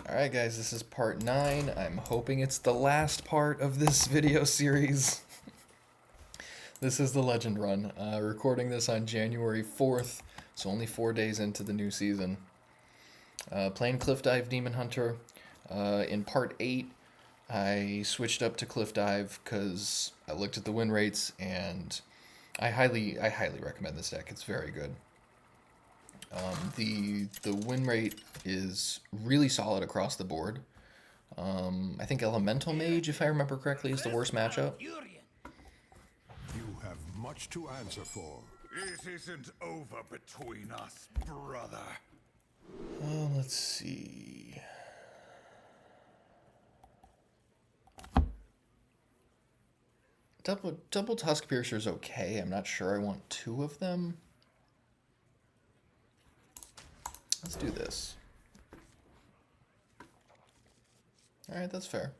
Alright guys, this is part 9. I'm hoping it's the last part of this video series. This is the Legend Run. Recording this on January 4th, so only 4 days into the new season. Playing Cliff Dive Demon Hunter. In part 8, I switched up to Cliff Dive because I looked at the win rates and I highly recommend this deck. It's very good. The win rate is really solid across the board. I think Elemental Mage, if I remember correctly, is the worst matchup. You have much to answer for. It isn't over between us, brother. Let's see. Double Tusk Piercer is okay. I'm not sure I want 2 of them. Let's do this. Alright, that's fair.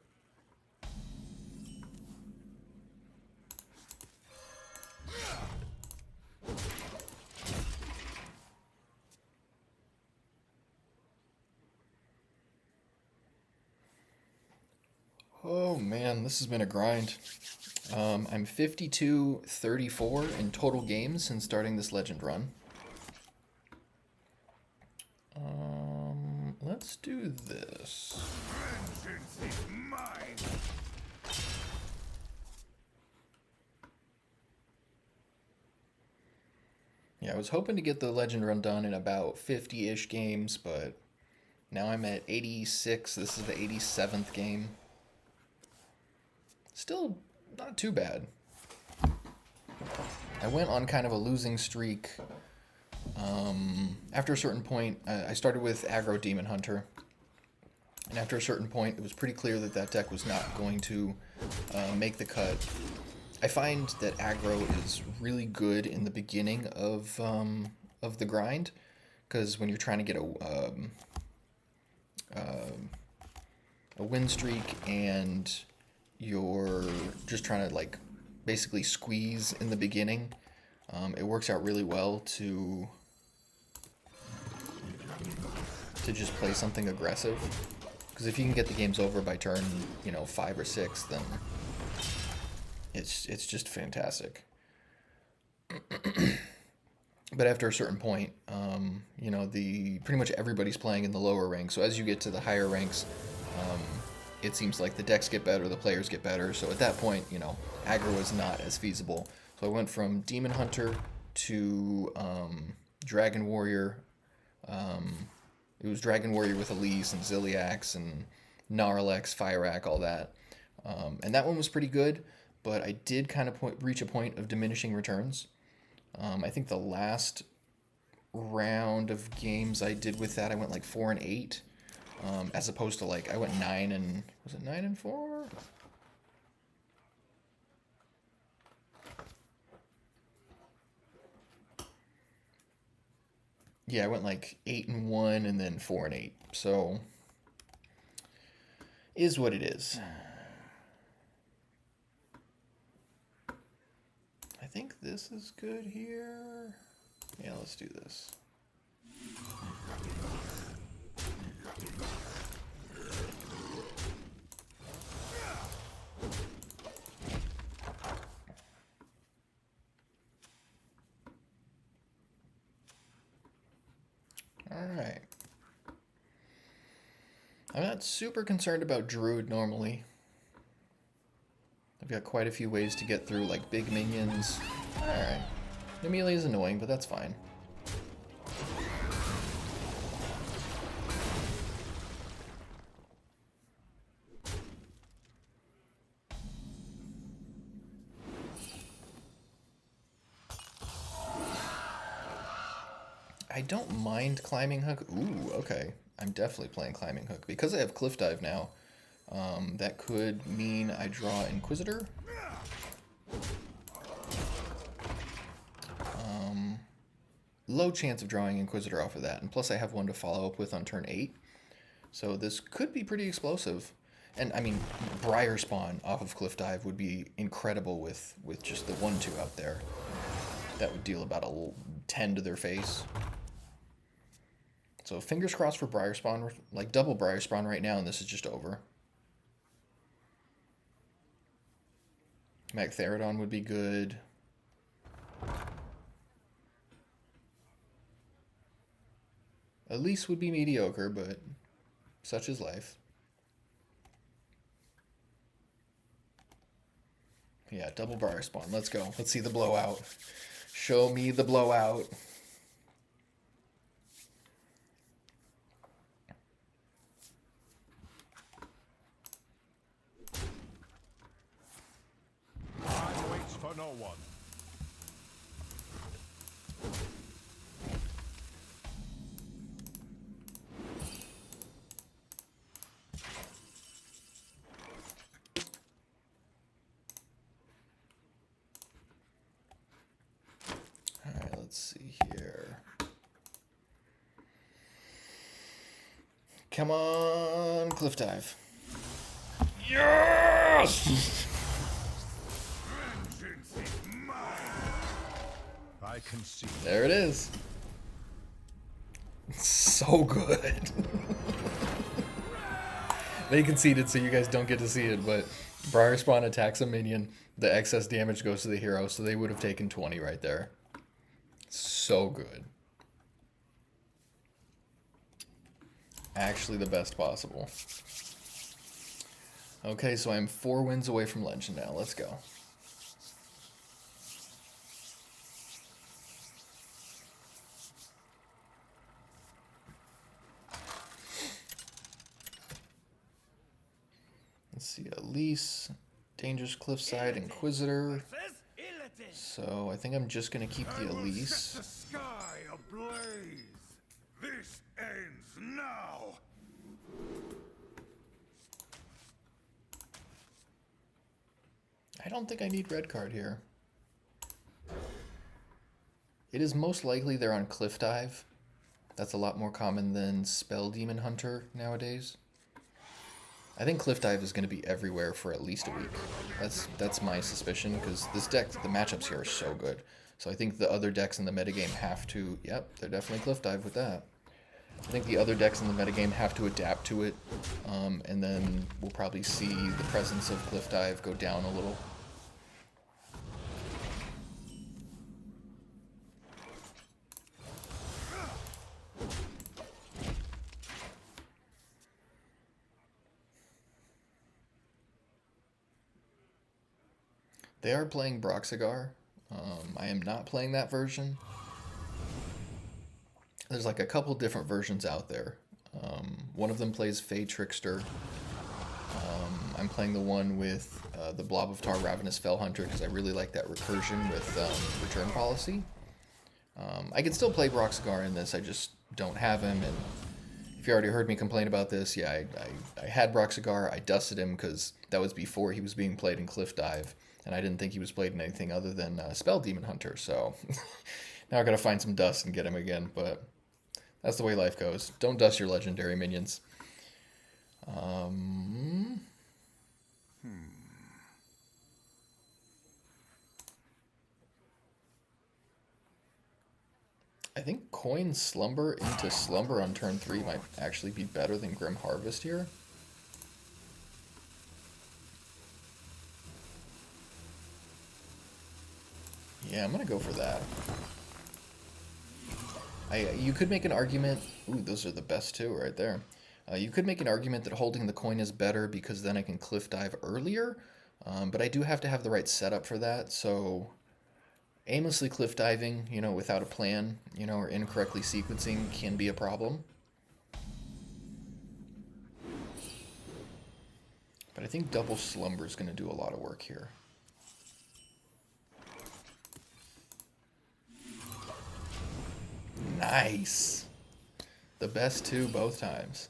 Oh man, this has been a grind. I'm 52-34 in total games since starting this Legend run. Let's do this. Vengeance is mine. Yeah, I was hoping to get the Legend run done in about 50-ish games, but now I'm at 86. This is the 87th game. Still not too bad. I went on kind of a losing streak. After a certain point, I started with aggro Demon Hunter, and after a certain point, it was pretty clear that that deck was not going to make the cut. I find that aggro is really good in the beginning of the grind, because when you're trying to get a win streak and you're just trying to like basically squeeze in the beginning, it works out really well to just play something aggressive, because if you can get the games over by turn 5 or 6, then it's just fantastic. But after a certain point, pretty much everybody's playing in the lower ranks, so as you get to the higher ranks, it seems like the decks get better, the players get better, so at that point, aggro is not as feasible. So I went from Demon Hunter to Dragon Warrior. It was Dragon Warrior with Elise and Ziliax and Gnarlex, Fireack, all that. And that one was pretty good, but I did kind of reach a point of diminishing returns. I think the last round of games I did with that, I went like 4 and 8, as opposed to like I went 9 and was it 9 and 4? Yeah, I went like 8 and 1 and then 4 and 8. So is what it is. I think this is good here. Yeah, let's do this. Alright. I'm not super concerned about Druid normally. I've got quite a few ways to get through, like big minions. Alright. Amelia is annoying, but that's fine. I don't mind Climbing Hook. Ooh, okay. I'm definitely playing Climbing Hook. Because I have Cliff Dive now, that could mean I draw Inquisitor. Low chance of drawing Inquisitor off of that. And plus I have one to follow up with on turn 8. So this could be pretty explosive. And I mean, Briar Spawn off of Cliff Dive would be incredible with just the 1/2 out there. That would deal about a 10 to their face. So fingers crossed for Briar Spawn. We're like double Briar Spawn right now, and this is just over. Magtheridon would be good. Elise would be mediocre, but such is life. Yeah, double Briar Spawn. Let's go. Let's see the blowout. Show me the blowout. Time waits for no one. Alright, let's see here. Come on, Cliff Dive. Yes! Vengeance is mine. I concede. There it is. So good. They conceded, so you guys don't get to see it, but Briar Spawn attacks a minion. The excess damage goes to the hero, so they would have taken 20 right there. So good. Actually the best possible. Okay, so I'm 4 wins away from Legend now. Let's go. Let's see, Elise, Dangerous Cliffside, Inquisitor. So I think I'm just going to keep the I will Elise. set the sky ablaze. This ends now. I don't think I need red card here. It is most likely they're on Cliff Dive. That's a lot more common than Spell Demon Hunter nowadays. I think Cliff Dive is going to be everywhere for at least a week. That's my suspicion, because this deck, the matchups here are so good. So I think the other decks in the metagame have to... Yep, they're definitely Cliff Dive with that. I think the other decks in the metagame have to adapt to it, and then we'll probably see the presence of Cliff Dive go down a little. They are playing Broxigar. I am not playing that version. There's like a couple different versions out there. One of them plays Fey Trickster. I'm playing the one with the Blob of Tar Ravenous Fellhunter because I really like that recursion with return policy. I can still play Broxigar in this, I just don't have him. And if you already heard me complain about this, yeah, I had Broxigar, I dusted him because that was before he was being played in Cliff Dive. And I didn't think he was played in anything other than Spell Demon Hunter, so now I gotta find some dust and get him again, but that's the way life goes. Don't dust your legendary minions. I think Coin Slumber into Slumber on turn 3 might actually be better than Grim Harvest here. Yeah, I'm gonna go for that. You could make an argument... Ooh, those are the best two right there. You could make an argument that holding the coin is better because then I can Cliff Dive earlier, but I do have to have the right setup for that, so aimlessly Cliff Diving, you know, without a plan, you know, or incorrectly sequencing can be a problem. But I think double Slumber is going to do a lot of work here. Nice. The best two both times.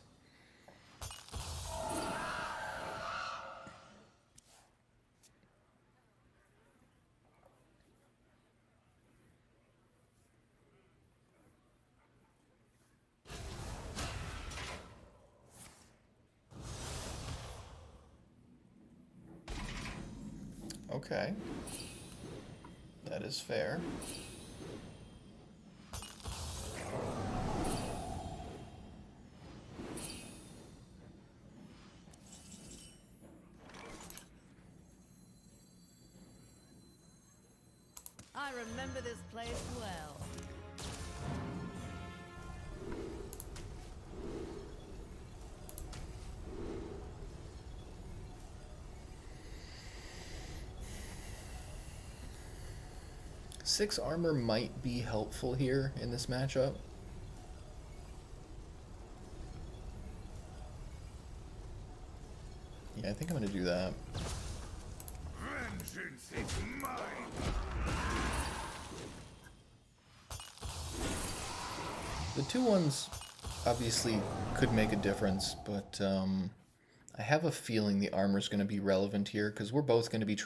Okay. That is fair. remember this place well. Six armor might be helpful here in this matchup. Yeah, I think I'm going to do that. Vengeance is mine. The 2/1s obviously could make a difference, but I have a feeling the armor's going to be relevant here because we're both going to be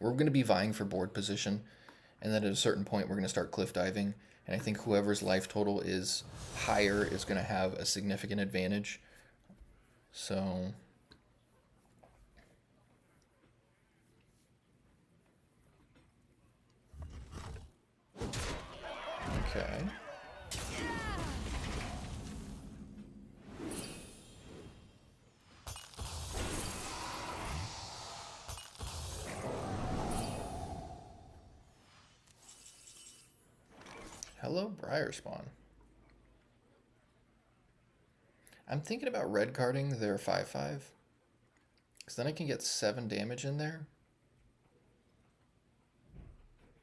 we're going to be vying for board position, and then at a certain point we're going to start cliff diving, and I think whoever's life total is higher is going to have a significant advantage. So okay. Hello, Briar Spawn. I'm thinking about red carding their 5/5, because then I can get 7 damage in there.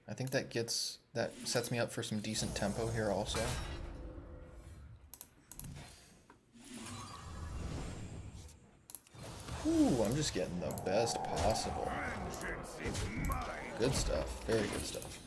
I think that sets me up for some decent tempo here also. Ooh, I'm just getting the best possible. Good stuff. Very good stuff.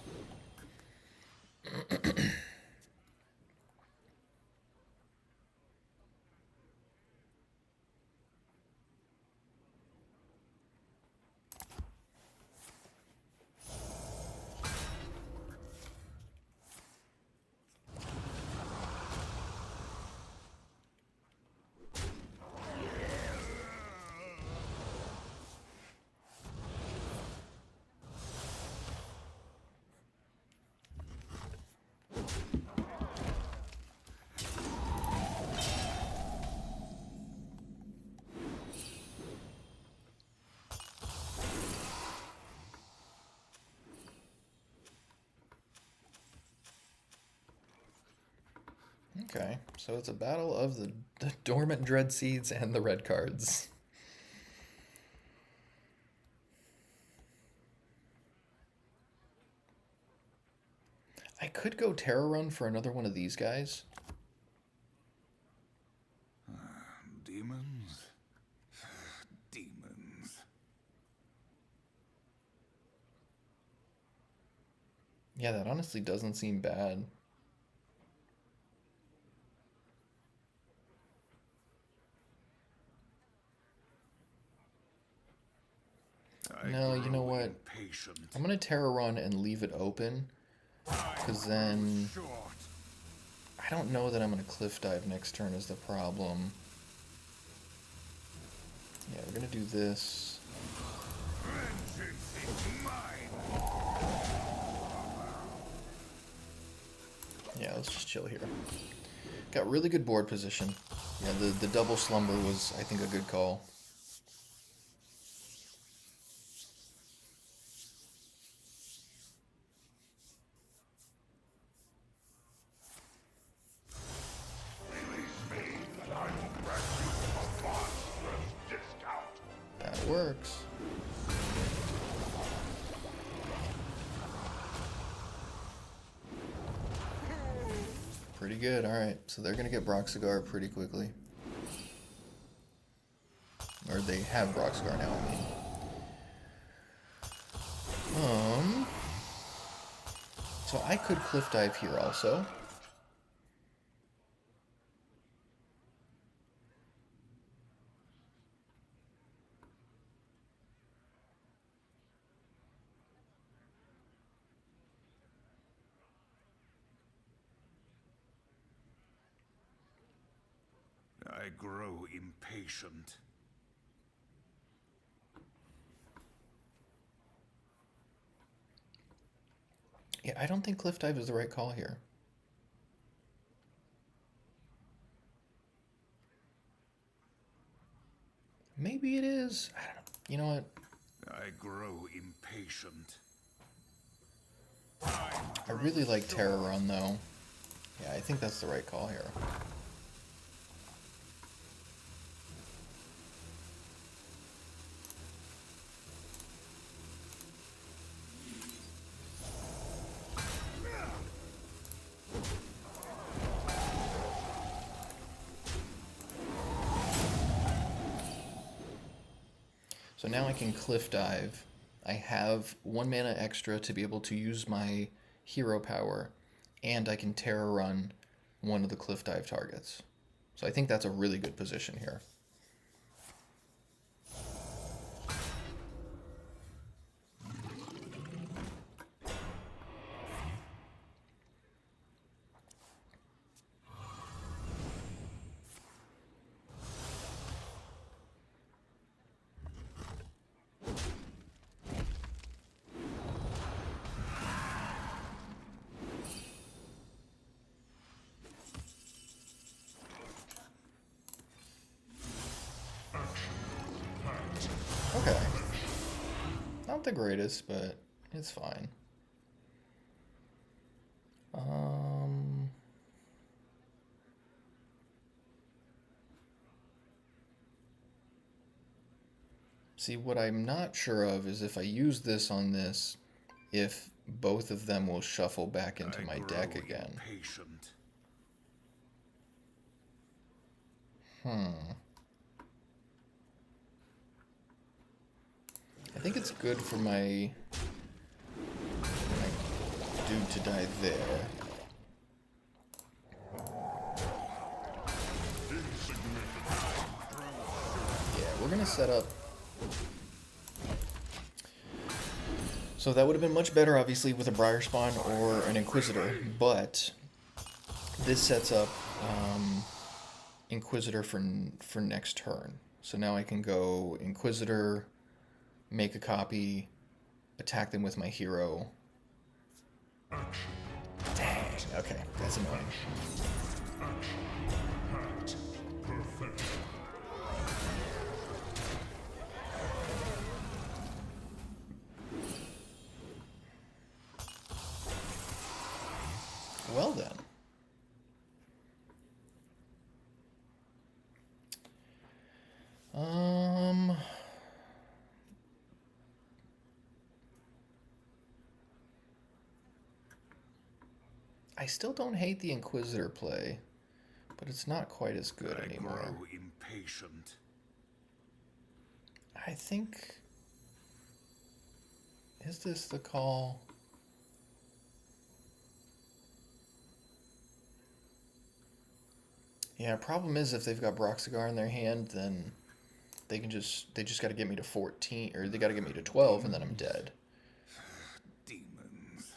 Okay, so it's a battle of the Dormant Dread Seeds and the red cards. I could go Terror Run for another one of these guys. Demons? Demons. Yeah, that honestly doesn't seem bad. No, you know what? I'm going to Terror Run and leave it open, because then I don't know that I'm going to Cliff Dive next turn is the problem. Yeah, we're going to do this. Yeah, let's just chill here. Got really good board position. Yeah, the double slumber was, I think, a good call. That works. Pretty good. Alright, so they're going to get Broxigar pretty quickly. Or they have Broxigar now, I mean. So I could Cliff Dive here also. I grow impatient. Yeah, I don't think Cliff Dive is the right call here. Maybe it is. I don't know. You know what? I grow impatient. I really like Terror Run though. Yeah, I think that's the right call here. So now I can Cliff Dive. I have 1 mana extra to be able to use my hero power, and I can Terror Run one of the Cliff Dive targets. So I think that's a really good position here. Okay. Not the greatest, but it's fine. See, what I'm not sure of is if I use this on this, if both of them will shuffle back into my deck again. Impatient. I think it's good for my dude to die there. Yeah, we're gonna set up. So that would have been much better, obviously, with a Briar Spawn or an Inquisitor, but this sets up Inquisitor for next turn. So now I can go Inquisitor, make a copy, attack them with my hero. Dang, okay, that's annoying. Well then. I still don't hate the Inquisitor play, but it's not quite as good anymore. I grow impatient. I think... Is this the call? Yeah, problem is if they've got Broxigar in their hand, then they just got to get me to 14, or they got to get me to 12, and then I'm dead. Demons.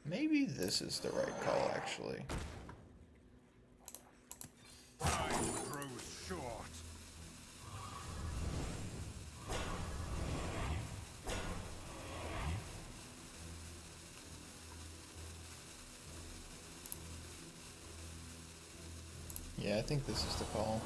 Maybe this is the right call, actually. Time grows short. Yeah, I think this is the call.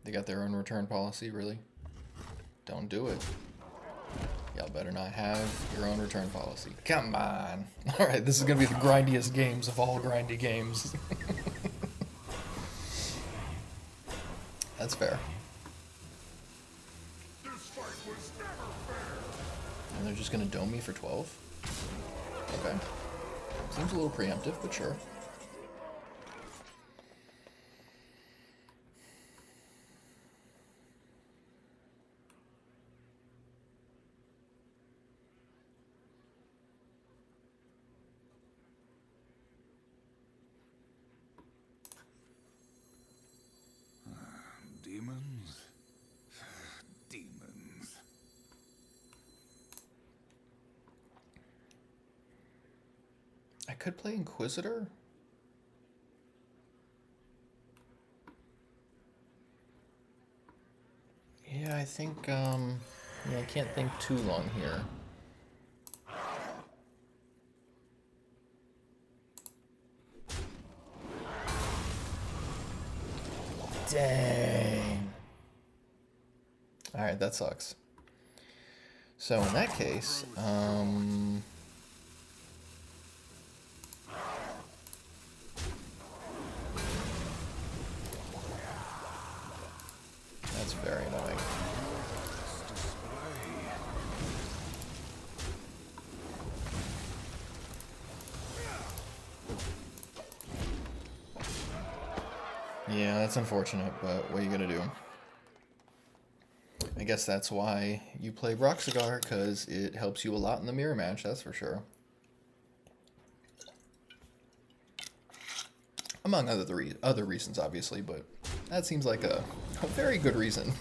They got their own return policy, really? Don't do it. Y'all better not have your own return policy. Come on. Alright, this is going to be the grindiest games of all grindy games. That's fair. This fight was never fair. And they're just going to dome me for 12? Okay. Seems a little preemptive, but sure. Demons. Demons. I could play Inquisitor. Yeah, I think, yeah, I can't think too long here. Dang. Alright, that sucks. So in that case, that's very annoying. Yeah, that's unfortunate, but what are you gonna do? I guess that's why you play Broxigar, because it helps you a lot in the mirror match, that's for sure. Among other reasons, obviously, but that seems like a very good reason.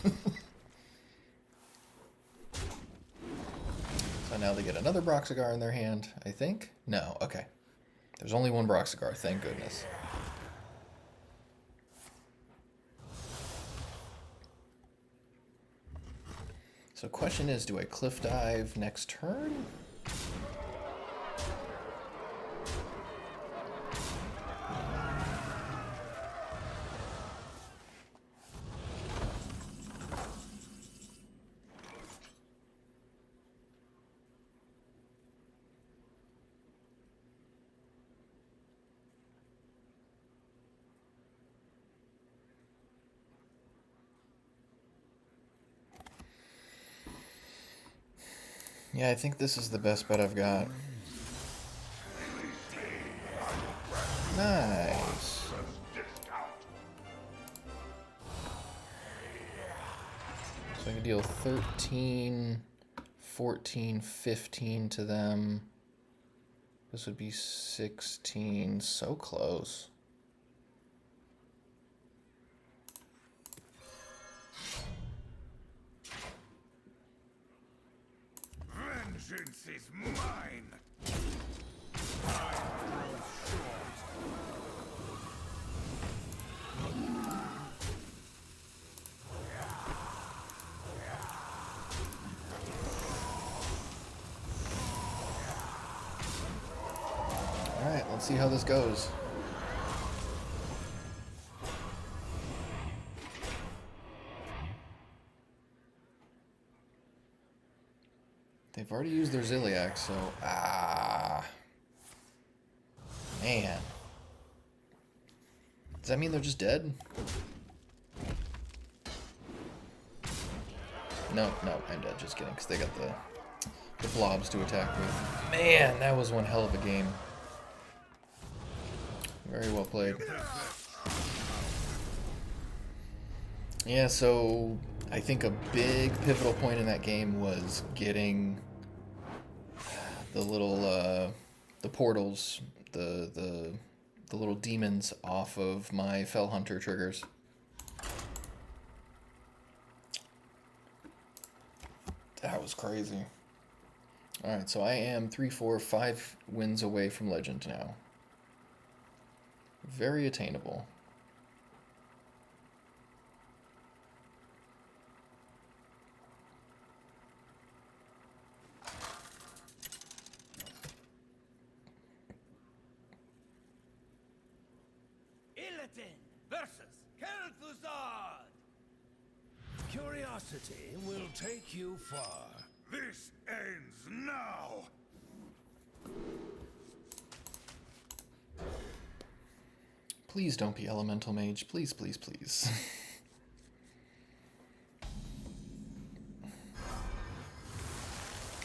So now they get another Broxigar in their hand, I think? No, okay. There's only one Broxigar, thank goodness. So question is, do I cliff dive next turn? Yeah, I think this is the best bet I've got. Nice. So I can deal 13, 14, 15 to them. This would be 16. So close. Vengeance is mine. Time grows short. All right, let's see how this goes. They've already used their Ziliax, so... Man. Does that mean they're just dead? No, I'm dead. Just kidding, because they got the blobs to attack with. Man, that was one hell of a game. Very well played. Yeah, so I think a big pivotal point in that game was getting the little the portals, the little demons off of my Fell Hunter triggers. That was crazy. Alright, so I am 3, 4, 5 wins away from Legend now. Very attainable. Versus Kel'Thuzad. Curiosity will take you far. This ends now. Please don't be Elemental Mage. Please, please, please.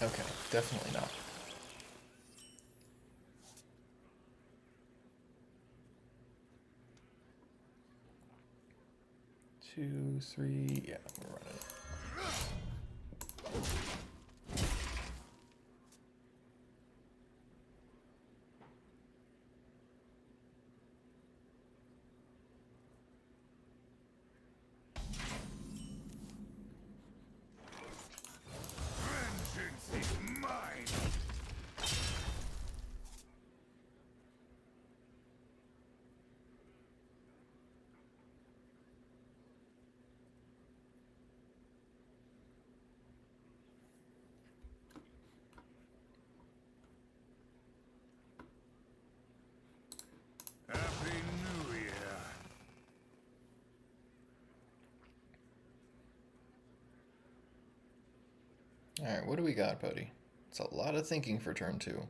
Okay, definitely not. Two, three, yeah, we're running it. Alright, what do we got, buddy? It's a lot of thinking for turn 2.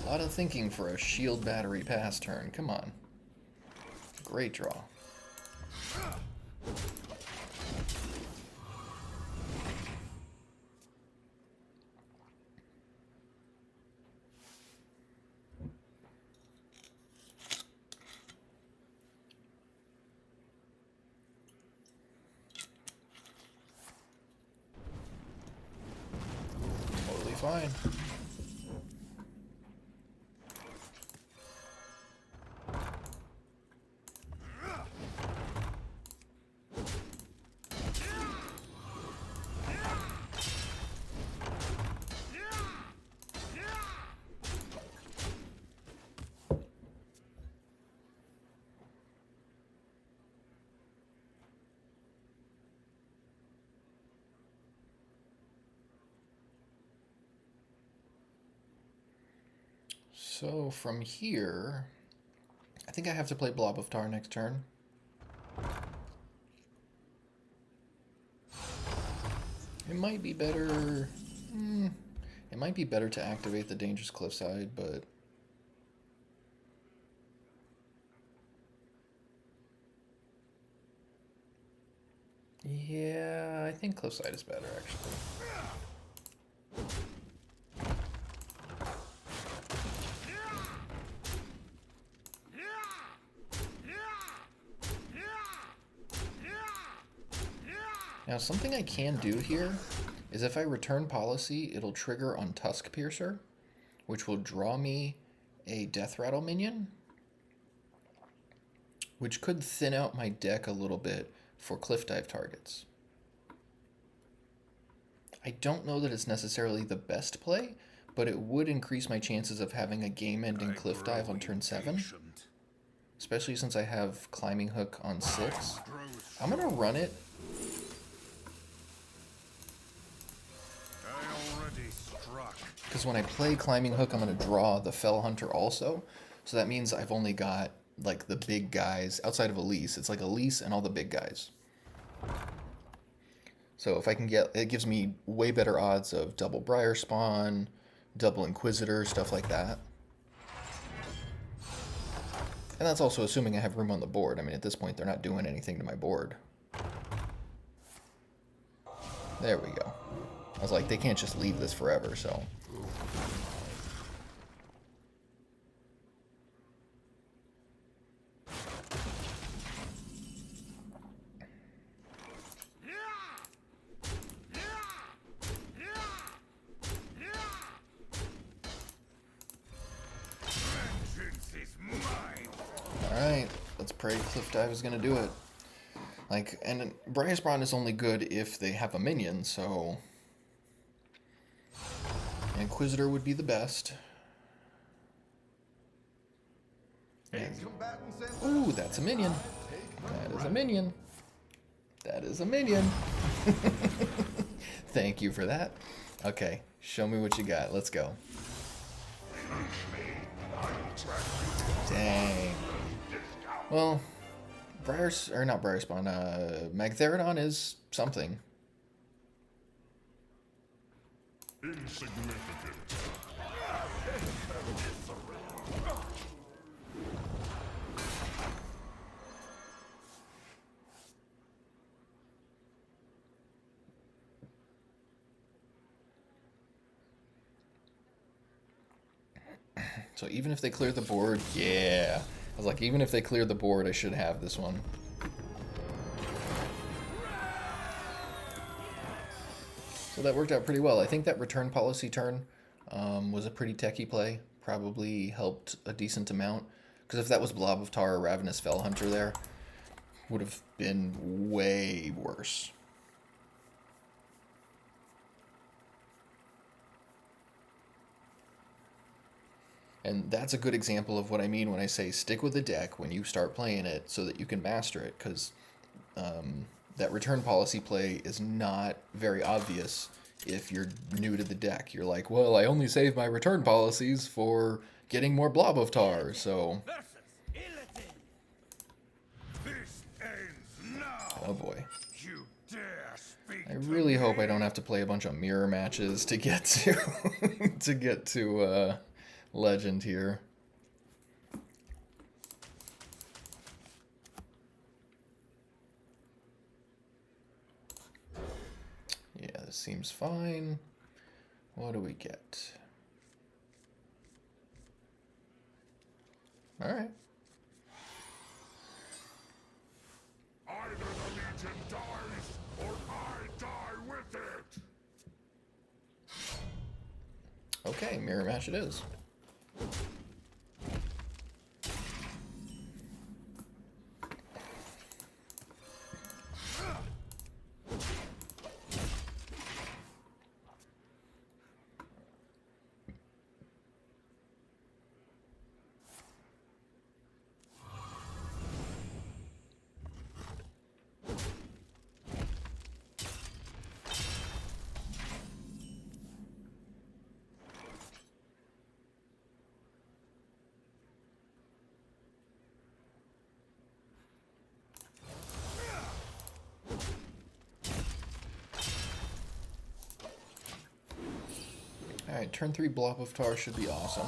A lot of thinking for a shield battery pass turn. Come on. Great draw. Totally fine. So from here, I think I have to play Blob of Tar next turn. It might be better. It might be better to activate the Dangerous Cliffside, but yeah, I think Cliffside is better actually. Now, something I can do here is if I return policy, it'll trigger on Tusk Piercer, which will draw me a Death Rattle minion, which could thin out my deck a little bit for Cliff Dive targets. I don't know that it's necessarily the best play, but it would increase my chances of having a game-ending Cliff Dive on turn 7, especially since I have Climbing Hook on 6. I'm going to run it. Because when I play Climbing Hook, I'm going to draw the Fell Hunter also. So that means I've only got, like, the big guys outside of Elise. It's like Elise and all the big guys. So if I can get... It gives me way better odds of double Briar Spawn, double Inquisitor, stuff like that. And that's also assuming I have room on the board. I mean, at this point, they're not doing anything to my board. There we go. I was like, they can't just leave this forever, so... Alright, let's pray Cliff Dive is gonna do it. Like, and Briar Spawn is only good if they have a minion, so... Inquisitor would be the best. Ooh, that's a minion. That is a minion. That is a minion. Thank you for that. Okay, show me what you got. Let's go. Dang. Well, not Briar Spawn, Magtheridon is something. Insignificant. So even if they clear the board, yeah. I was like, even if they clear the board, I should have this one. So that worked out pretty well. I think that return policy turn was a pretty techie play. Probably helped a decent amount. Because if that was Blob of Tar or Ravenous Fell Hunter there, would have been way worse. And that's a good example of what I mean when I say stick with the deck when you start playing it so that you can master it, because that return policy play is not very obvious if you're new to the deck. You're like, well, I only save my return policies for getting more Blob of Tar, so... Oh boy. You dare speak I to really hope me? I don't have to play a bunch of mirror matches to get to to get to legend here. Yeah, this seems fine. What do we get? All right. Either the Legion dies, or I die with it! Okay, mirror match it is. Alright, turn 3 Blob of Tar should be awesome.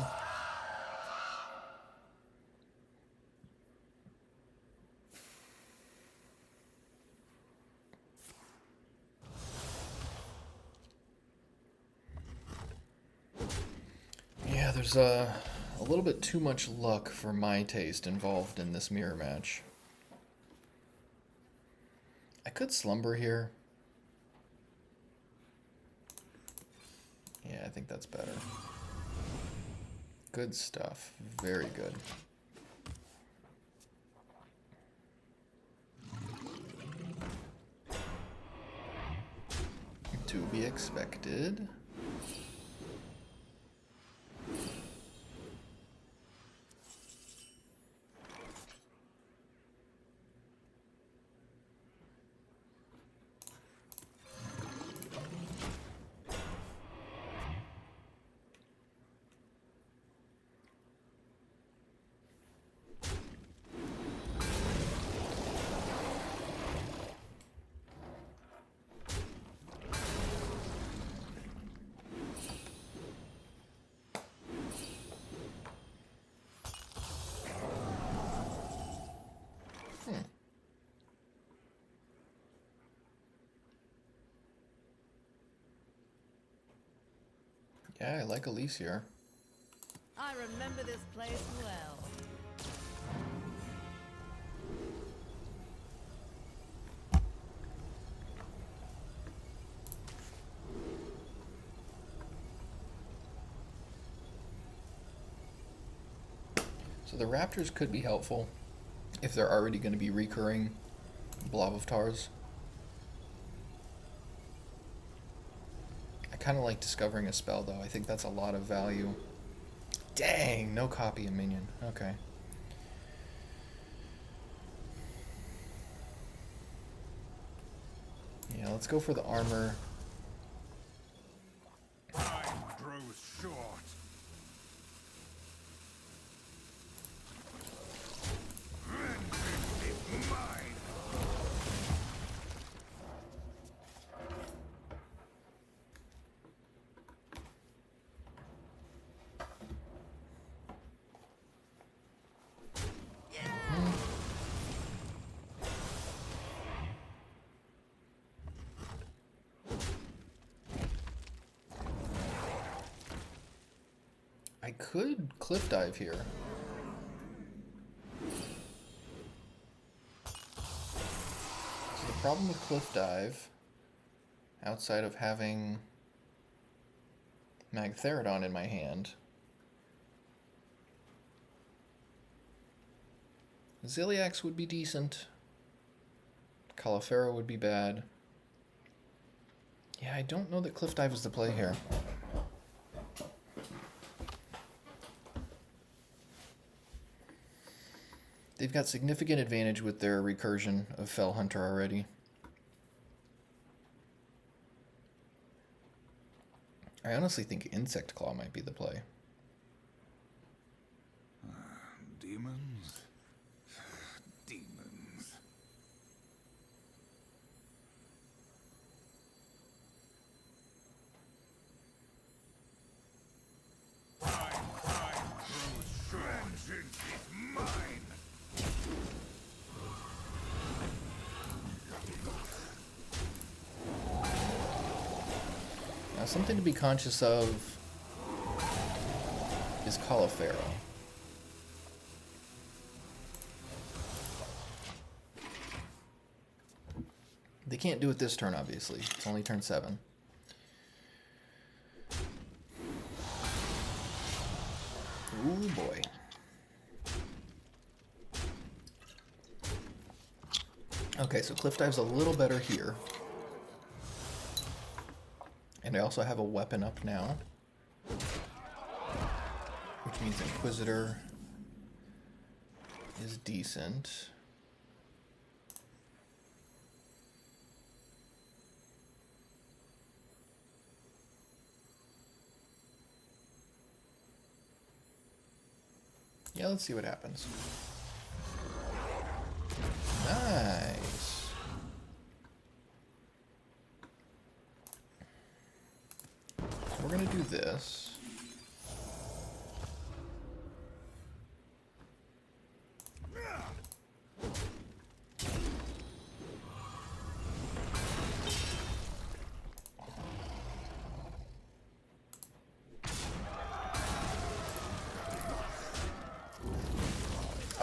Yeah, there's a little bit too much luck for my taste involved in this mirror match. I could slumber here. Yeah, I think that's better. Good stuff. Very good. To be expected. Yeah, I like Elise here. I remember this place well. So the Raptors could be helpful if they're already going to be recurring Blob of Tars. I kind of like discovering a spell, though. I think that's a lot of value. Dang, no copy of minion. Okay. Yeah, let's go for the armor. Time grows short. Vengeance is mine. I could cliff dive here. So the problem with cliff dive, outside of having Magtheridon in my hand, Ziliax would be decent. Califero would be bad. Yeah, I don't know that cliff dive is the play here. They've got significant advantage with their recursion of Fell Hunter already. I honestly think Insect Claw might be the play. Demons? Demons. Now, something to be conscious of is Caulifero. They can't do it this turn, obviously. It's only turn 7. Ooh, boy. Okay, so Cliff Dive's a little better here. And I also have a weapon up now. Which means Inquisitor is decent. Yeah, let's see what happens. Nice. So we're gonna do this.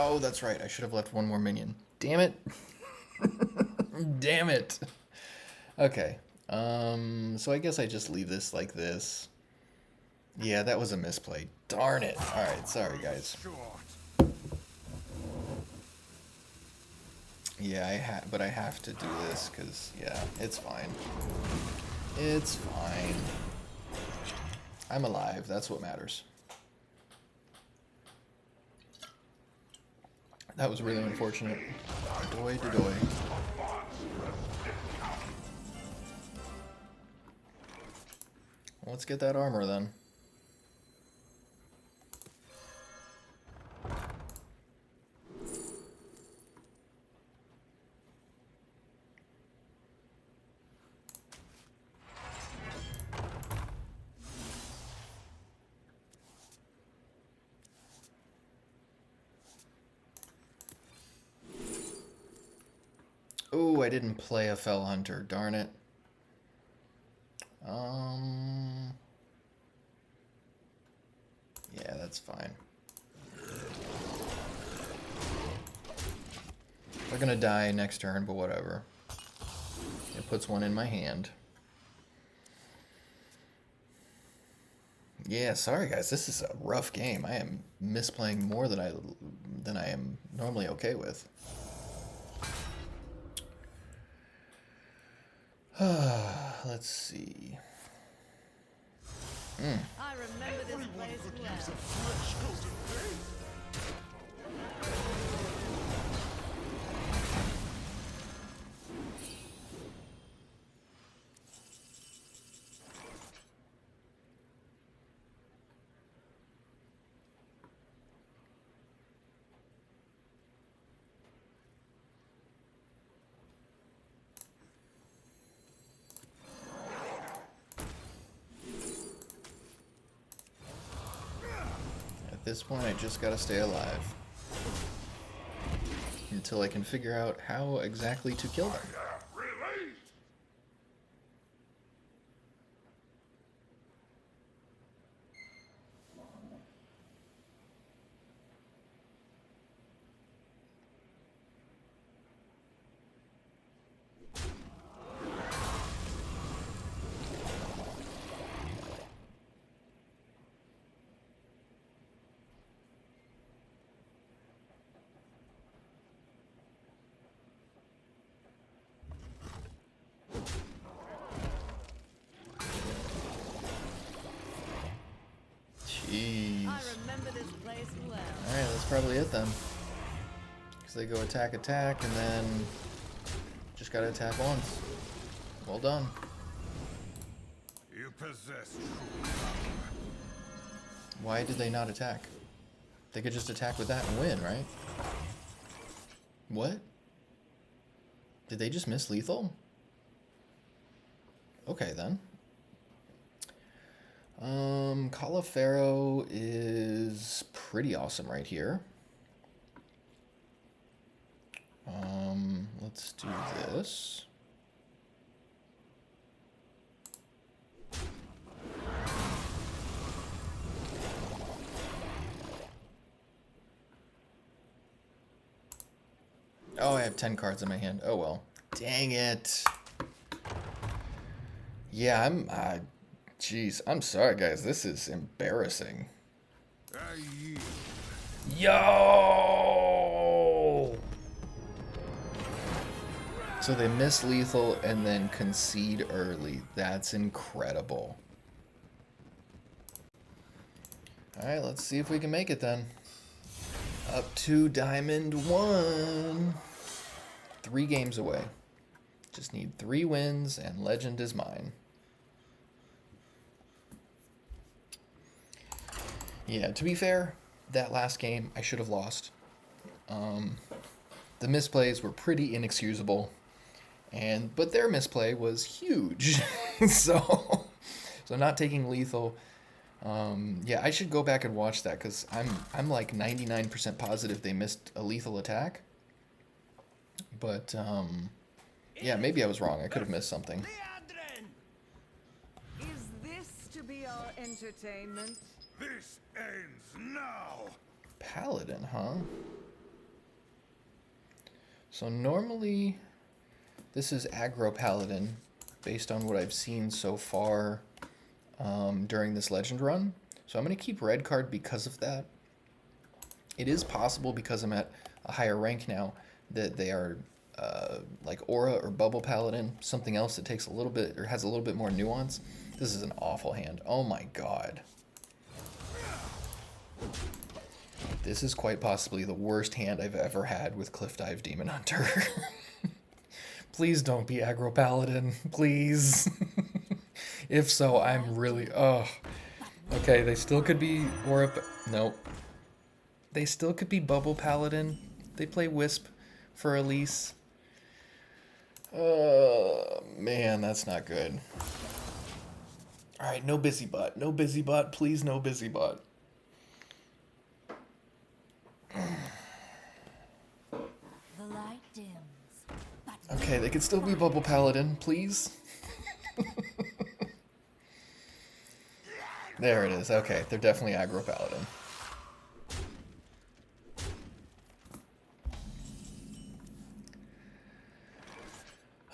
Oh, that's right. I should have left one more minion. Damn it. Damn it. Okay. So I guess I just leave this like this. Yeah, that was a misplay. Darn it. Alright, sorry guys. Yeah, but I have to do this because, yeah, it's fine. It's fine. I'm alive. That's what matters. That was really unfortunate. Doy to doy. Let's get that armor then. Oh, I didn't play a Fell Hunter, darn it. Yeah, that's fine. They're gonna die next turn, but whatever. It puts one in my hand. Yeah, sorry guys, this is a rough game. I am misplaying more than I am normally okay with. Let's see. I remember this place well. At this point, I just gotta stay alive. Until I can figure out how exactly to kill them. Jeez. I remember this place well. Alright, that's probably it then. Because they go attack, attack, and then just gotta attack once. Well done. You possess Why did they not attack? They could just attack with that and win, right? What? Did they just miss lethal? Okay then. Caulifero is pretty awesome right here. Let's do this. Oh, I have 10 cards in my hand. Oh well. Dang it. Yeah, jeez, I'm sorry guys, this is embarrassing. I yield. Yo! So they miss lethal and then concede early. That's incredible. Alright, let's see if we can make it then. Up to Diamond 1. 3 games away. Just need 3 wins and Legend is mine. Yeah, to be fair, that last game I should have lost. The misplays were pretty inexcusable, but their misplay was huge. so not taking lethal. Yeah, I should go back and watch that because I'm like 99% positive they missed a lethal attack. But yeah, maybe I was wrong. I could have missed something. Is this to be our entertainment? This ends now. Paladin, huh? So normally this is aggro paladin based on what I've seen so far during this legend run. So I'm going to keep red card because of that. It is possible because I'm at a higher rank now that they are like aura or bubble paladin, something else that takes a little bit or has a little bit more nuance. This is an awful hand. Oh my god. This is quite possibly the worst hand I've ever had with Cliff Dive Demon Hunter. Please don't be aggro paladin, please. If so, I'm really, okay, they still could be aura, nope. They still could be bubble paladin. They play Wisp for Elise. Man, that's not good. Alright, no busy bot. No busy bot, please, no busy bot. The light dims, but Okay, they could still be bubble paladin, please. There it is. Okay, they're definitely aggro paladin.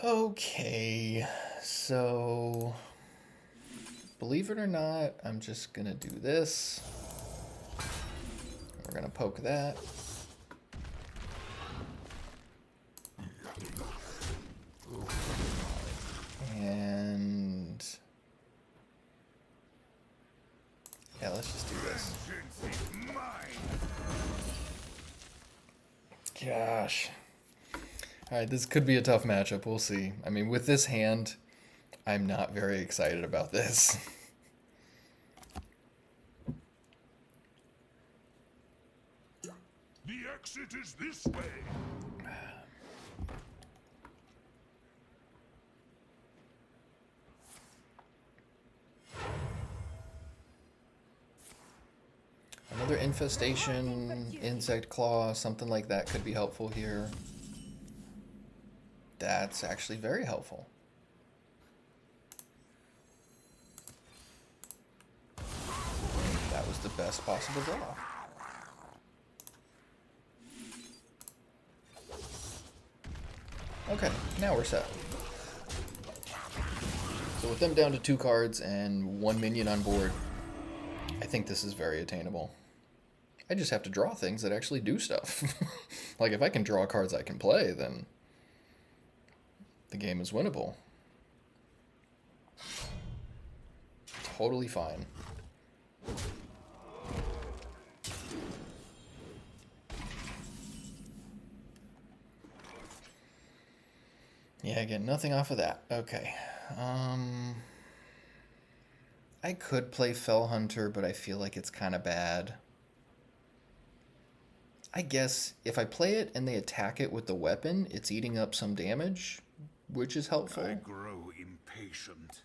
Okay, so believe it or not, I'm just gonna do this. We're gonna poke that. And yeah, let's just do this. Gosh. Alright, this could be a tough matchup. We'll see. I mean, with this hand, I'm not very excited about this. The exit is this way. Another infestation, insect claw, something like that could be helpful here. That's actually very helpful. That was the best possible draw. Okay, now we're set. So with them down to 2 cards and 1 minion on board, I think this is very attainable. I just have to draw things that actually do stuff. Like, if I can draw cards I can play, then the game is winnable. Totally fine. Yeah, again, nothing off of that. Okay. I could play Fell Hunter, but I feel like it's kind of bad. I guess if I play it and they attack it with the weapon, it's eating up some damage, which is helpful. I grow impatient.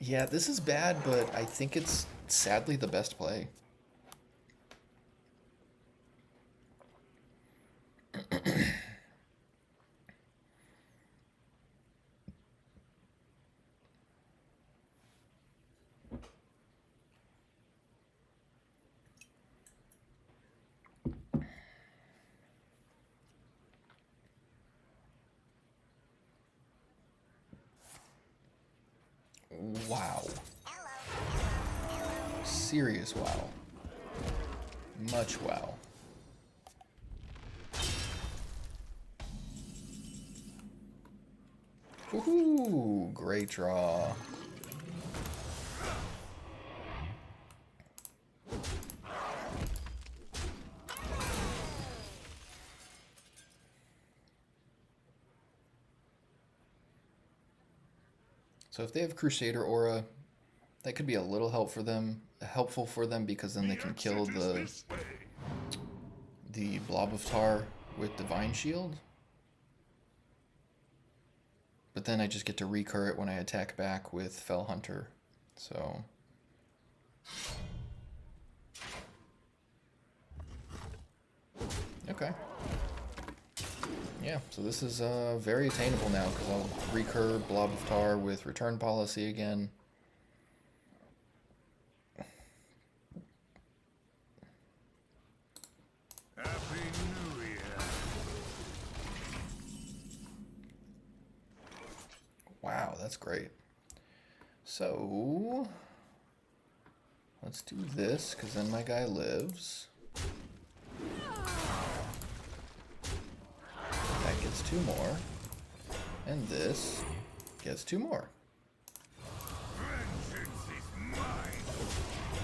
Yeah, this is bad, but I think it's sadly the best play. Wow. Serious wow. Much wow. Woohoo! Great draw. So if they have Crusader Aura, that could be a little helpful for them because then they can kill the Blob of Tar with Divine Shield. But then I just get to recur it when I attack back with Fell Hunter. So okay. Yeah, so this is very attainable now because I'll recur Blob of Tar with Return Policy again. Happy New Year. Wow, that's great. So let's do this because then my guy lives. That gets 2 more. And this gets 2 more. Vengeance is mine.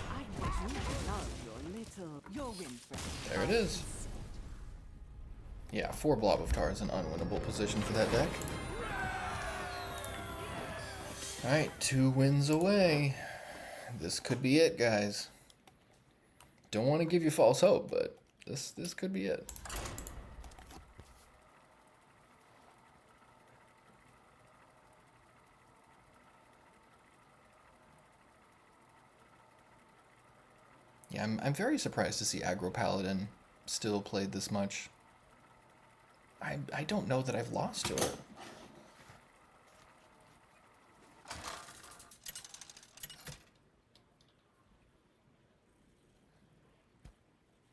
I want you to love your Winfrey. There it is. Yeah, 4 Blob of Tar is an unwinnable position for that deck. Alright, 2 wins away. This could be it, guys. Don't want to give you false hope, but this could be it. Yeah, I'm very surprised to see Aggro Paladin still played this much. I don't know that I've lost to it.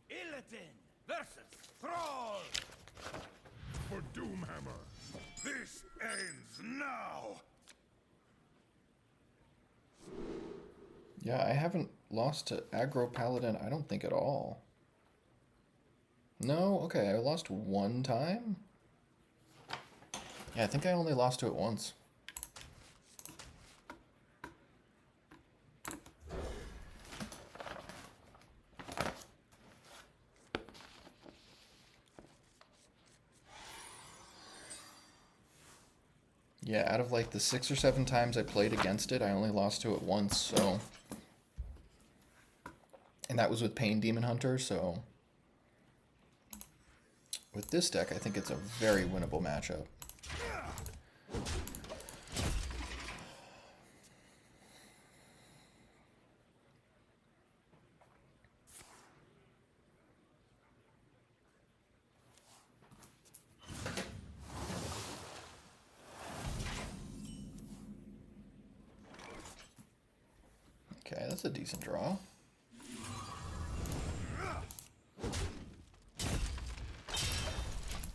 Illidan versus Thrall. For Doomhammer. This ends now. Yeah, I haven't lost to Aggro Paladin, I don't think at all. No? Okay, I lost 1 time? Yeah, I think I only lost to it once. Yeah, out of like the 6 or 7 times I played against it, I only lost to it once, so... And that was with Pain Demon Hunter, so... With this deck, I think it's a very winnable matchup. Okay, that's a decent draw.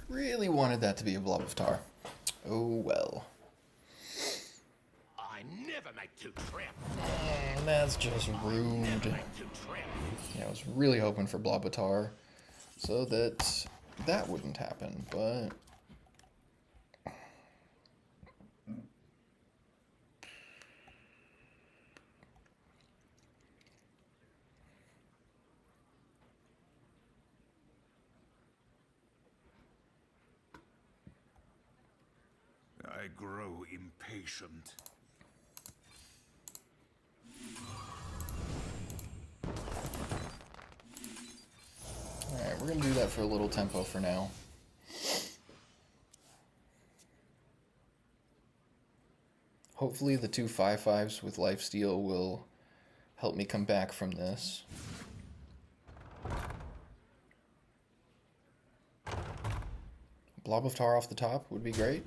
Really wanted that to be a Blob of Tar. Oh well. I never make 2 trips. And that's just rude. Make 2 trips. Yeah, I was really hoping for Blob of Tar so that that wouldn't happen, but... I grow impatient. Alright, we're gonna do that for a little tempo for now. Hopefully the 2 5/5s with lifesteal will help me come back from this. Blob of Tar off the top would be great.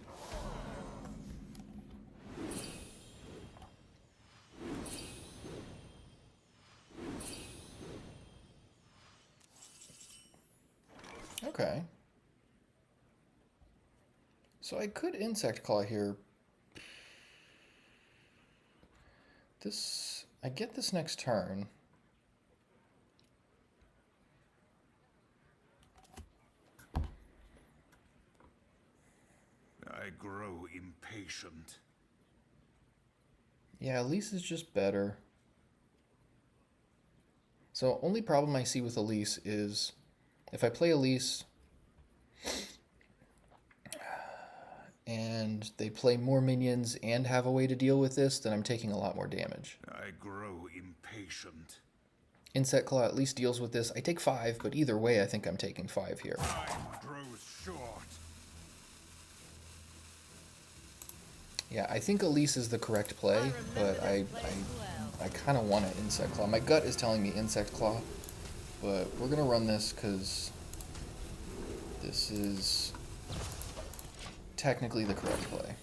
Okay. So I could Insect Claw here. This, I get this next turn. I grow impatient. Yeah, Elise is just better. So only problem I see with Elise is if I play Elise and they play more minions and have a way to deal with this, then I'm taking a lot more damage. I grow impatient. Insect Claw at least deals with this. I take 5, but either way I think I'm taking 5 here. Time grows short. Yeah, I think Elise is the correct play, but I kind of want an Insect Claw. My gut is telling me Insect Claw, but we're going to run this because this is technically the correct play.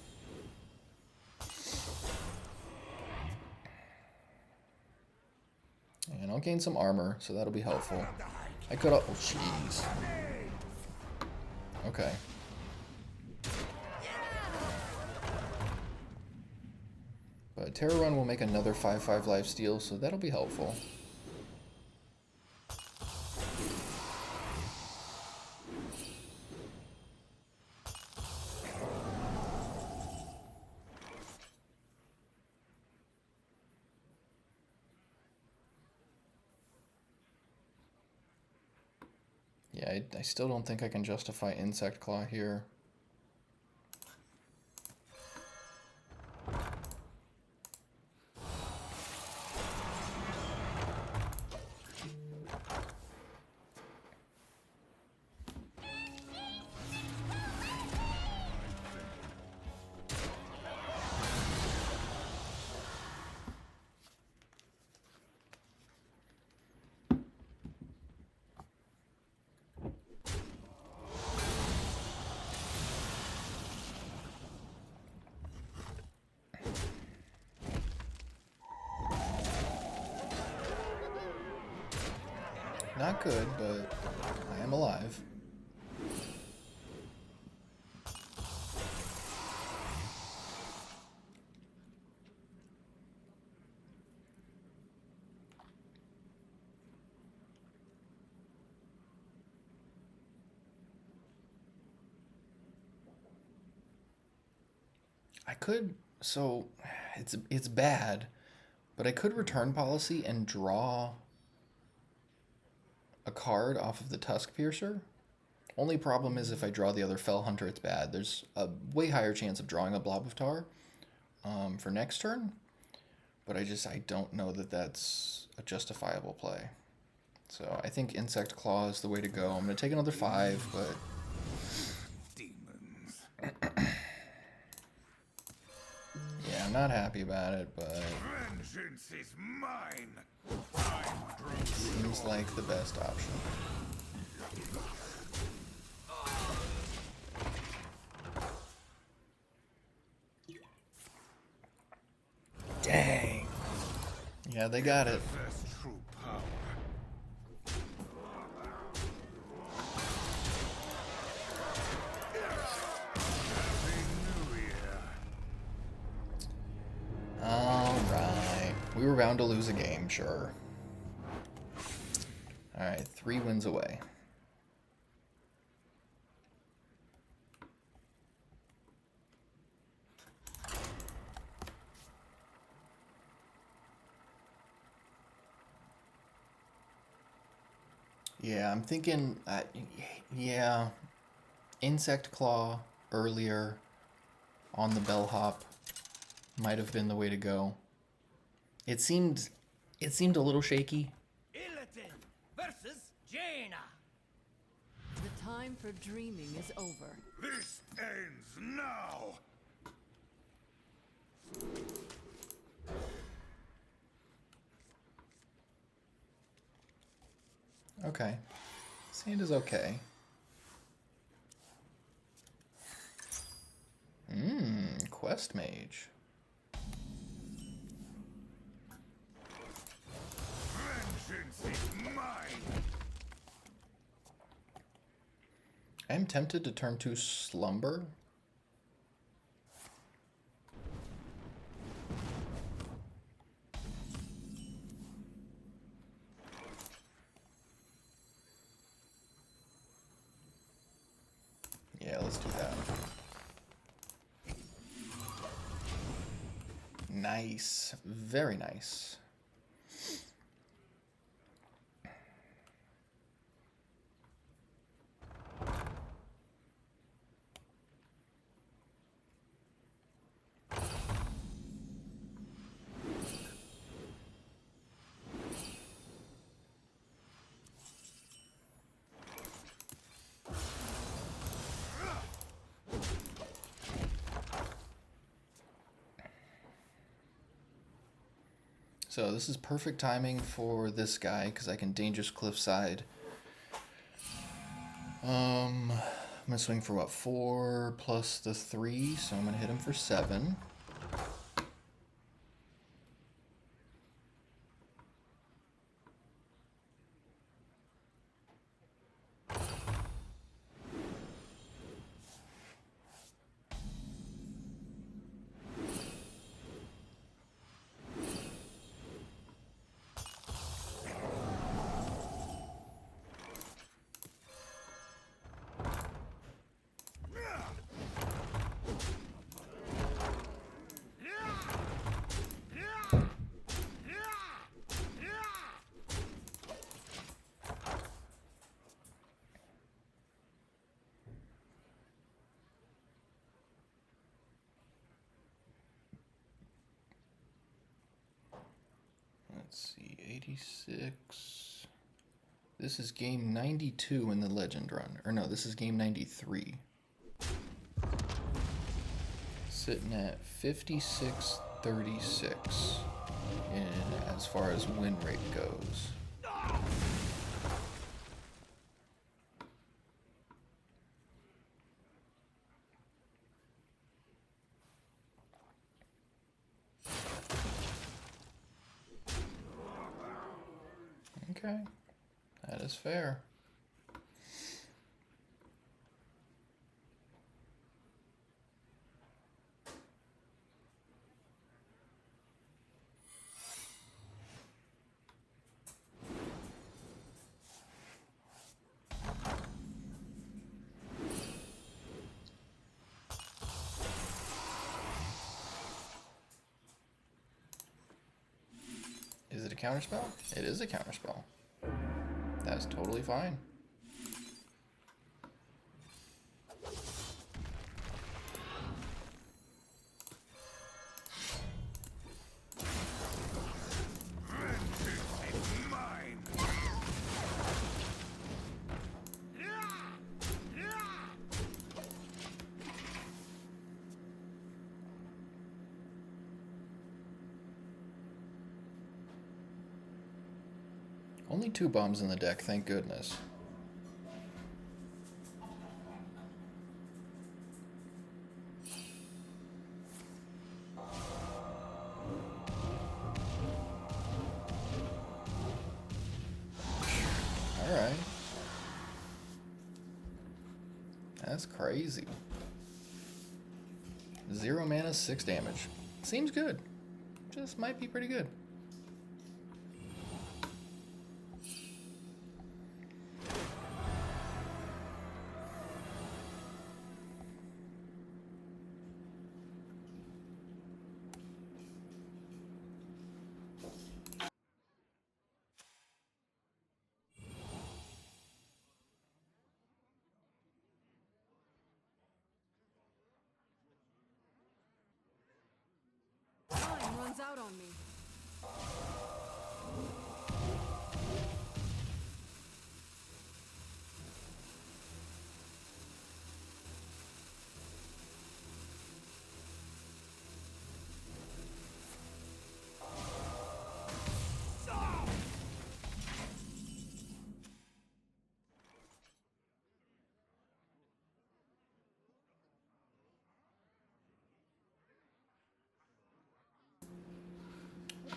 And I'll gain some armor, so that'll be helpful. I could... Oh, jeez. Okay. But Terror Run will make another 5/5 lifesteal, so that'll be helpful. Yeah, I still don't think I can justify Insect Claw here. Not good, but I am alive. I could, so it's bad, but I could return policy and draw a card off of the Tusk Piercer. Only problem is if I draw the other Fell Hunter, it's bad. There's a way higher chance of drawing a Blob of Tar for next turn, but I don't know that that's a justifiable play. So I think Insect Claw is the way to go. I'm going to take another 5, but... Demons. Yeah, I'm not happy about it, but... Vengeance is mine. Seems like the best option. Dang. Yeah, they got it. True power. Alright. We were bound to lose a game, sure. Alright, 3 wins away. Yeah, I'm thinking, yeah, Insect Claw earlier on the bellhop might have been the way to go. It seemed a little shaky. Illidan versus Jaina. The time for dreaming is over. This ends now. Okay. Sand is okay. Quest Mage. Vengeance is mine. I'm tempted to turn to Slumber. Yeah, let's do that. Nice. Very nice. So this is perfect timing for this guy because I can Dangerous Cliffside. I'm gonna swing for what, 4 plus the 3, so I'm gonna hit him for 7. Let's see, 86. This is game 92 in the Legend run. Or no, this is game 93. Sitting at 56-36 in as far as win rate goes. Okay, that is fair. Is it a counterspell? It is a counterspell. That's totally fine. Only 2 bombs in the deck, thank goodness. Alright. That's crazy. 0 mana, 6 damage. Seems good. Just might be pretty good. Time runs out on me.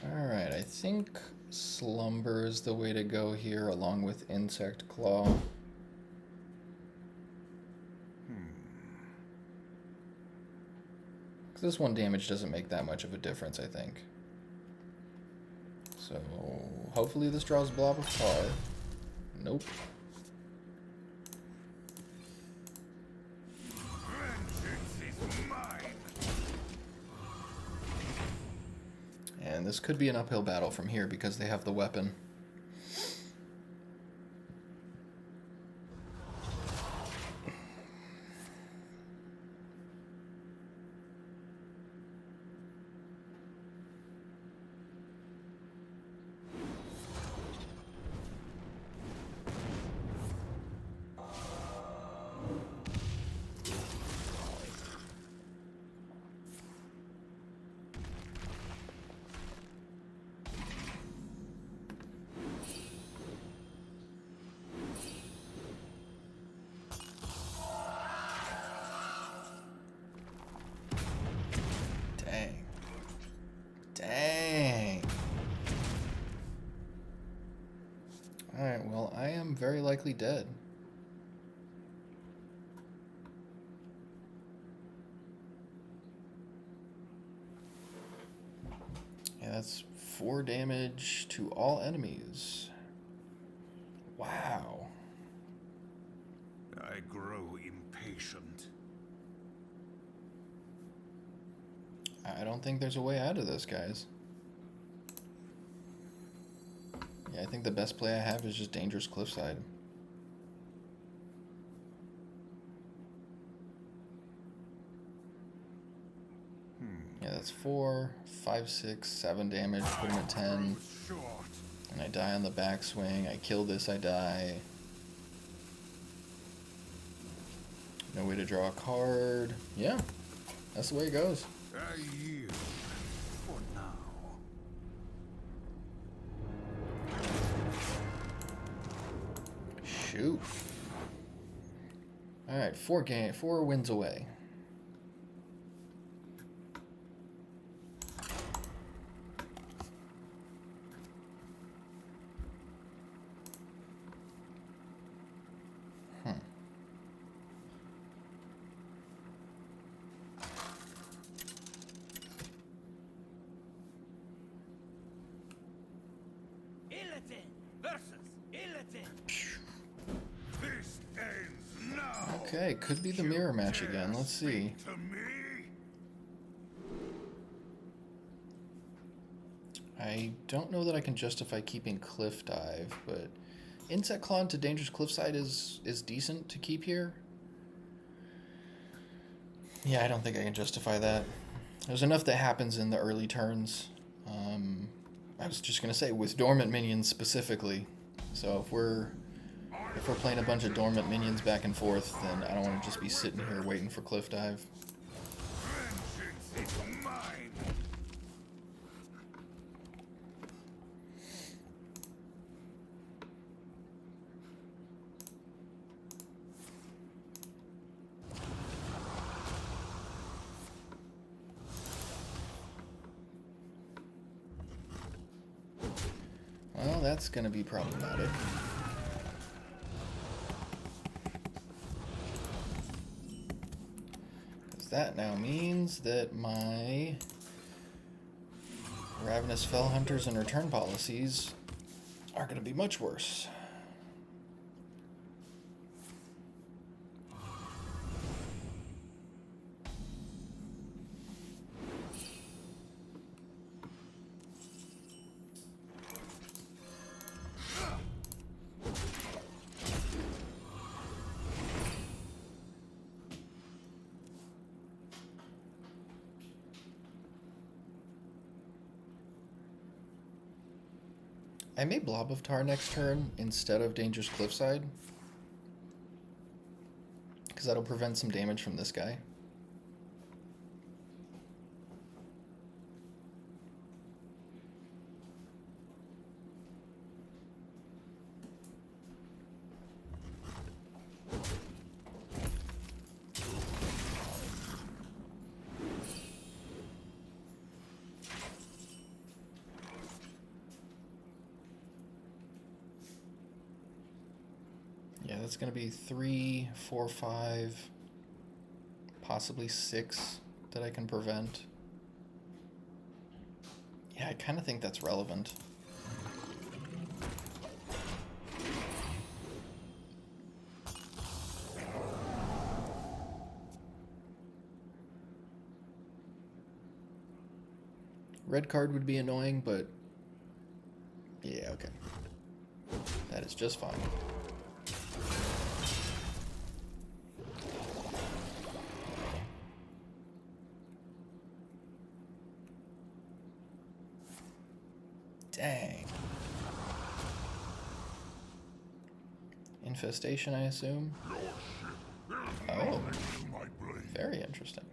Alright, I think Slumber is the way to go here, along with Insect Claw. Because this 1 damage doesn't make that much of a difference, I think. So, hopefully this draws Blob of Tar. Nope. Again, this could be an uphill battle from here because they have the weapon. Dang. Alright, well, I am very likely dead. Yeah, that's 4 damage to all enemies. Wow. I grow impatient. I don't think there's a way out of this, guys. Yeah, I think the best play I have is just Dangerous Cliffside. Yeah, that's 4, 5, 6, 7 damage, put him at 10. Short. And I die on the backswing. I kill this, I die. No way to draw a card. Yeah, that's the way it goes. I yield for now. Shoot. Alright, 4 wins away. Illitin versus Illitin. This ends now. Okay, could be the mirror match again. Let's see. To me? I don't know that I can justify keeping Cliff Dive, but Insect Claw into Dangerous Cliffside is decent to keep here. Yeah, I don't think I can justify that. There's enough that happens in the early turns. I was just gonna say with dormant minions specifically. So if we're playing a bunch of dormant minions back and forth, then I don't want to just be sitting here waiting for Cliff Dive. Vengeance is mine. Well, that's gonna be problematic. That now means that my Ravenous Fell Hunters and return policies are going to be much worse. I may Blob of Tar next turn instead of Dangerous Cliffside, because that'll prevent some damage from this guy. Yeah, that's going to be 3, 4, 5, possibly 6 that I can prevent. Yeah, I kind of think that's relevant. Red card would be annoying, but yeah, okay. That is just fine. Dang. Infestation, I assume? Oh, very interesting.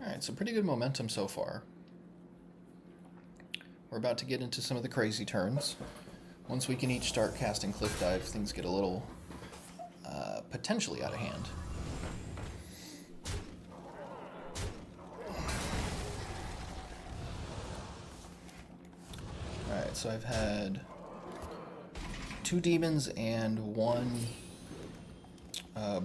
Alright, so pretty good momentum so far. We're about to get into some of the crazy turns. Once we can each start casting Cliff Dive, things get a little potentially out of hand. Alright, so I've had 2 demons and 1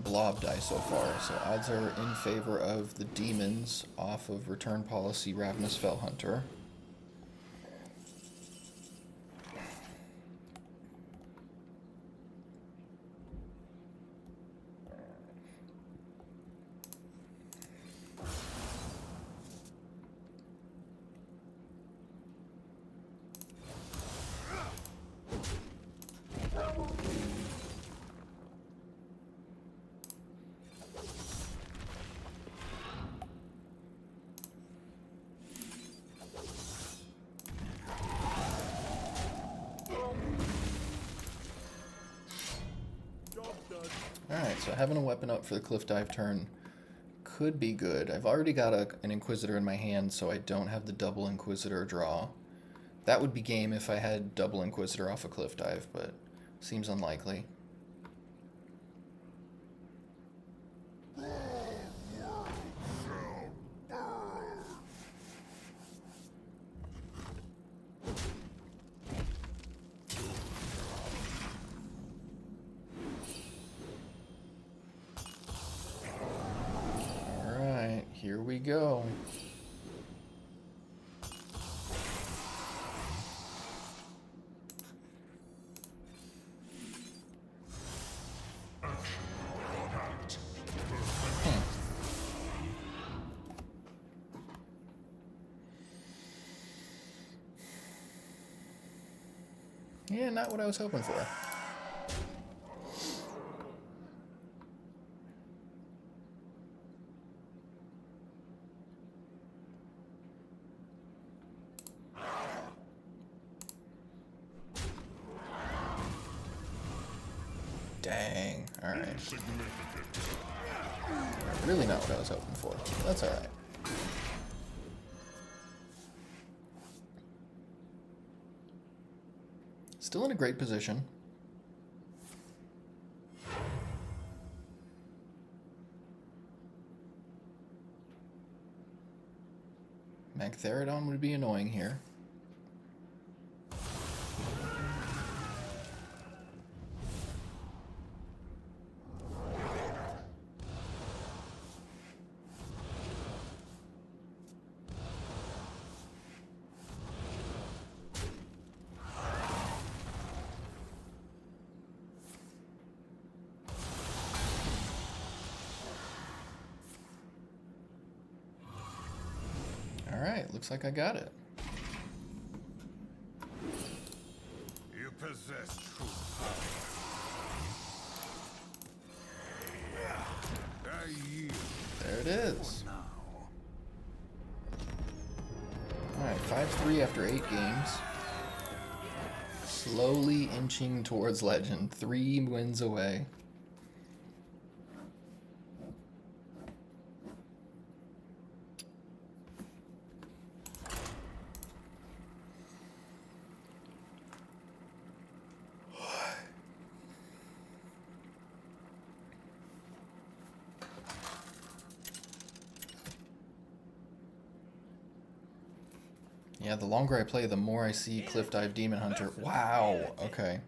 blob die so far, so odds are in favor of the demons off of Return Policy Ravenous Fellhunter. Alright, so having a weapon up for the Cliff Dive turn could be good. I've already got an Inquisitor in my hand, so I don't have the double Inquisitor draw. That would be game if I had double Inquisitor off a Cliff Dive, but seems unlikely. Here we go. Yeah, not what I was hoping for. Dang. Alright. Really not what I was hoping for. That's alright. Still in a great position. Magtheridon would be annoying here. Alright, looks like I got it. You possess true power. I yield There it is. now. Alright, 5-3 after 8 games. Slowly inching towards legend. 3 wins away. Yeah, the longer I play, the more I see Cliff Dive Demon Hunter. Wow, okay.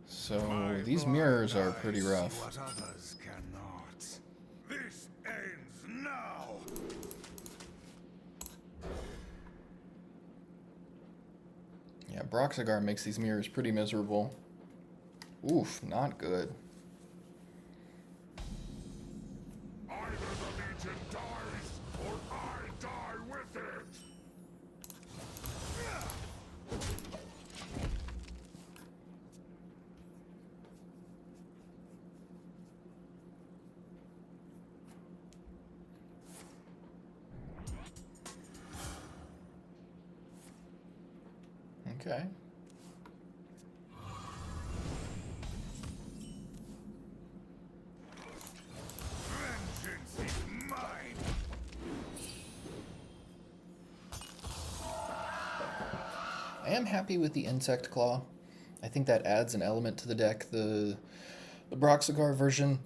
So these mirrors are pretty rough. What others cannot. This ends now. Yeah, Broxigar makes these mirrors pretty miserable. Oof, not good. Either the Legion dies, or I die with it! Okay. Vengeance is mine. I am happy with the Insect Claw. I think that adds an element to the deck. The Broxigar version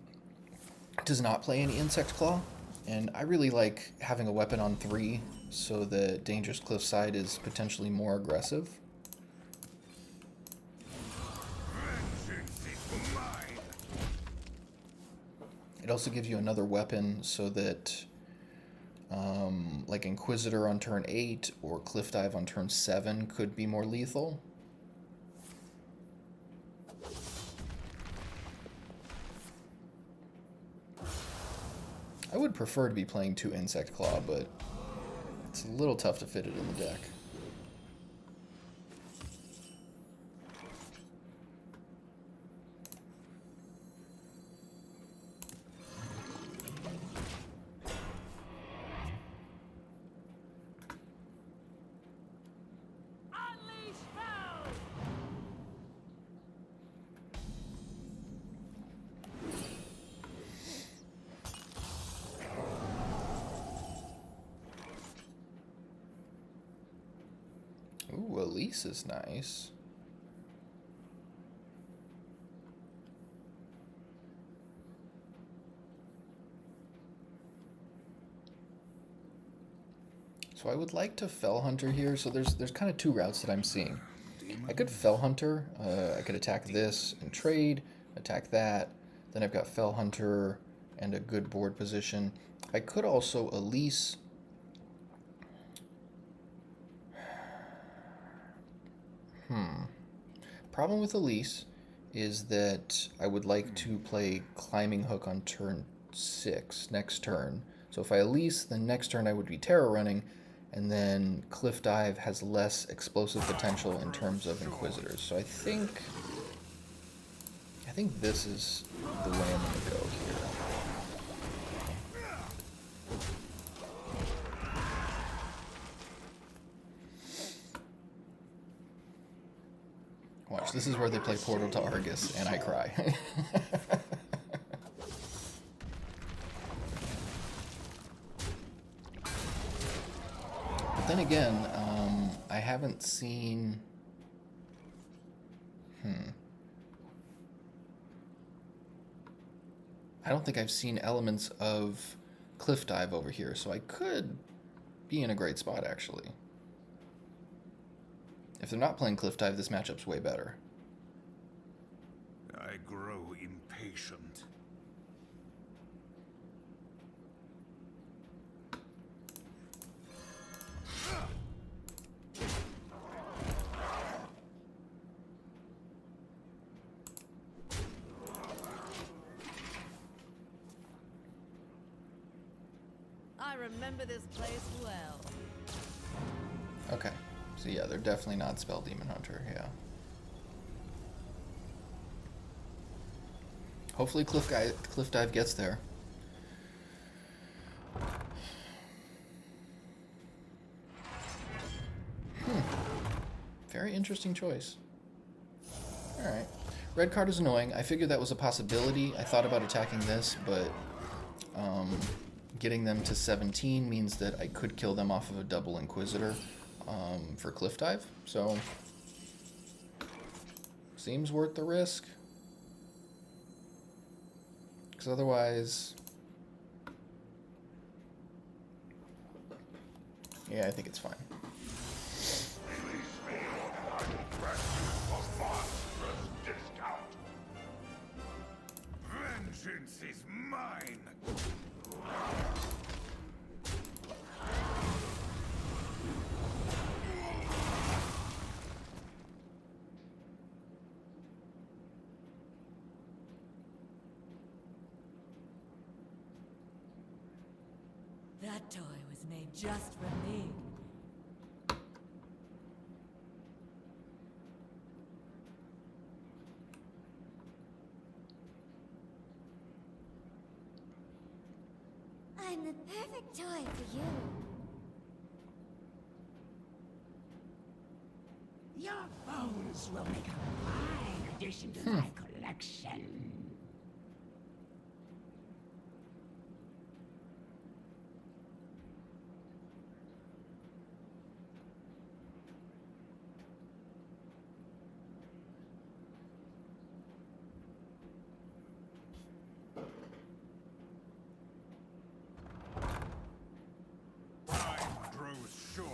does not play any Insect Claw, and I really like having a weapon on 3 so that Dangerous Cliffside is potentially more aggressive. Vengeance is mine. It also gives you another weapon so that like Inquisitor on turn 8 or Cliff Dive on turn 7 could be more lethal. I would prefer to be playing 2 Insect Claw, but it's a little tough to fit it in the deck. Unleash foul! Ooh, Elise is nice. So I would like to Fell Hunter here. So there's kind of 2 routes that I'm seeing. I could Fell Hunter. I could attack this and trade, attack that. Then I've got Fell Hunter and a good board position. I could also Elise. Problem with Elise is that I would like to play Climbing Hook on turn 6, next turn. So if I Elise, then next turn I would be Terror Running, and then Cliff Dive has less explosive potential in terms of Inquisitors. So I think this is the way I'm going to go here. Watch, this is where they play Portal to Argus, and I cry. But then again, I haven't seen... I don't think I've seen elements of Cliff Dive over here, so I could be in a great spot, actually. If they're not playing Cliff Dive, this matchup's way better. I grow impatient. I remember this place well. Okay. So yeah, they're definitely not Spell Demon Hunter, yeah. Hopefully Cliff Dive gets there. Very interesting choice. Alright. Red card is annoying. I figured that was a possibility. I thought about attacking this, but getting them to 17 means that I could kill them off of a double Inquisitor for Cliff Dive. So, seems worth the risk. Because otherwise... yeah, I think it's fine. is mine! That toy was made just for me. I'm the perfect toy for you. Your bones will make a fine addition to my collection. Time grows short.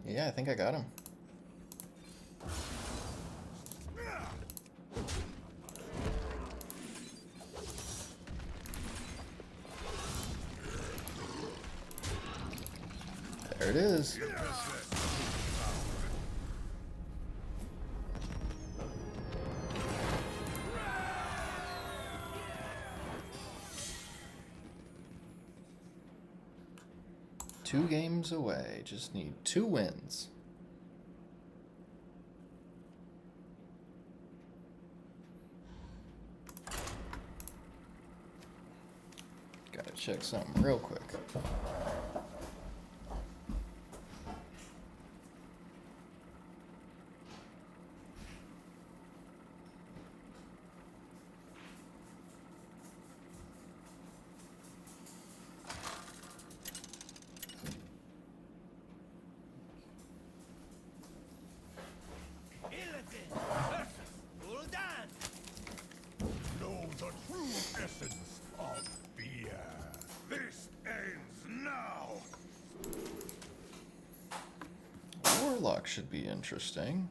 Yeah, I think I got him. There it is. Two games away. Just need 2 wins. Gotta check something real quick. Know the true essence of fear. This ends now! Warlock should be interesting.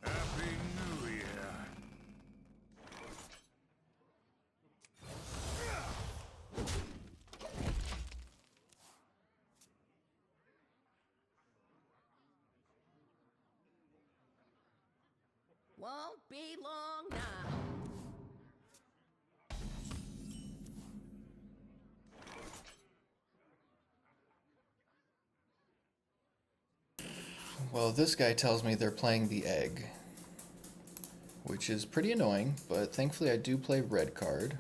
Happy New Year! Won't be long now. Well, this guy tells me they're playing the egg, which is pretty annoying, but thankfully I do play red card.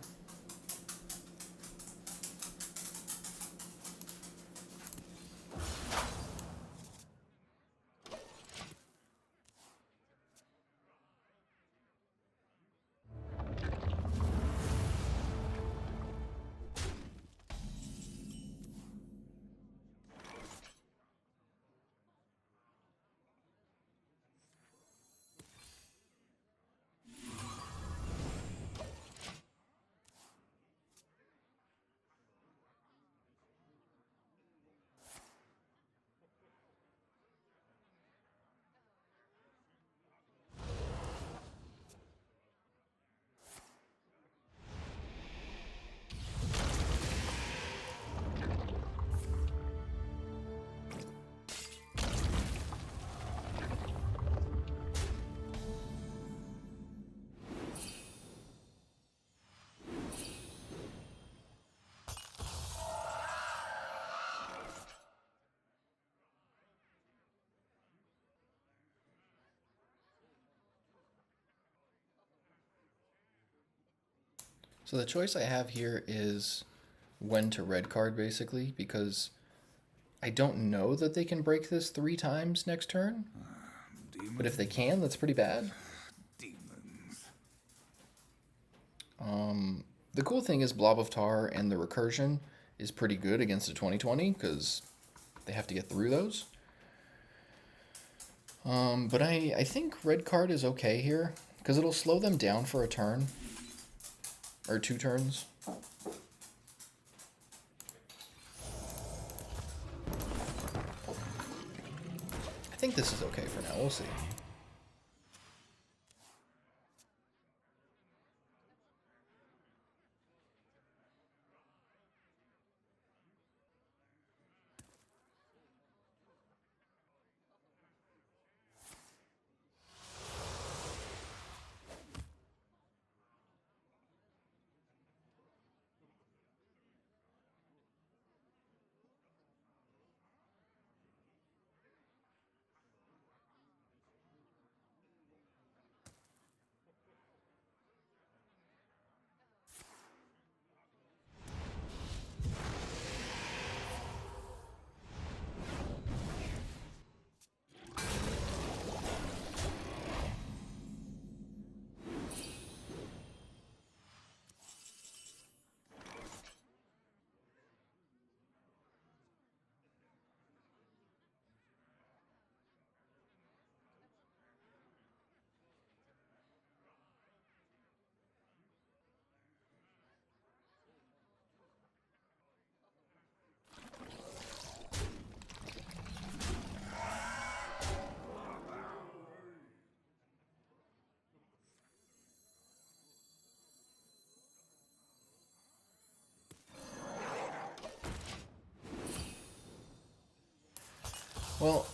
So the choice I have here is when to red card, basically, because I don't know that they can break this 3 times next turn. But if they can, that's pretty bad. Demons. The cool thing is Blob of Tar and the recursion is pretty good against a 2020 because they have to get through those. But I think red card is okay here because it'll slow them down for a turn or 2 turns. I think this is okay for now. We'll see. Well,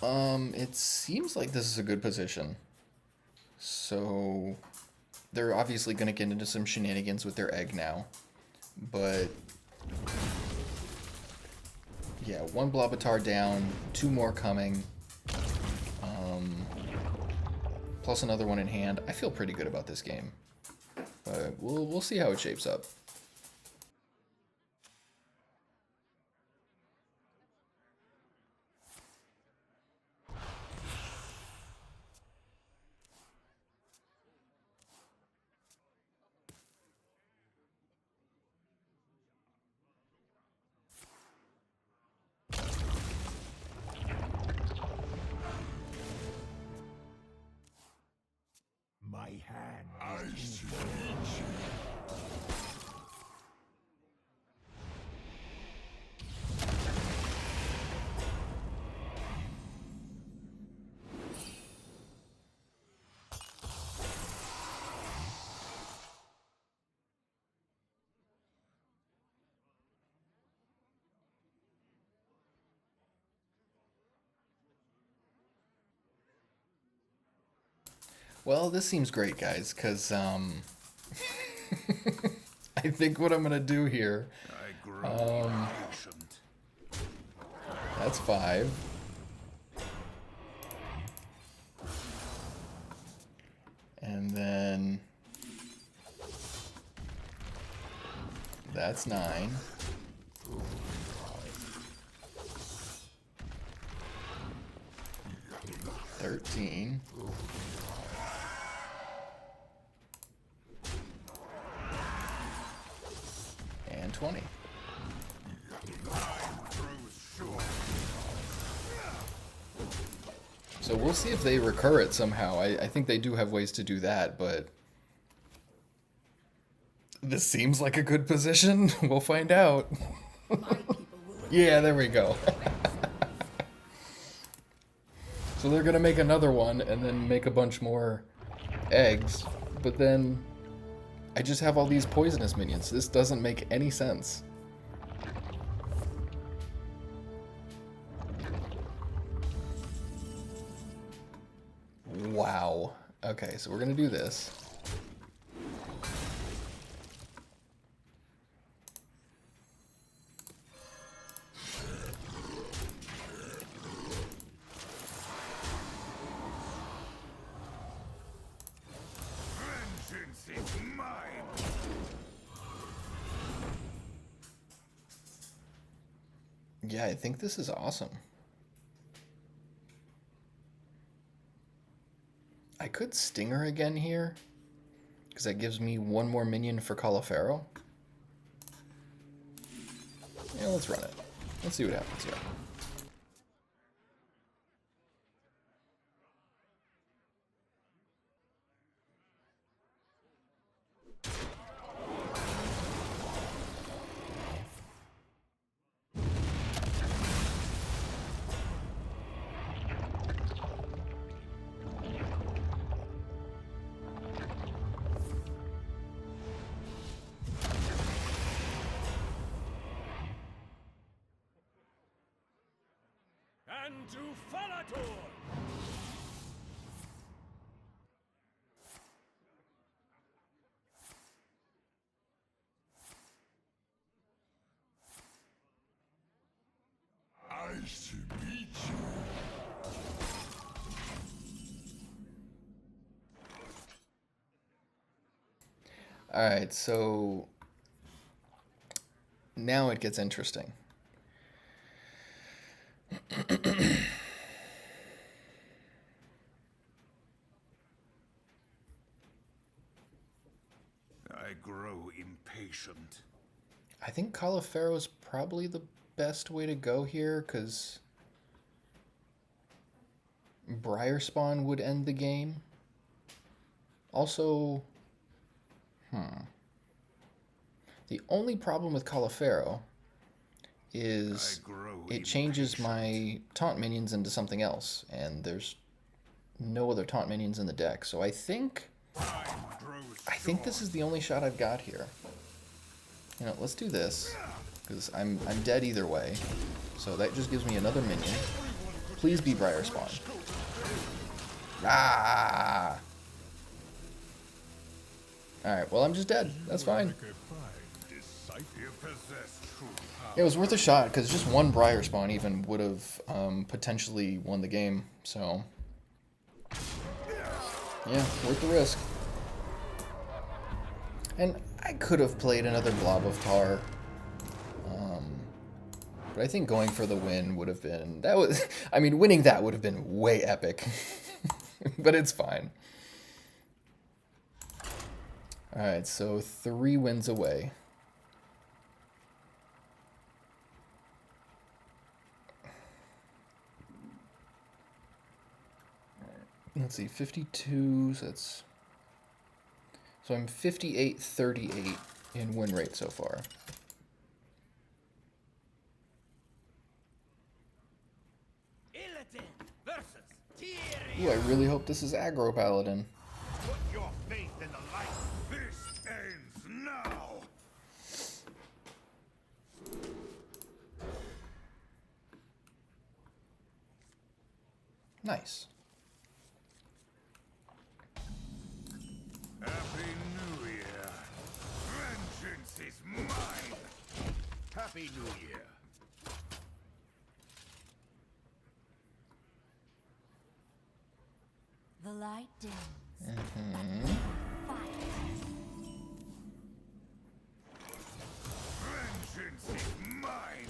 it seems like this is a good position. So they're obviously going to get into some shenanigans with their egg now. But yeah, 1 Blobatar down, 2 more coming. Plus another one in hand. I feel pretty good about this game. But we'll see how it shapes up. My hand. I see. Well, this seems great, guys, because I think what I'm going to do here, I grow impatient. that's 5. And then that's 9. $13. And 20. So we'll see if they recur it somehow. I think they do have ways to do that, but this seems like a good position. We'll find out. Yeah, there we go. So they're gonna make another one and then make a bunch more eggs, but then I just have all these poisonous minions. This doesn't make any sense. Wow. Okay, so we're gonna do this. Vengeance is mine. Yeah, I think this is awesome. I could Stinger again here, because that gives me one more minion for Caulifero. Yeah, let's run it. Let's see what happens here. And to Falator! Nice to meet you. Alright, so now it gets interesting. I grow impatient. I think Caulifero is probably the best way to go here, because Briar Spawn would end the game. Also, the only problem with Caulifero is it changes my taunt minions into something else, and there's no other taunt minions in the deck. So I think this is the only shot I've got here. You know, let's do this, because I'm dead either way. So that just gives me another minion. Please be Briar Spawn. Ah! Alright, well, I'm just dead. That's fine. It was worth a shot, because just one Briar Spawn even would have potentially won the game. So, yeah, worth the risk. And I could have played another Blob of Tar. But I think going for the win would have been... I mean, winning that would have been way epic. But it's fine. Alright, so 3 wins away. Let's see, 52, so that's... So I'm 58-38 in win rate so far. Ooh, I really hope this is aggro paladin. Put your faith in the light. This ends now. Nice. Happy New Year. Vengeance is mine. Happy New Year. The light dims. Vengeance is mine.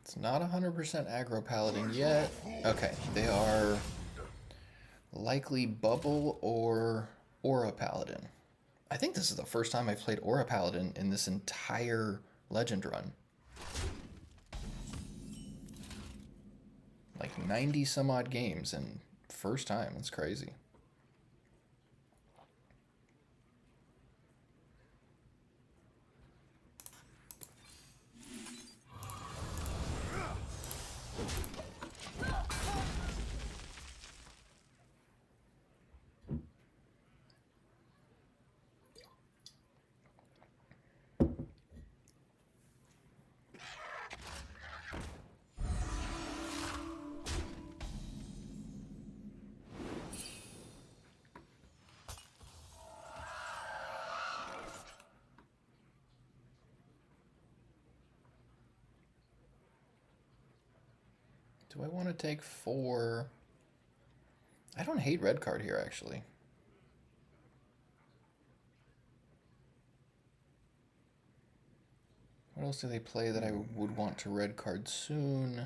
It's not 100% aggro paladin yet. Okay, they are likely bubble or aura paladin. I think this is the first time I've played aura paladin in this entire legend run. Like 90 some odd games, and first time. That's crazy. Do I want to take 4? I don't hate red card here, actually. What else do they play that I would want to red card soon?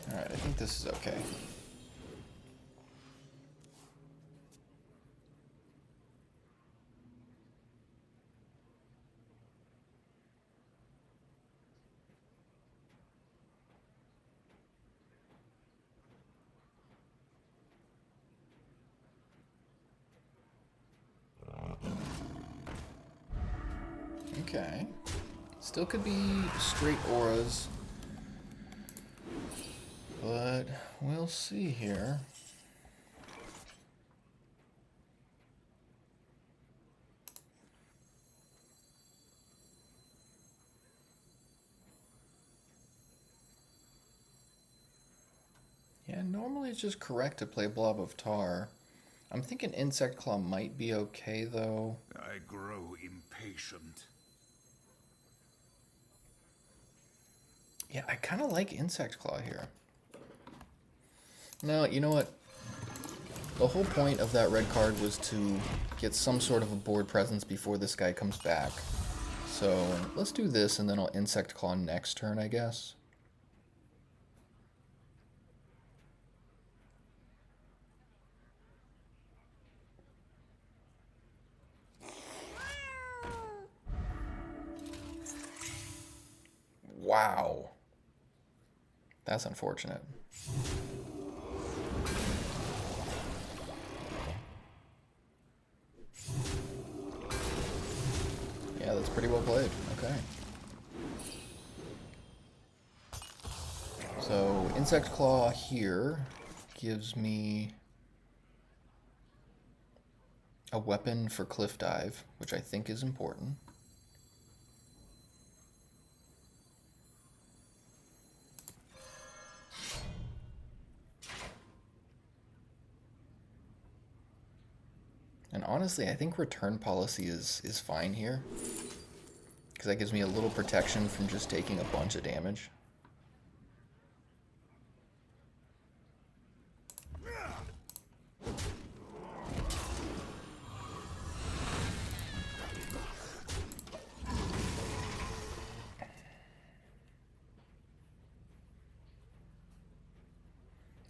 Alright, I think this is okay. Okay. Still could be straight auras. But we'll see here. Yeah, normally it's just correct to play Blob of Tar. I'm thinking Insect Claw might be okay though. I grow impatient. Yeah, I kind of like Insect Claw here. No, you know what? The whole point of that red card was to get some sort of a board presence before this guy comes back. So let's do this and then I'll Insect Claw next turn, I guess. Wow. That's unfortunate. Yeah, that's pretty well played. Okay. So, Insect Claw here gives me a weapon for Cliff Dive, which I think is important. And honestly, I think return policy is fine here. Because that gives me a little protection from just taking a bunch of damage.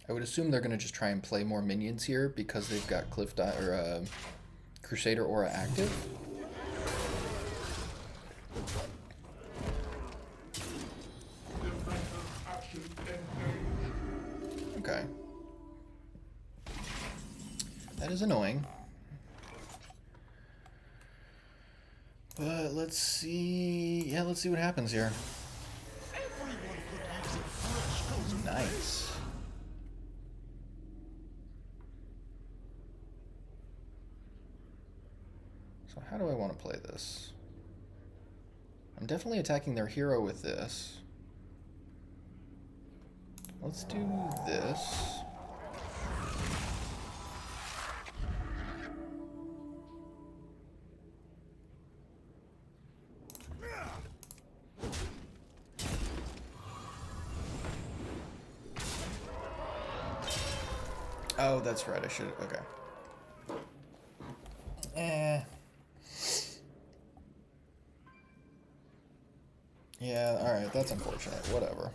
I would assume they're going to just try and play more minions here because they've got Crusader Aura active. Okay. That is annoying. But let's see. Yeah, let's see what happens here. Nice. So how do I want to play this? I'm definitely attacking their hero with this. Let's do this. Oh, that's right, I should, okay. Yeah, alright, that's unfortunate, whatever.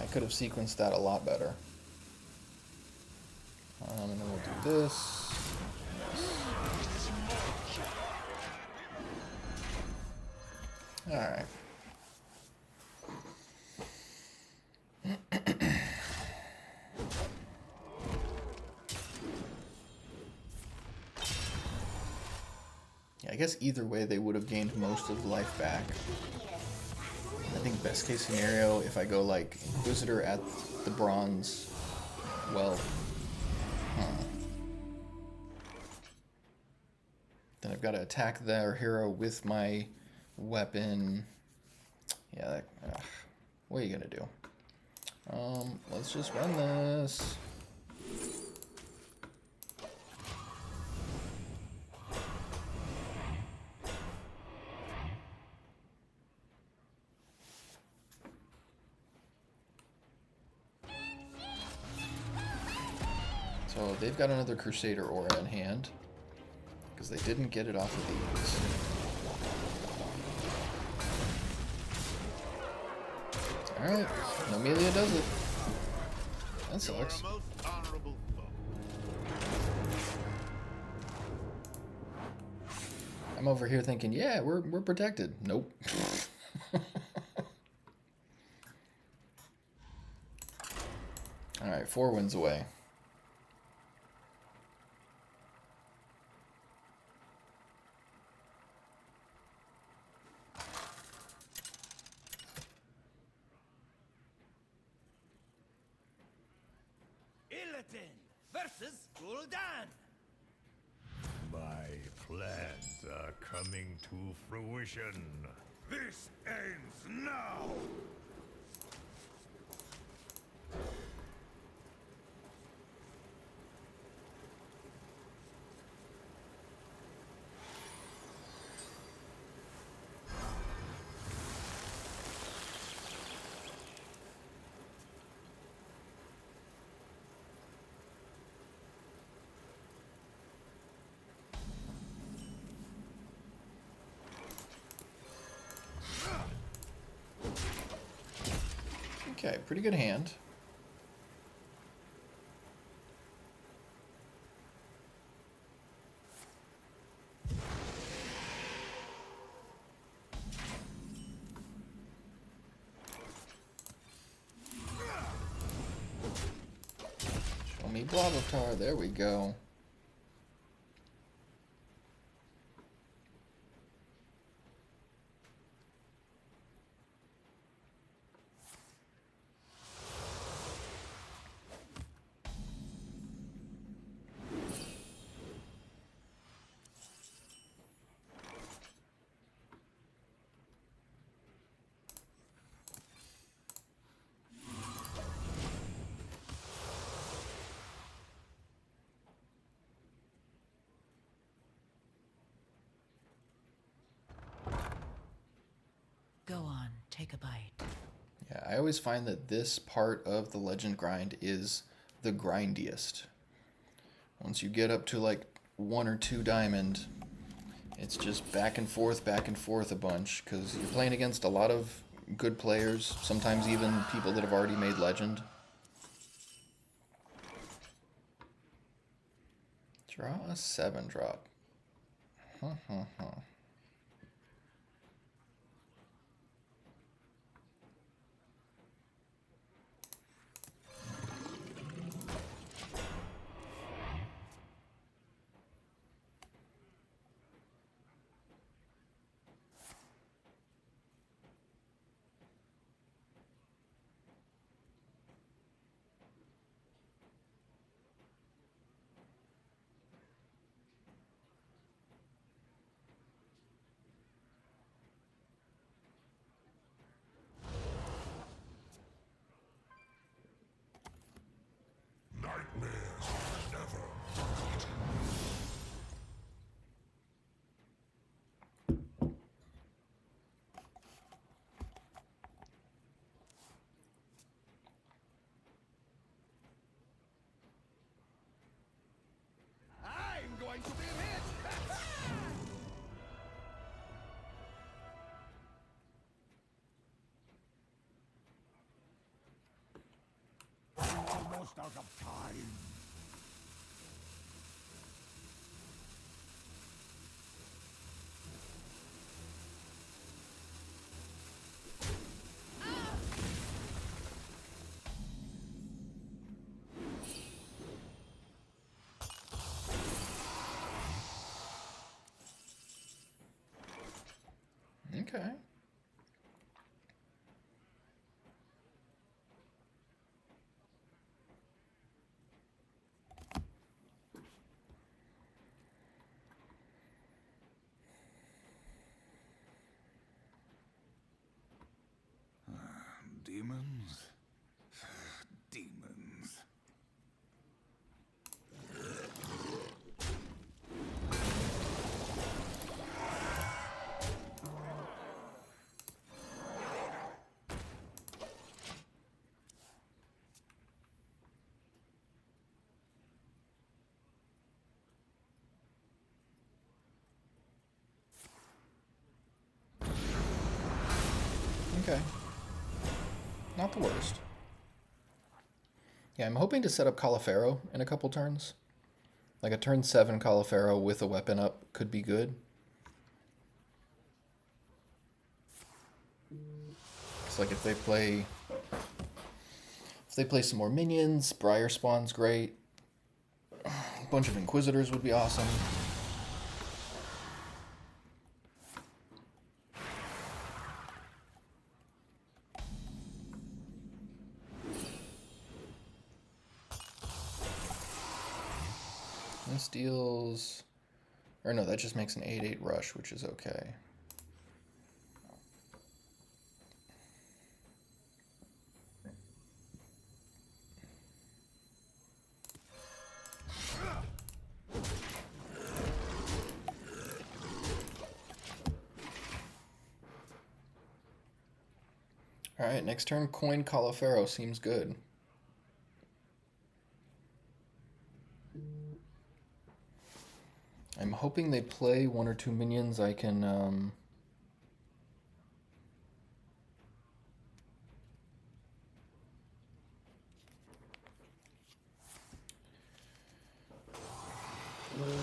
I could have sequenced that a lot better. And then we'll do this. Alright. I guess either way they would have gained most of life back. I think best case scenario, if I go like Inquisitor at the bronze, well, then I've got to attack their hero with my weapon. Yeah, what are you gonna do? Let's just run this. So they've got another Crusader aura in hand, because they didn't get it off of these. Alright, Nomelia does it. That sucks. I'm over here thinking, yeah, we're protected. Nope. Alright, 4 wins away. Attain versus Gul'dan. My plans are coming to fruition. This ends now! Okay, pretty good hand. Show me Blavatar, there we go. Go on, take a bite. Yeah, I always find that this part of the legend grind is the grindiest. Once you get up to like 1 or 2 diamond, it's just back and forth a bunch, because you're playing against a lot of good players, sometimes even people that have already made legend. Draw a 7-drop. Nightmares are never forgotten. I'm going to be rich. Almost out of time. Okay. Demons? Demons. Okay. Not the worst. Yeah, I'm hoping to set up Califero in a couple turns. Like a turn 7 Califero with a weapon up could be good. It's like if they play some more minions, Briar Spawn's great. A bunch of Inquisitors would be awesome. This deals... Or no, that just makes an 8-8 rush, which is okay. Alright, next turn, Coin Califero seems good. I'm hoping they play 1 or 2 minions I can...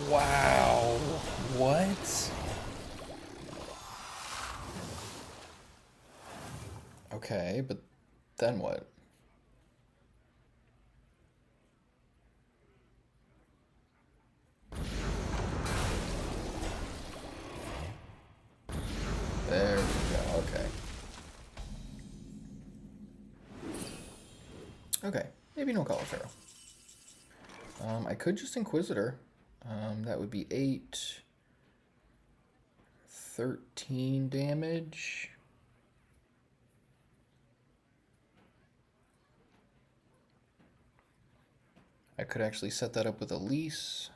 Wow! What? Okay, but then what? There we go, okay. Okay, maybe no Califero. I could just Inquisitor. That would be 8... 13 damage. I could actually set that up with Elise.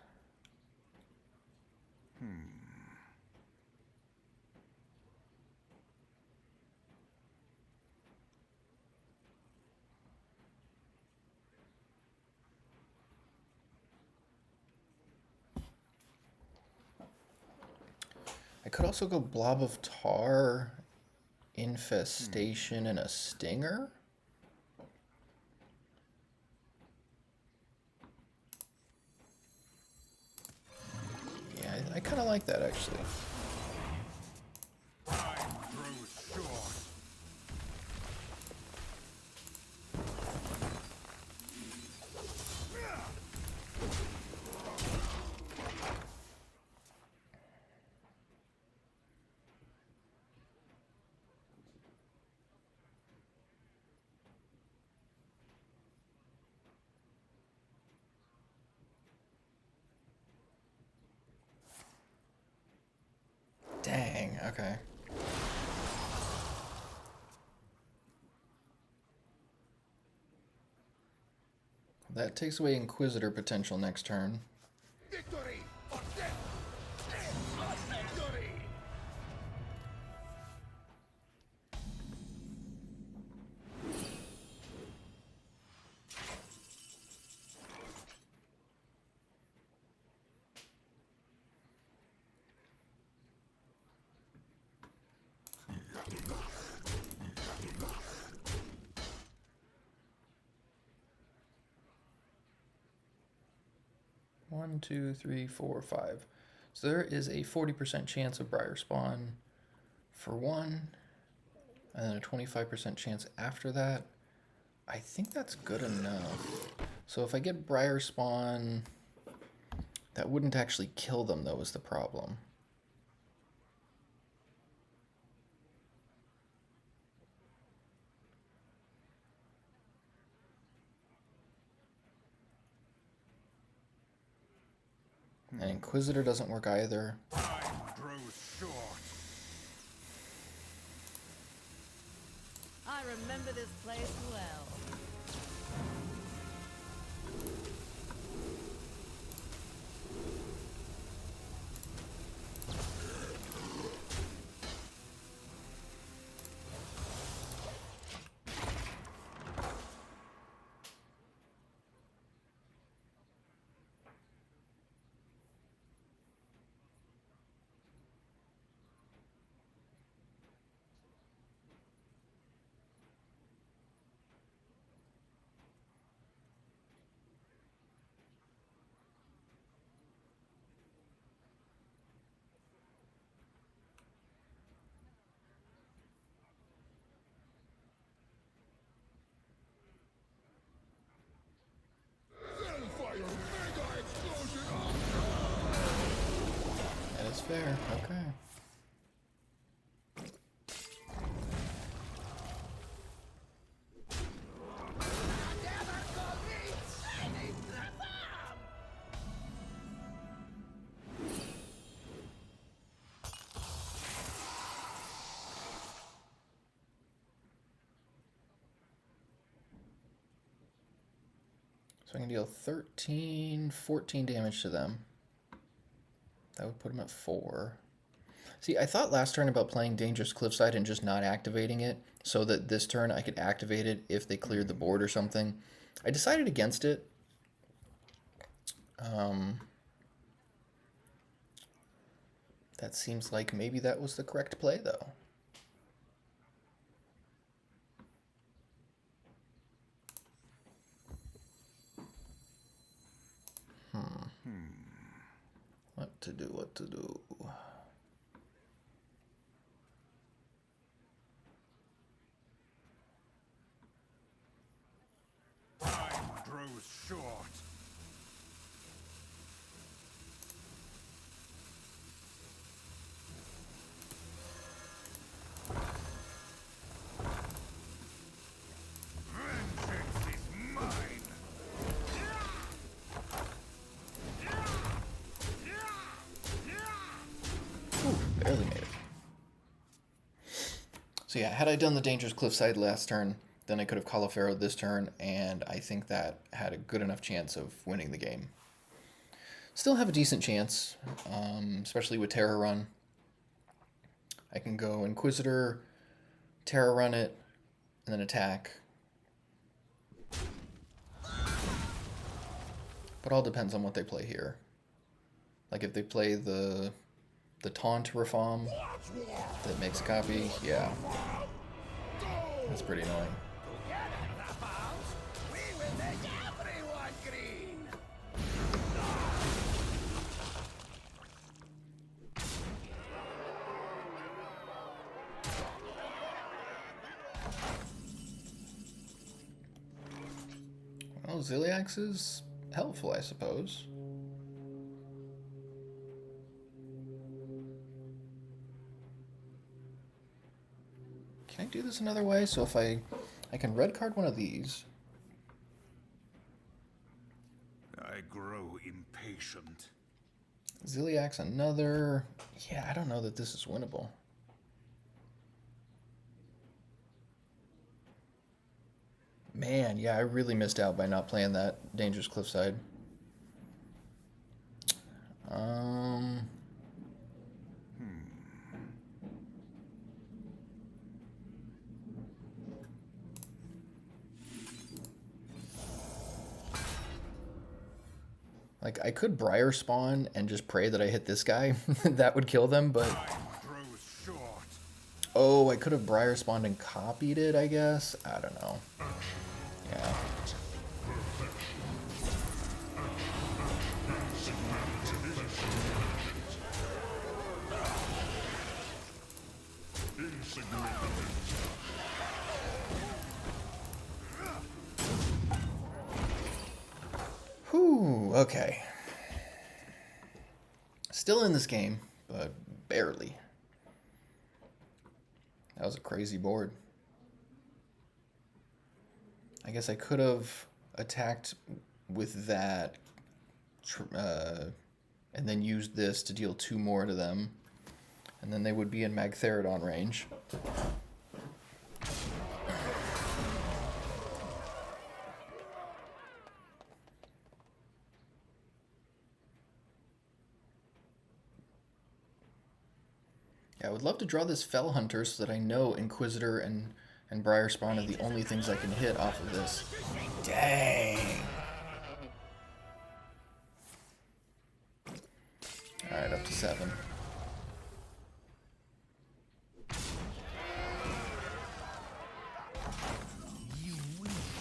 I could also go Blob of Tar, Infestation, and a Stinger. Yeah, I kind of like that, actually. Time grows short. Dang, okay. That takes away Inquisitor potential next turn. Victory or death! Death or victory! One, two, three, four, five. So there is a 40% chance of Briar Spawn for one, and then a 25% chance after that. I think that's good enough. So if I get Briar Spawn, that wouldn't actually kill them, though, is the problem. And Inquisitor doesn't work either. Time grows short. I remember this place well. So I can deal 13, 14 damage to them. That would put them at 4. See, I thought last turn about playing Dangerous Cliffside and just not activating it, so that this turn I could activate it if they cleared the board or something. I decided against it. That seems like maybe that was the correct play, though. What to do, what to do. Time grows short. Vengeance is mine. Ooh, barely made it. So yeah, had I done the Dangerous Cliffside last turn, then I could have Califaro'd this turn, and I think that had a good enough chance of winning the game. Still have a decent chance, especially with Terror Run. I can go Inquisitor, Terror Run it, and then attack. But all depends on what they play here. Like if they play the Taunt Reform that makes a copy, yeah. That's pretty annoying. We will make everyone green. Well, Ziliax is helpful, I suppose. Can I do this another way? So if I can red card one of these. I grow impatient. Ziliax another. Yeah, I don't know that this is winnable. Man, yeah, I really missed out by not playing that Dangerous Cliffside. Like, I could Briar Spawn and just pray that I hit this guy. That would kill them, but... Time grows short. Oh, I could have Briar Spawned and copied it, I guess? I don't know. Yeah. Whew, okay. Still in this game, but barely. That was a crazy board. I guess I could have attacked with that and then used this to deal 2 more to them. And then they would be in Magtheridon range. Yeah, I would love to draw this Fell Hunter so that I know Inquisitor and Briar Spawn are the only things I can hit off of this. Dang! Alright, up to 7.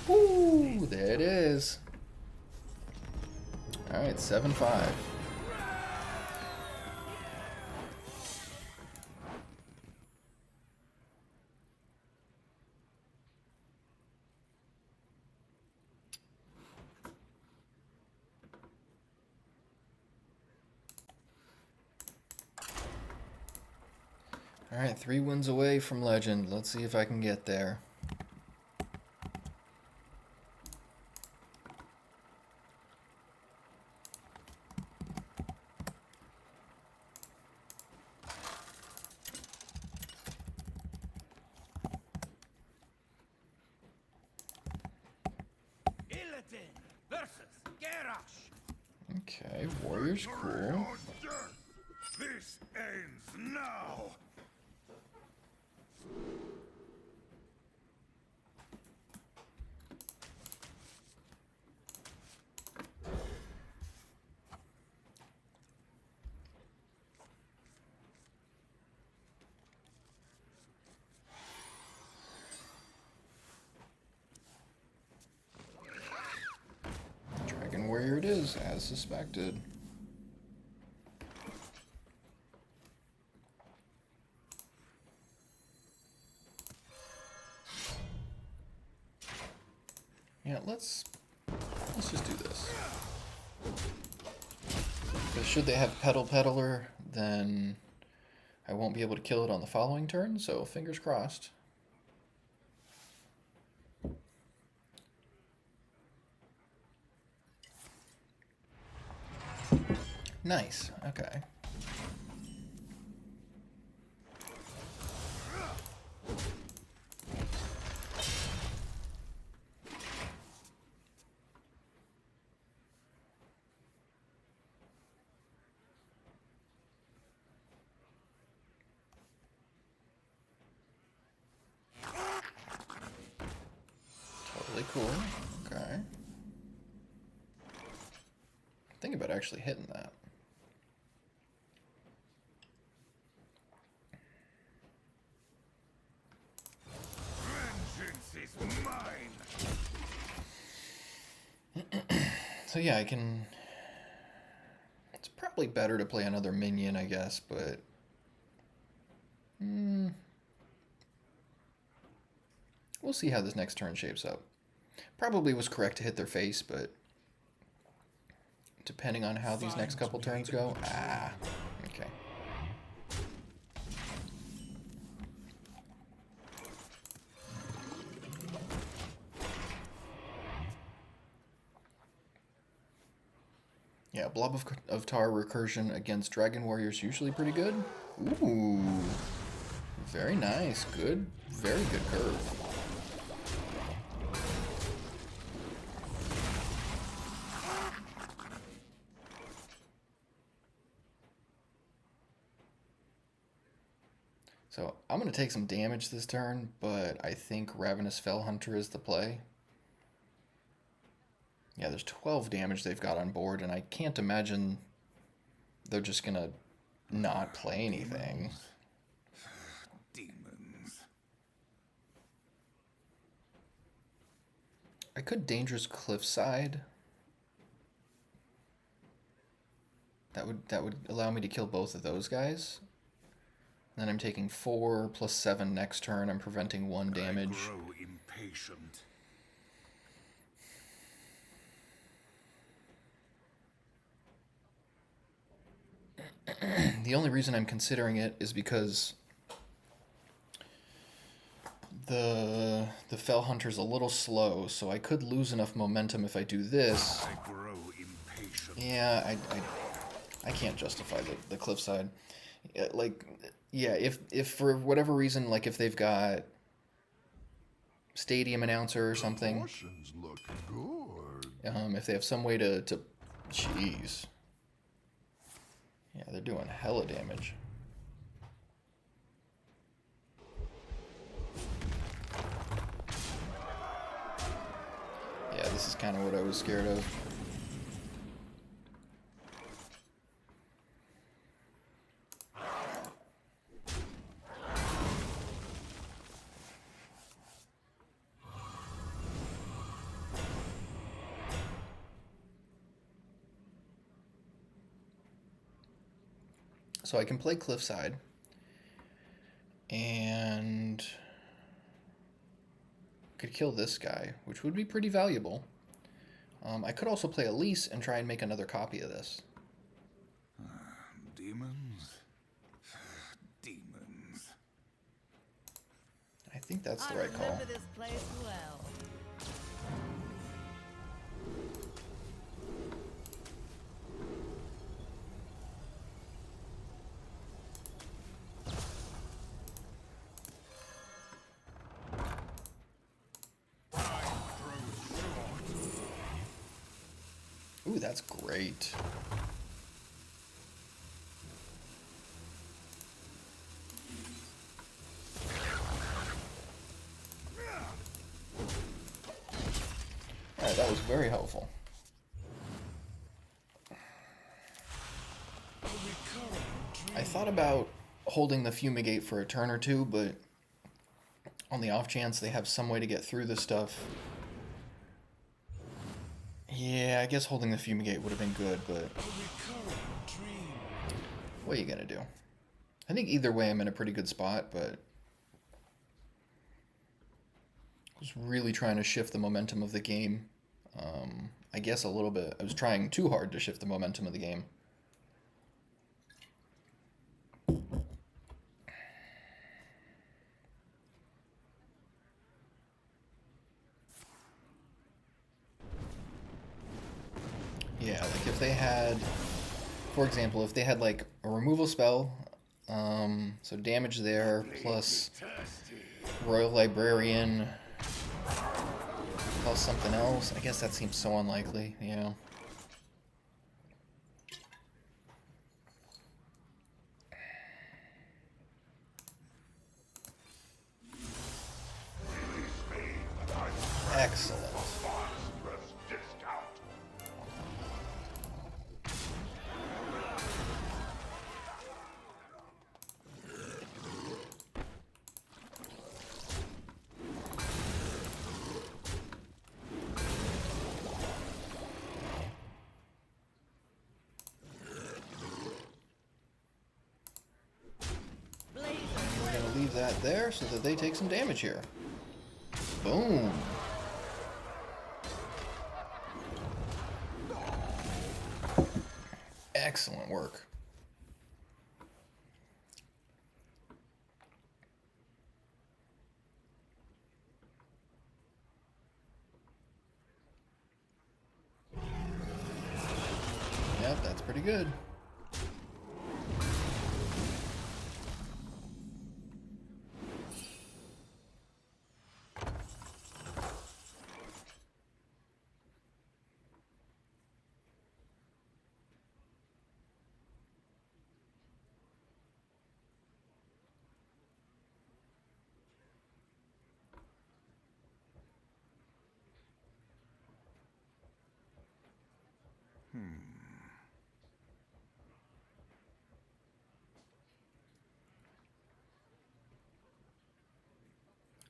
Woo! There it is. Alright, 7-5. Alright, 3 wins away from Legend. Let's see if I can get there. Illidan, the Versus Garrosh. Okay, warrior's cool. This ends now. Dragon warrior it is, as suspected. Yeah, let's just do this. Because should they have Peddler, then I won't be able to kill it on the following turn, so fingers crossed. Nice, okay. Totally cool. Okay. Think about actually hitting that. Vengeance is mine. So yeah, I can... It's probably better to play another minion, I guess, but... We'll see how this next turn shapes up. Probably was correct to hit their face, but... Depending on how these next couple turns go... Okay. Yeah, Blob of Tar recursion against Dragon Warriors usually pretty good. Ooh. Very nice. Good. Very good curve. So I'm going to take some damage this turn, but I think Ravenous Fellhunter is the play. Yeah, there's 12 damage they've got on board, and I can't imagine they're just going to not play anything. Demons. I could Dangerous Cliffside. That would allow me to kill both of those guys. Then I'm taking 4 plus 7 next turn. I'm preventing 1 damage. I grow impatient. The only reason I'm considering it is because the Fellhunter's a little slow, so I could lose enough momentum if I do this. I grow impatient. Yeah, I can't justify the cliffside. Like, yeah, if for whatever reason, like if they've got stadium announcer or something, Proportions look good. if they have some way to jeez. Yeah, they're doing hella damage. Yeah, this is kind of what I was scared of. So I can play Cliffside, and could kill this guy, which would be pretty valuable. I could also play Elise and try and make another copy of this. Demons? Demons. I think that's the I right call. remember this place well. That's great. Alright, that was very helpful. I thought about holding the Fumigate for a turn or two, but on the off chance they have some way to get through this stuff. Yeah, I guess holding the Fumigate would have been good, but what are you gonna do? I think either way I'm in a pretty good spot, but I was really trying to shift the momentum of the game. I guess a little bit. I was trying too hard to shift the momentum of the game. Yeah, like if they had, for example, if they had like a removal spell, so damage there, plus Royal Librarian, plus something else. I guess that seems so unlikely, yeah. Excellent. We're going to leave that there so that they take some damage here. Boom. Excellent work. Yep, that's pretty good.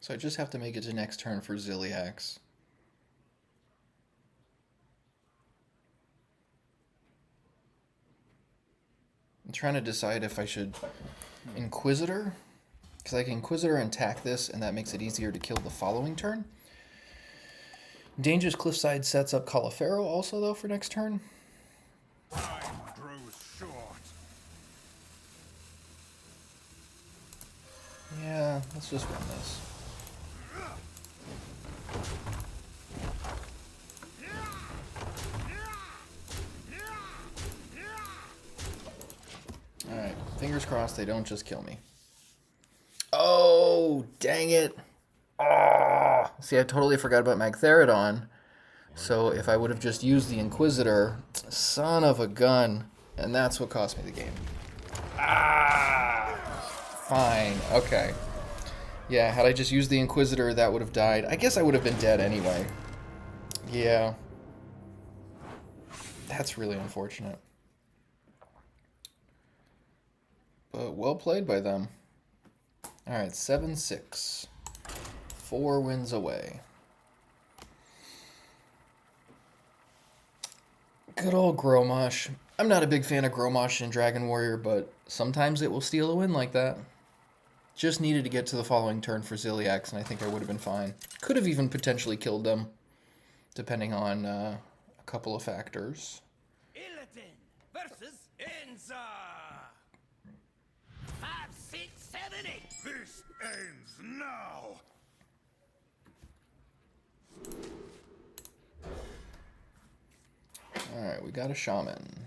So I just have to make it to next turn for Ziliax. I'm trying to decide if I should Inquisitor, because I can Inquisitor and attack this, and that makes it easier to kill the following turn. Dangerous Cliffside sets up Colifero also, though, for next turn. Time grows short. Yeah, let's just run this. Alright, fingers crossed they don't just kill me. Oh, dang it. Oh, see, I totally forgot about Magtheridon. So if I would have just used the Inquisitor, son of a gun, and that's what cost me the game. Ah, fine, okay. Yeah, had I just used the Inquisitor, that would have died. I guess I would have been dead anyway. Yeah. That's really unfortunate. But well played by them. Alright, 7-6. 4 wins away. Good old Gromosh. I'm not a big fan of Gromosh in Dragon Warrior, but sometimes it will steal a win like that. Just needed to get to the following turn for Ziliax, and I think I would have been fine. Could have even potentially killed them, depending on a couple of factors. Illidan versus Enza. 5, 6, 7, 8. This ends now. Alright, we got a Shaman.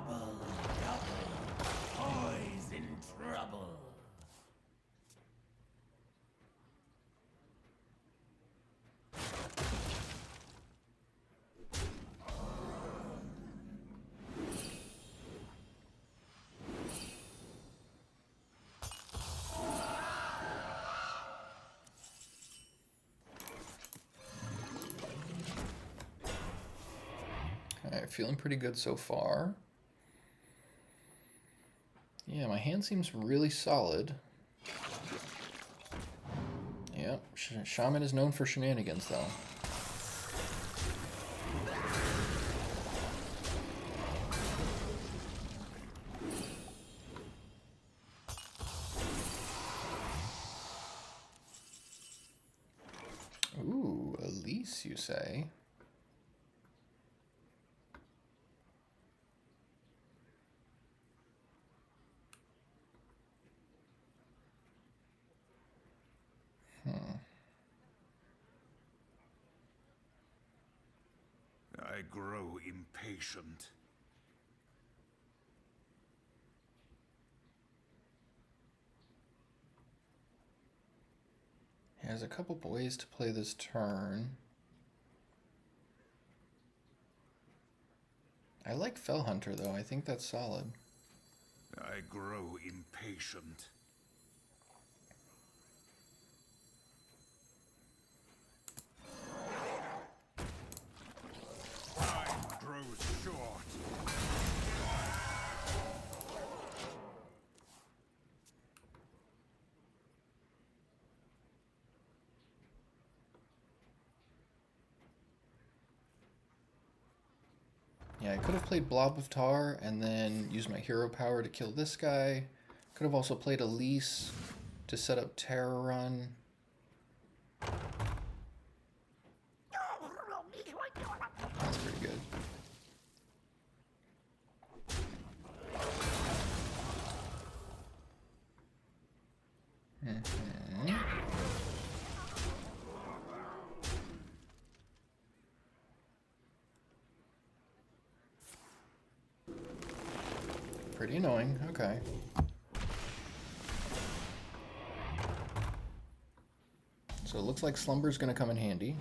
Double, toys in trouble. Alright, feeling pretty good so far. Yeah, my hand seems really solid. Yep, Shaman is known for shenanigans, though. Ooh, Elise, you say? I grow impatient. He has a couple ways to play this turn. I like Fell Hunter, though. I think that's solid. I grow impatient. Time grows short. Yeah, I could have played Blob of Tar and then used my hero power to kill this guy. Could have also played Elise to set up Terror Run. That's pretty good. Pretty annoying. Okay. So it looks like Slumber's gonna come in handy.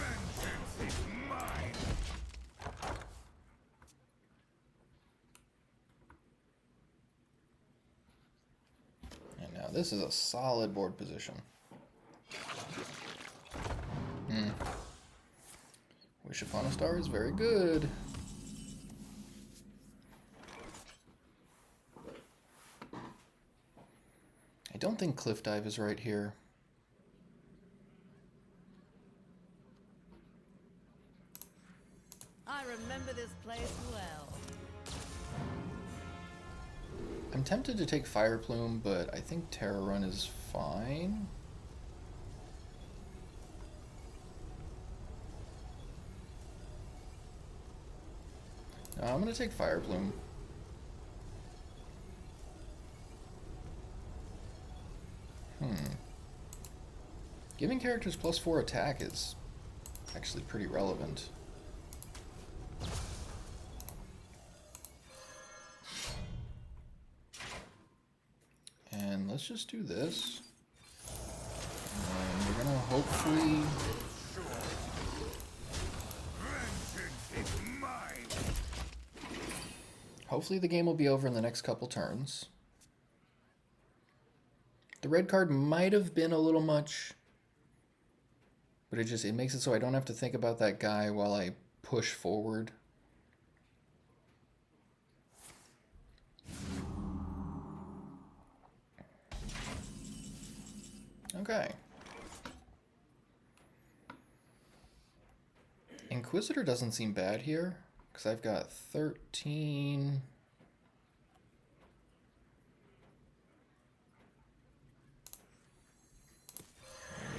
Vengeance is mine. And now this is a solid board position. Wish Upon a Star is very good. I don't think Cliff Dive is right here. I remember this place well. I'm tempted to take Fire Plume, but I think Terror Run is fine. No, I'm gonna take Fire Plume. Giving characters +4 attack is actually pretty relevant. And let's just do this. And we're gonna hopefully... Vengeance is mine. Hopefully the game will be over in the next couple turns. The red card might have been a little much, but it makes it so I don't have to think about that guy while I push forward. Okay. Inquisitor doesn't seem bad here, because I've got 13...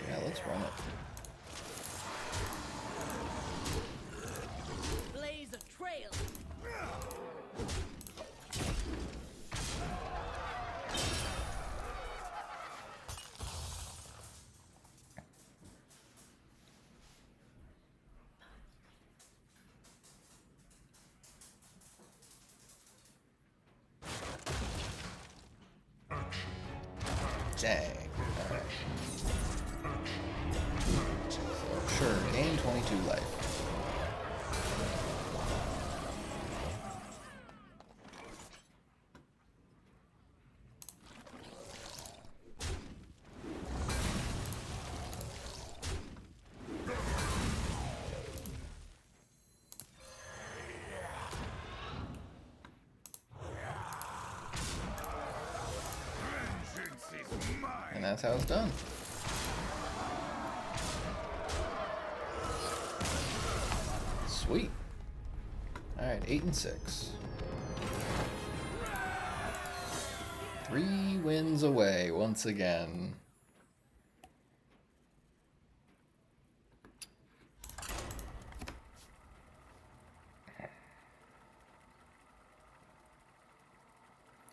Yeah, let's run it. Dang. Alright. So, sure, gain 22 life. And that's how it's done. Sweet. Alright, 8 and 6. 3 wins away once again.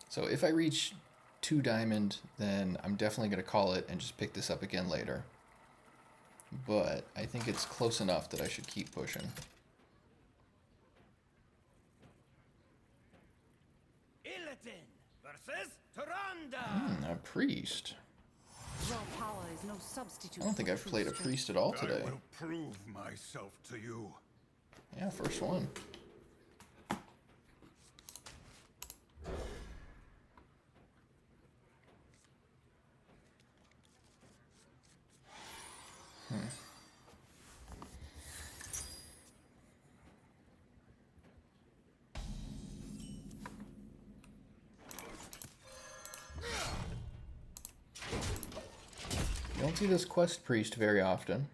So if I reach 2 diamond, then I'm definitely going to call it and just pick this up again later. But I think it's close enough that I should keep pushing. Versus Tyrande. A priest. Raw power is no substitute. I don't think I've played a priest at all today. I will prove myself to you. Yeah, first one. You don't see this quest priest very often.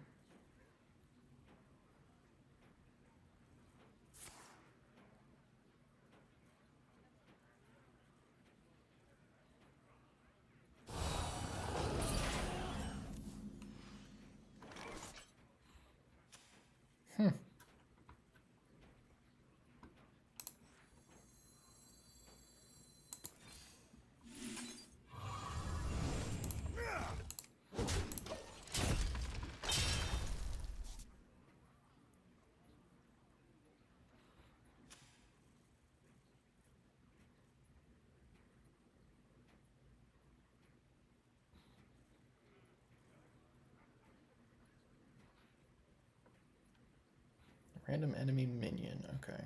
Random enemy minion, okay.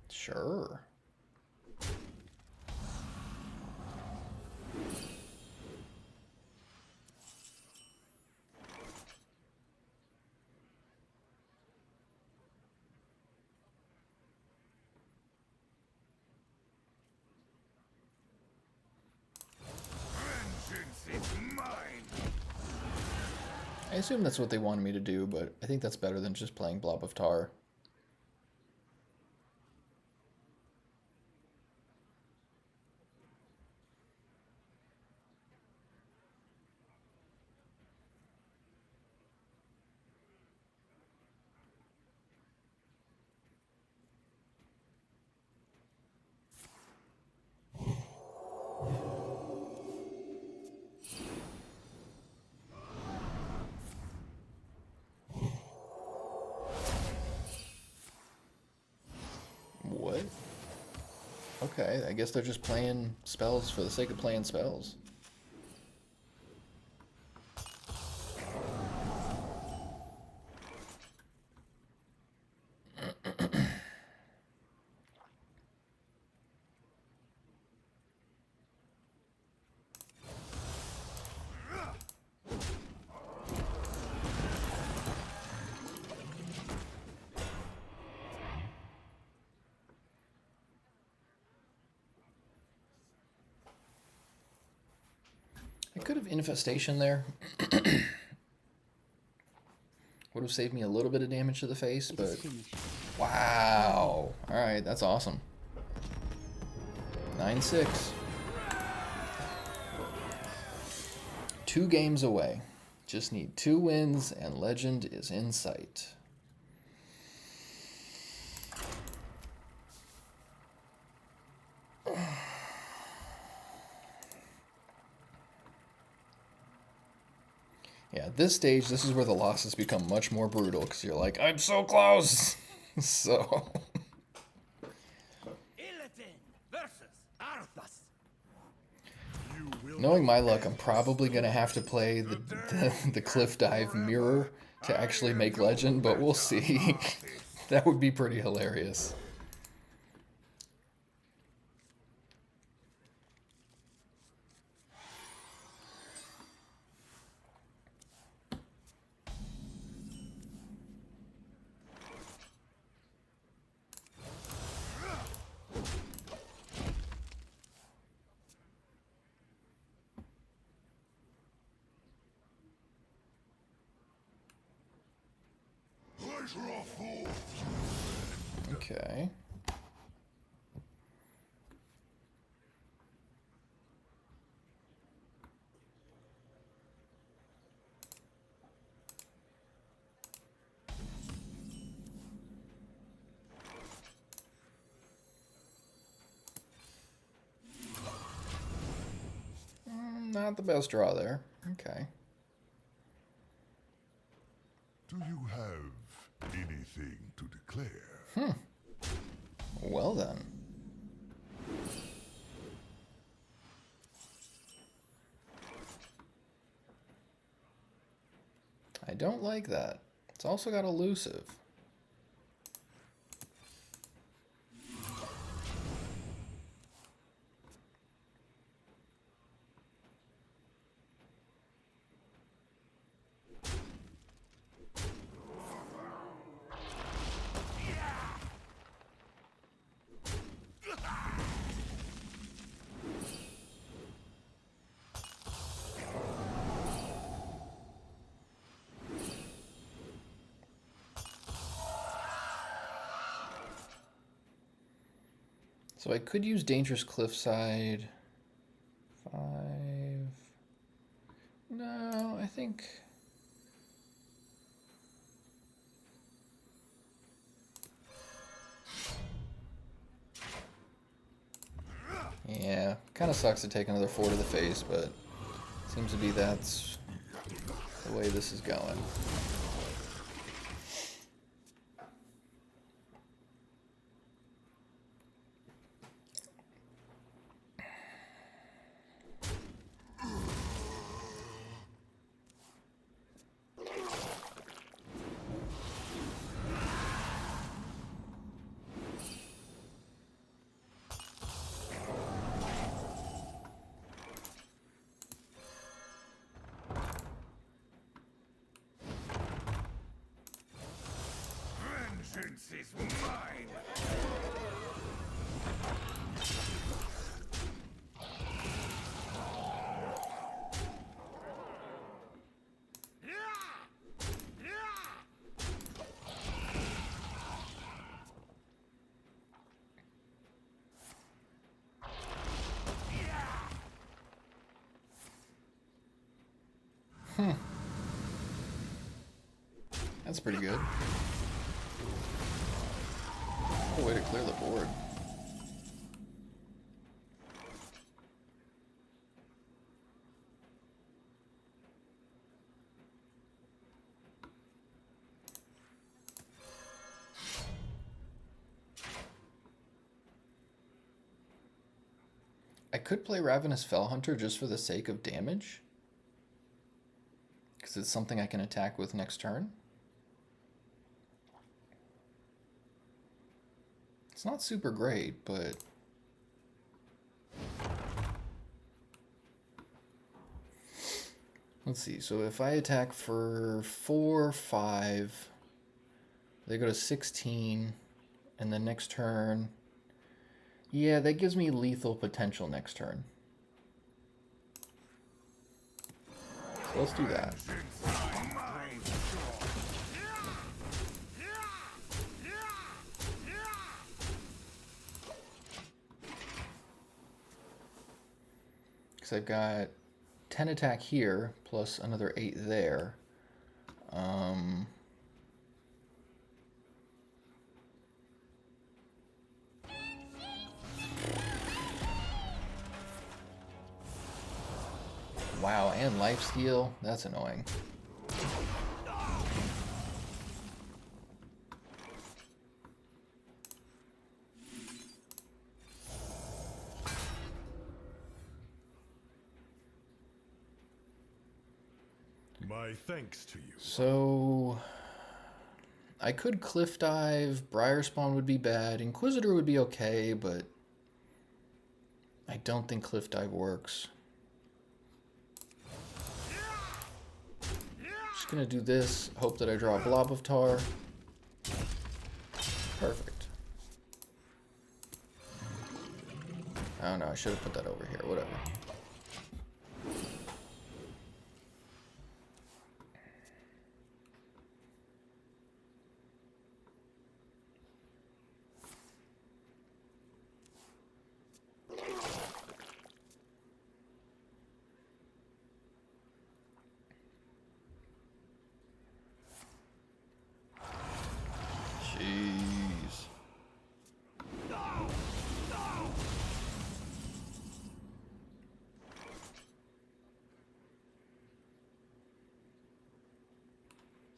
Sure. I assume that's what they wanted me to do, but I think that's better than just playing Blob of Tar. What? Okay, I guess they're just playing spells for the sake of playing spells. I could have infestation there. Would have saved me a little bit of damage to the face, but wow. Alright, that's awesome. 9-6. 2 games away. Just need 2 wins and legend is in sight. Yeah, at this stage, this is where the losses become much more brutal, because you're like, I'm so close! So, versus Arthas. Knowing my luck, I'm probably going to have to play the cliff dive mirror to actually make legend, but we'll see. That would be pretty hilarious. Okay. Not the best draw there. Okay. Do you have anything to declare? Well then. I don't like that. It's also got elusive. So I could use Dangerous Cliffside. 5. No, I think... Yeah, kind of sucks to take another 4 to the face, but seems to be that's the way this is going. Vengeance is mine. That's pretty good. What a way to clear the board. I could play Ravenous Fellhunter just for the sake of damage, because it's something I can attack with next turn. It's not super great, but... Let's see, so if I attack for 4, 5, they go to 16, and then next turn... Yeah, that gives me lethal potential next turn. So let's do that. Because I've got 10 attack here, plus another 8 there. Wow, and lifesteal? That's annoying. My thanks to you. So I could cliff dive, Briar Spawn would be bad, Inquisitor would be okay, but I don't think cliff dive works. Just gonna do this, hope that I draw a blob of tar. Perfect. I don't know, I should have put that over here, whatever. Jeez.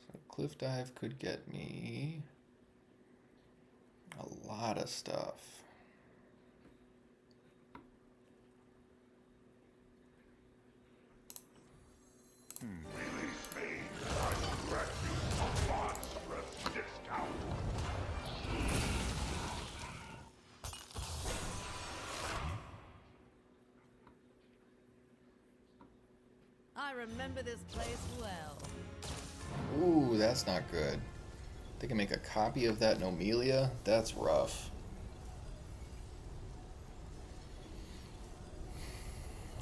So cliff dive could get me a lot of stuff. Release me. I grant you a monstrous discount. I remember this place well. Ooh, that's not good. They can make a copy of that Nomelia? That's rough.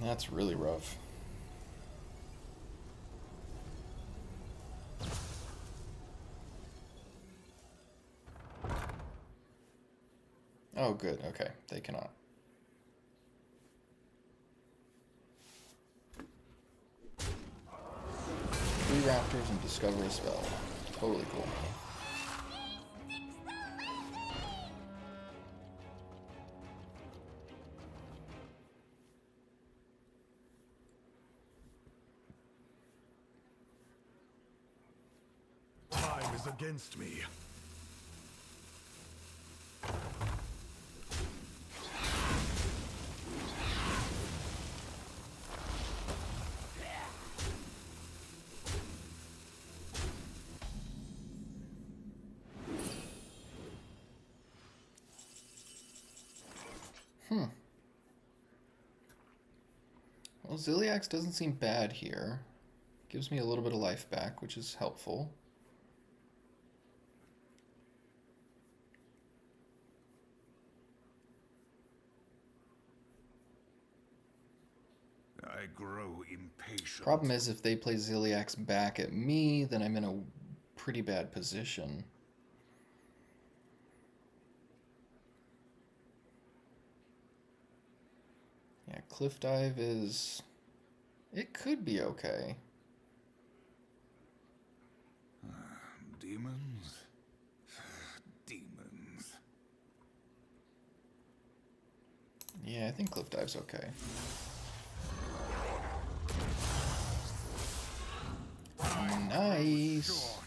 That's really rough. Oh, good. Okay, they cannot. Three raptors and discover a spell. Totally cool. Time is against me. Well, Ziliax doesn't seem bad here. Gives me a little bit of life back, which is helpful. I grow impatient. Problem is, if they play Ziliax back at me, then I'm in a pretty bad position. Yeah, cliff dive is... it could be okay. Demons? Demons. Yeah, I think cliff dive's okay. Nice. Short.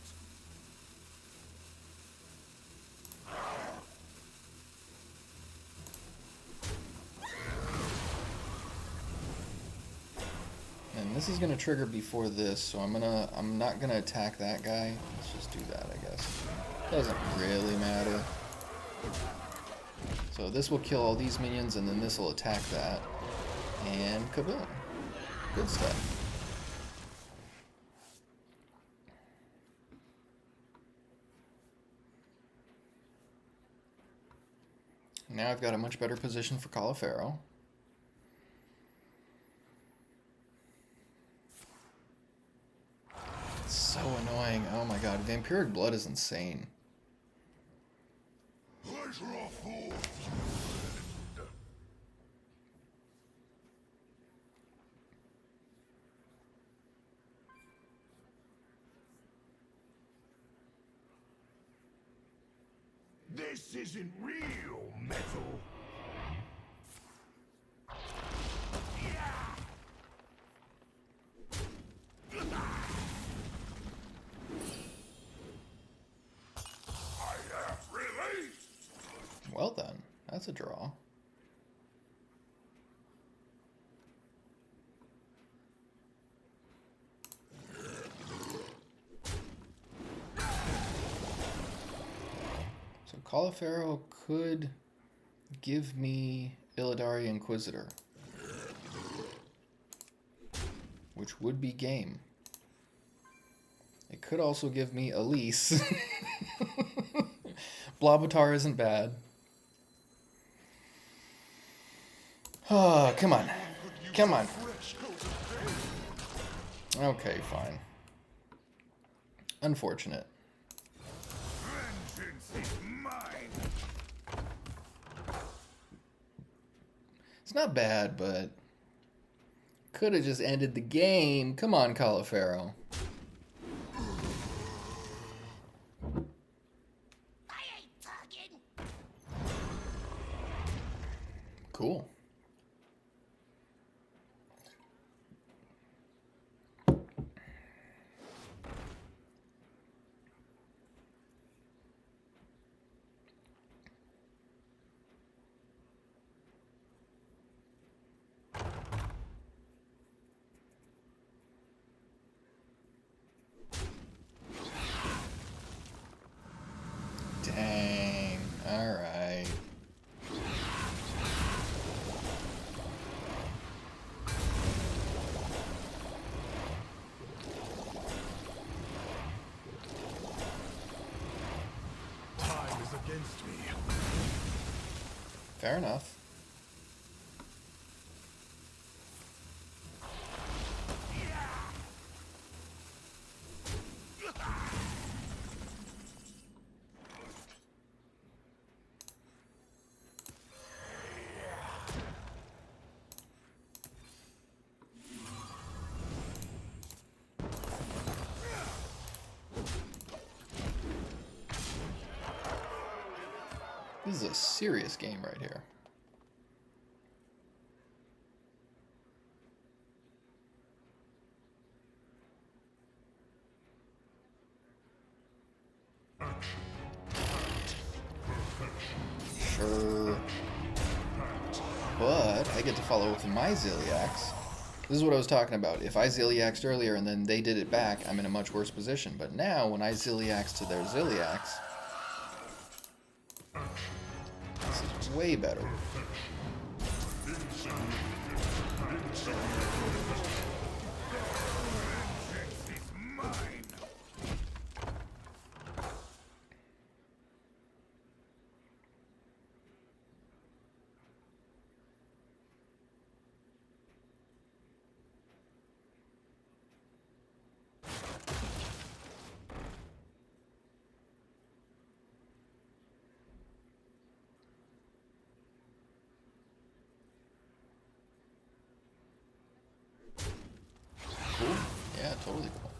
And this is gonna trigger before this, so I'm not gonna attack that guy. Let's just do that, I guess. Doesn't really matter. So this will kill all these minions, and then this will attack that. And kaboom. Good stuff. Now I've got a much better position for Caulifero. It's so annoying. Oh my god, Vampiric Blood is insane. Pleasure of fools. This isn't real metal. I have released. Well then, that's a draw. Caulifero could give me Illidari Inquisitor, which would be game. It could also give me Elise. Blobatar isn't bad. Oh, come on. Come on. Okay, fine. Unfortunate. Vengeance is mine. It's not bad, but could have just ended the game. Come on, Caulifero. I ain't talking. Cool. Dang. All right. Time is against me. Fair enough. This is a serious game right here. Sure. But I get to follow with my Ziliax. This is what I was talking about. If I Ziliaxed earlier and then they did it back, I'm in a much worse position. But now, when I Ziliax to their Ziliax, this is way better. Vengeance is mine. Cool. Yeah, totally cool.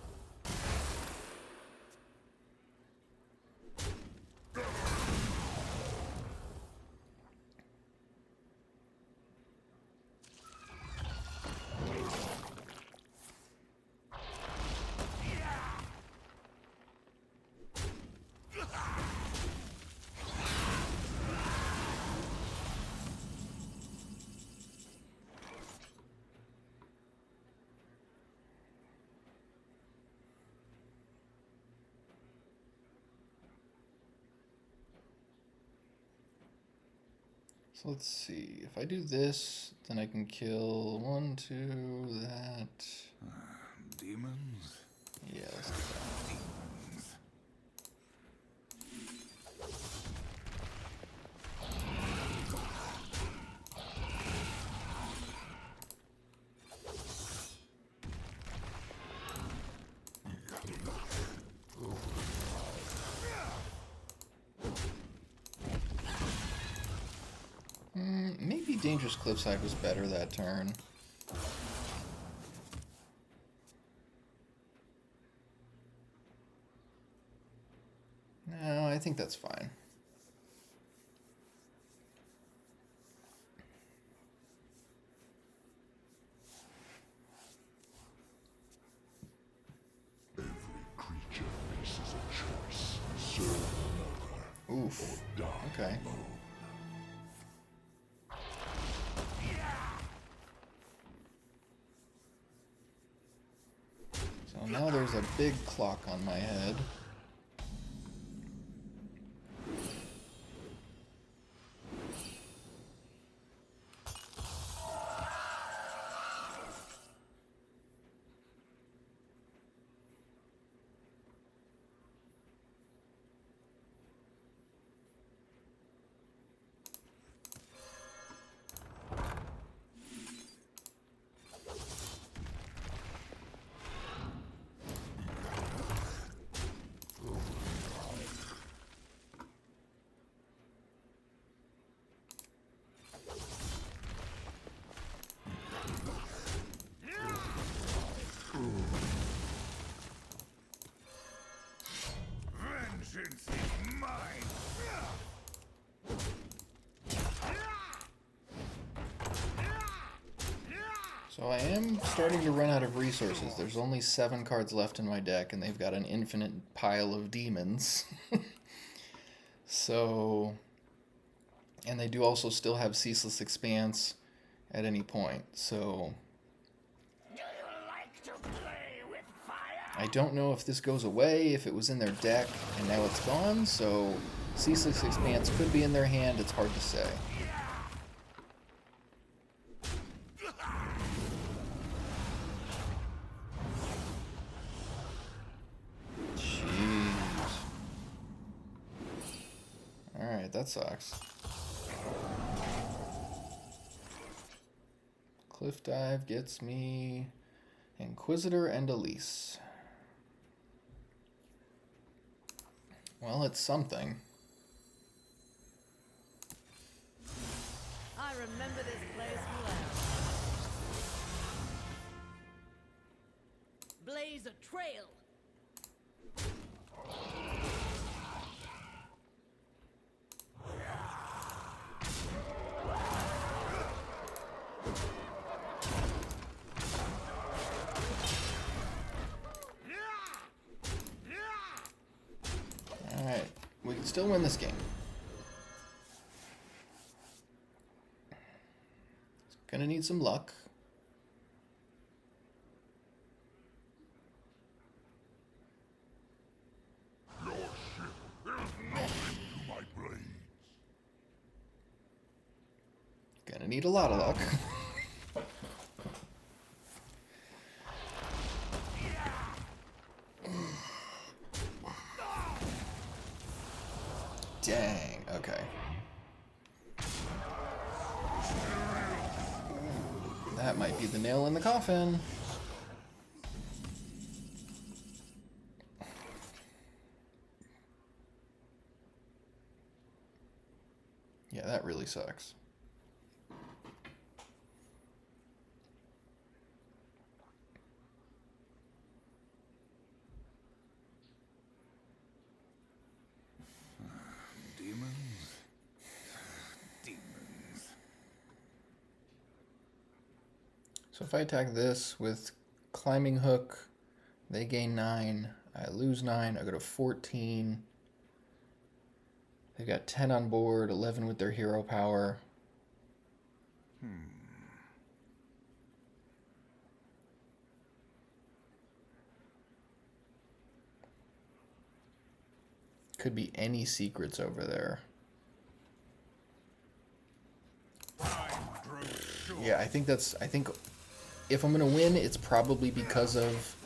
So let's see. If I do this, then I can kill 1, 2, that. Demons? Yeah, let's do that. Demons. Maybe Dangerous Cliffside was better that turn. No, I think that's fine. Every creature faces a choice. Serve another. Oof. Die Okay. alone. So now there's a big clock on my head. So I am starting to run out of resources. There's only 7 cards left in my deck, and they've got an infinite pile of demons. So, and they do also still have Ceaseless Expanse at any point. So, Do you like to play with fire? I don't know if this goes away, if it was in their deck and now it's gone. So, Ceaseless Expanse could be in their hand. It's hard to say. Alright, that sucks. Cliff Dive gets me Inquisitor and Elise. Well, it's something. I remember this place well. Blaze a trail. Alright, we can still win this game. Gonna need some luck. Your ship is nothing to my blades. Gonna need a lot of luck. Dang, okay. That might be the nail in the coffin. Yeah, that really sucks. So if I attack this with climbing hook, they gain 9, I lose 9, I go to 14. They've got 10 on board, 11 with their hero power. Could be any secrets over there. Yeah, I think if I'm gonna win, it's probably because of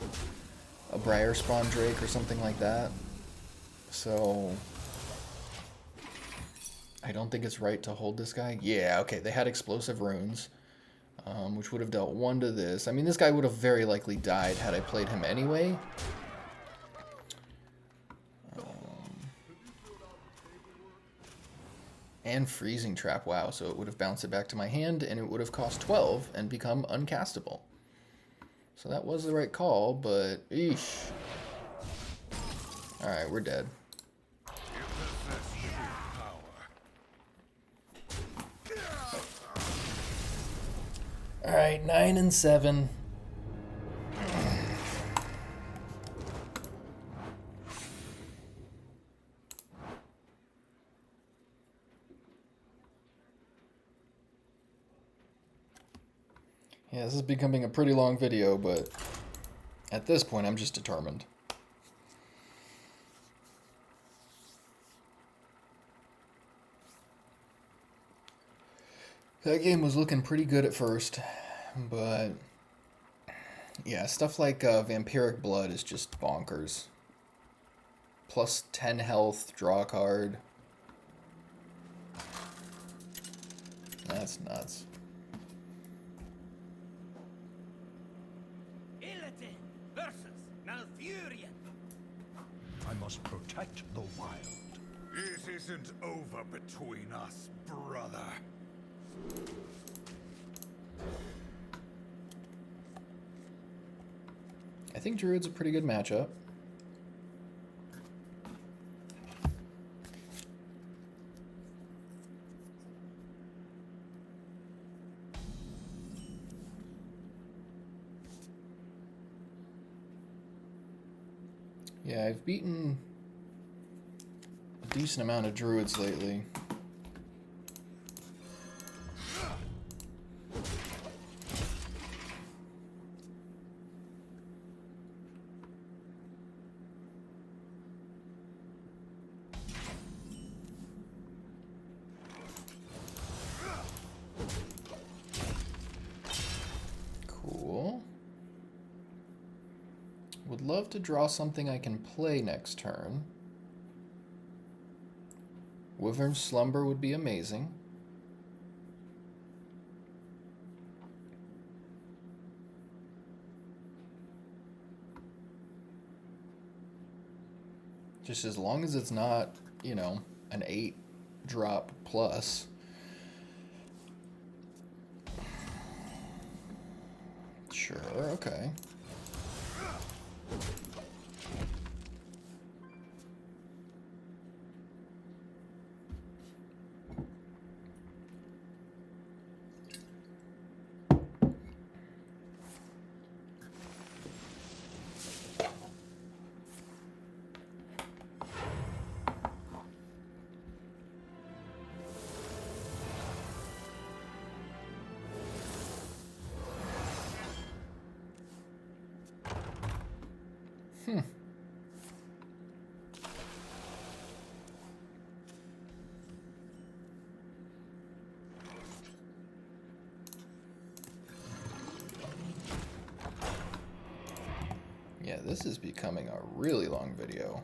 a Briar Spawn Drake or something like that. So I don't think it's right to hold this guy. Yeah, okay, they had explosive runes, which would have dealt 1 to this. I mean, this guy would have very likely died had I played him anyway. And Freezing Trap, wow, so it would have bounced it back to my hand, and it would have cost 12 and become uncastable. So that was the right call, but eesh. Alright, we're dead. Alright, 9 and 7. Yeah, this is becoming a pretty long video, but at this point, I'm just determined. That game was looking pretty good at first, but yeah, stuff like Vampiric Blood is just bonkers. Plus 10 health, draw a card. That's nuts. I must protect the wild. It isn't over between us, brother. I think Druid's a pretty good matchup. Yeah, I've beaten a decent amount of druids lately. Cool. Would love to draw something I can play next turn. Wyvern's Slumber would be amazing. Just as long as it's not, you know, an 8 drop plus. Sure, okay. Yeah, this is becoming a really long video.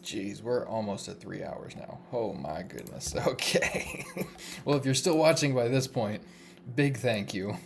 Jeez, we're almost at 3 hours now. Oh my goodness. Okay. Well, if you're still watching by this point, big thank you.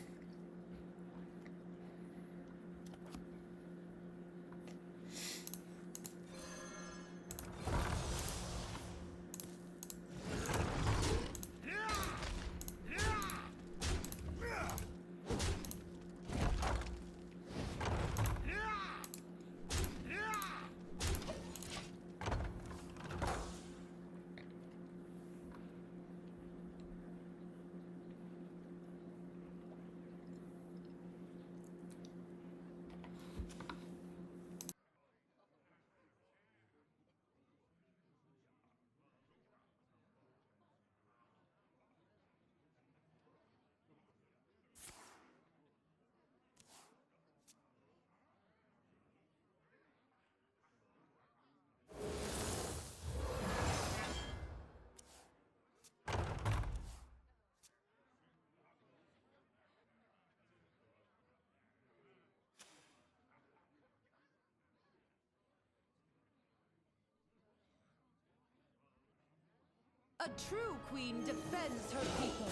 A true queen defends her people.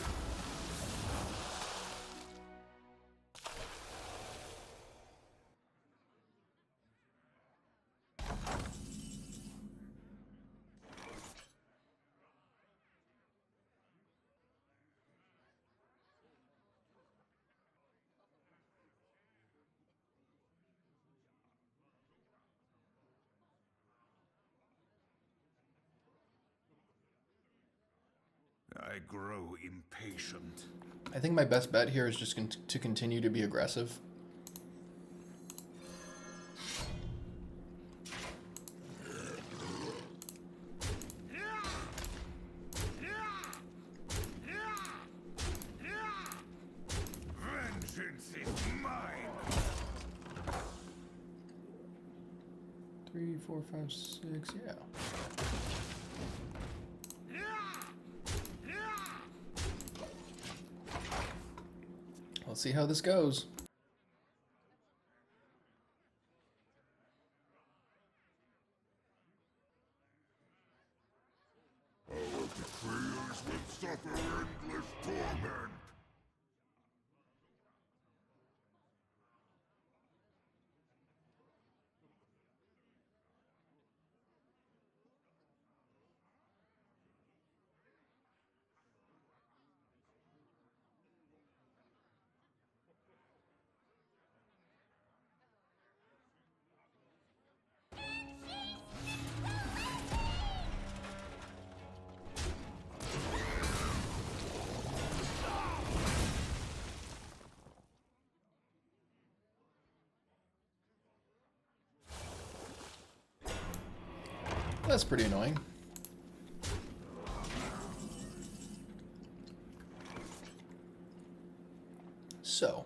I grow impatient. I think my best bet here is just to continue to be aggressive. Vengeance is mine. 3, 4, 5, 6, yeah. Let's see how this goes. Our betrayers will suffer endless torment. That's pretty annoying. So.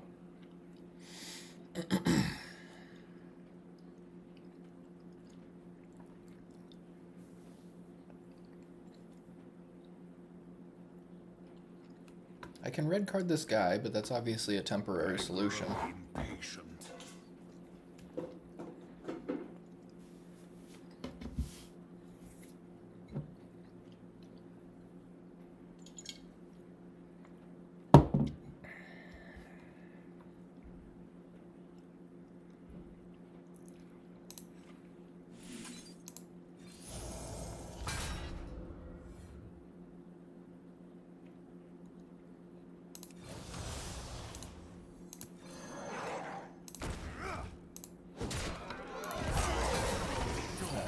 I can red card this guy, but that's obviously a temporary solution. Impatient.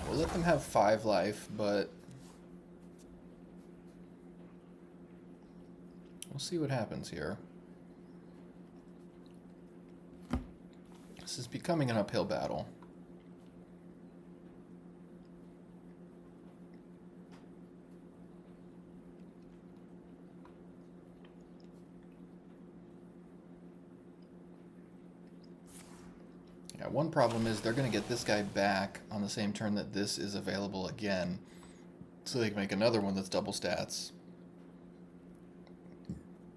We'll let them have 5 life, but we'll see what happens here. This is becoming an uphill battle. Yeah, one problem is they're going to get this guy back on the same turn that this is available again. So they can make another one that's double stats.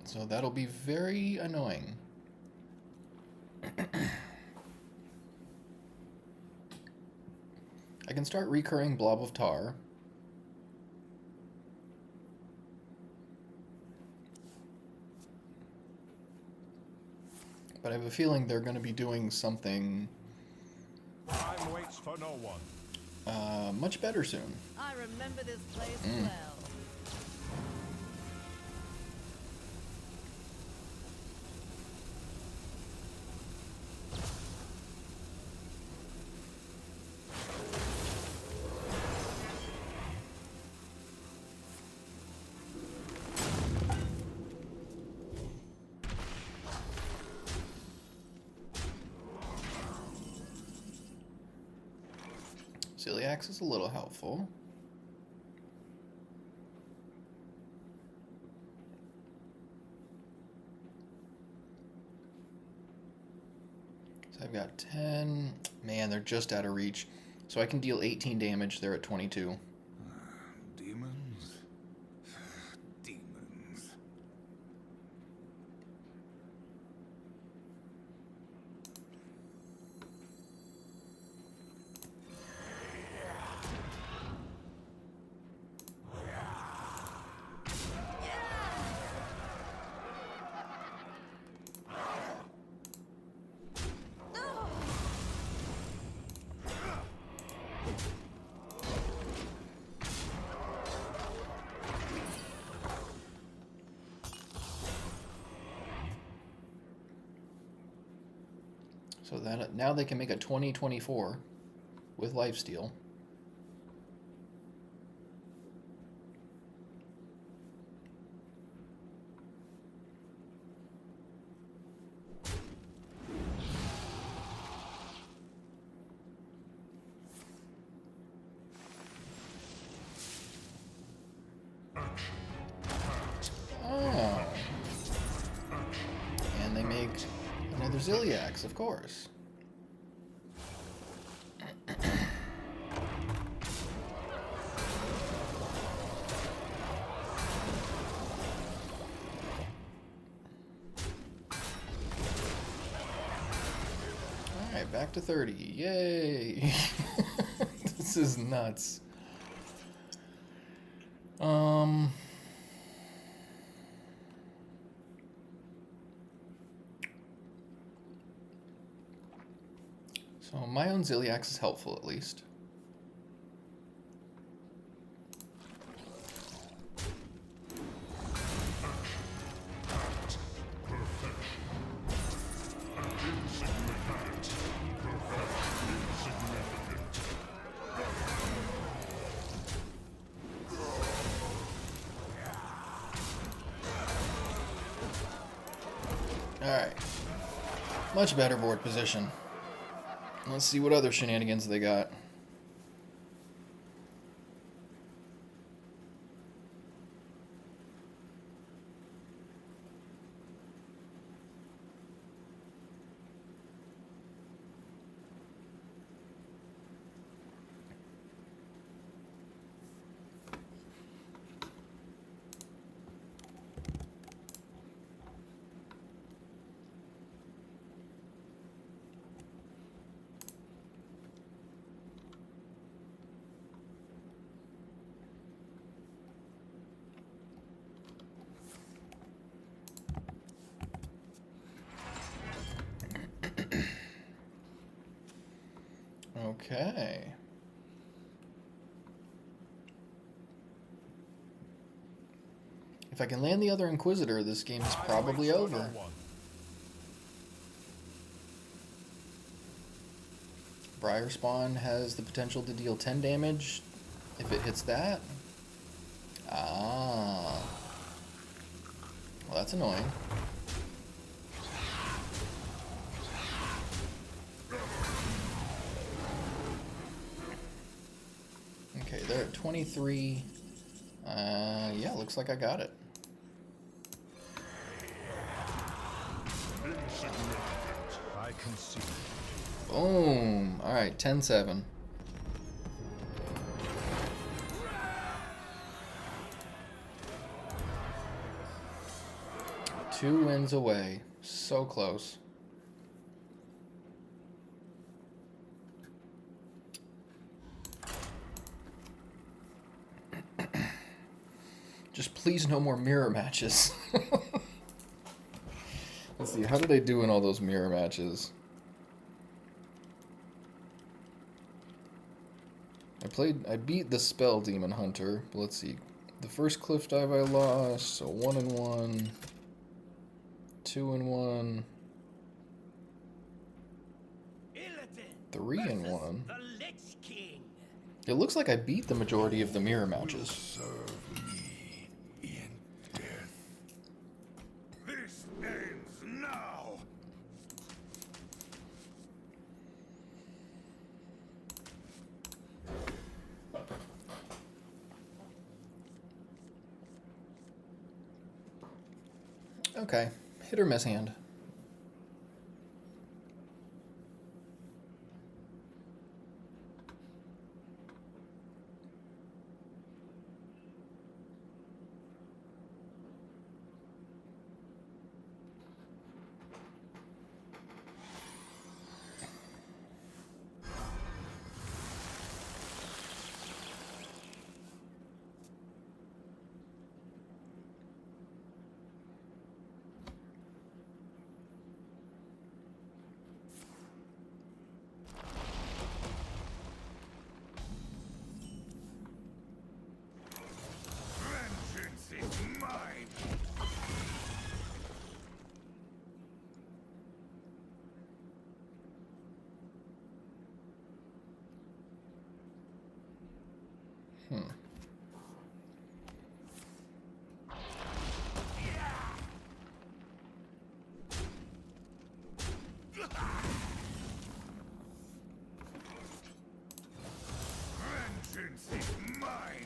So that'll be very annoying. I can start recurring Blob of Tar. But I have a feeling they're going to be doing something Time waits for no one. much better soon. I remember this place well. Celiax is a little helpful. So I've got 10. Man, they're just out of reach. So I can deal 18 damage. They're at 22. Demons? Demons. So that now they can make a 20-24 with lifesteal. Oh. And they make another Ziliax, of course. Alright, back to 30. Yay! This is nuts. So my own Ziliax is helpful at least. Alright. Much better board position. Let's see what other shenanigans they got. Okay. If I can land the other Inquisitor, this game is probably over. Briar Spawn has the potential to deal 10 damage if it hits that. Ah. Well, that's annoying. Okay, they're at 23. Yeah, looks like I got it. I can see. Boom. Alright, 10-7. Two wins away. So close. Just please no more mirror matches. Let's see, how did I do in all those mirror matches? I beat the Spell Demon Hunter, but let's see. The first cliff dive I lost, so 1-1, 2-1, 3-1. It looks like I beat the majority of the mirror matches. Serve me in death. This ends now. Okay, hit or miss hand. Vengeance is mine. Vengeance is mine.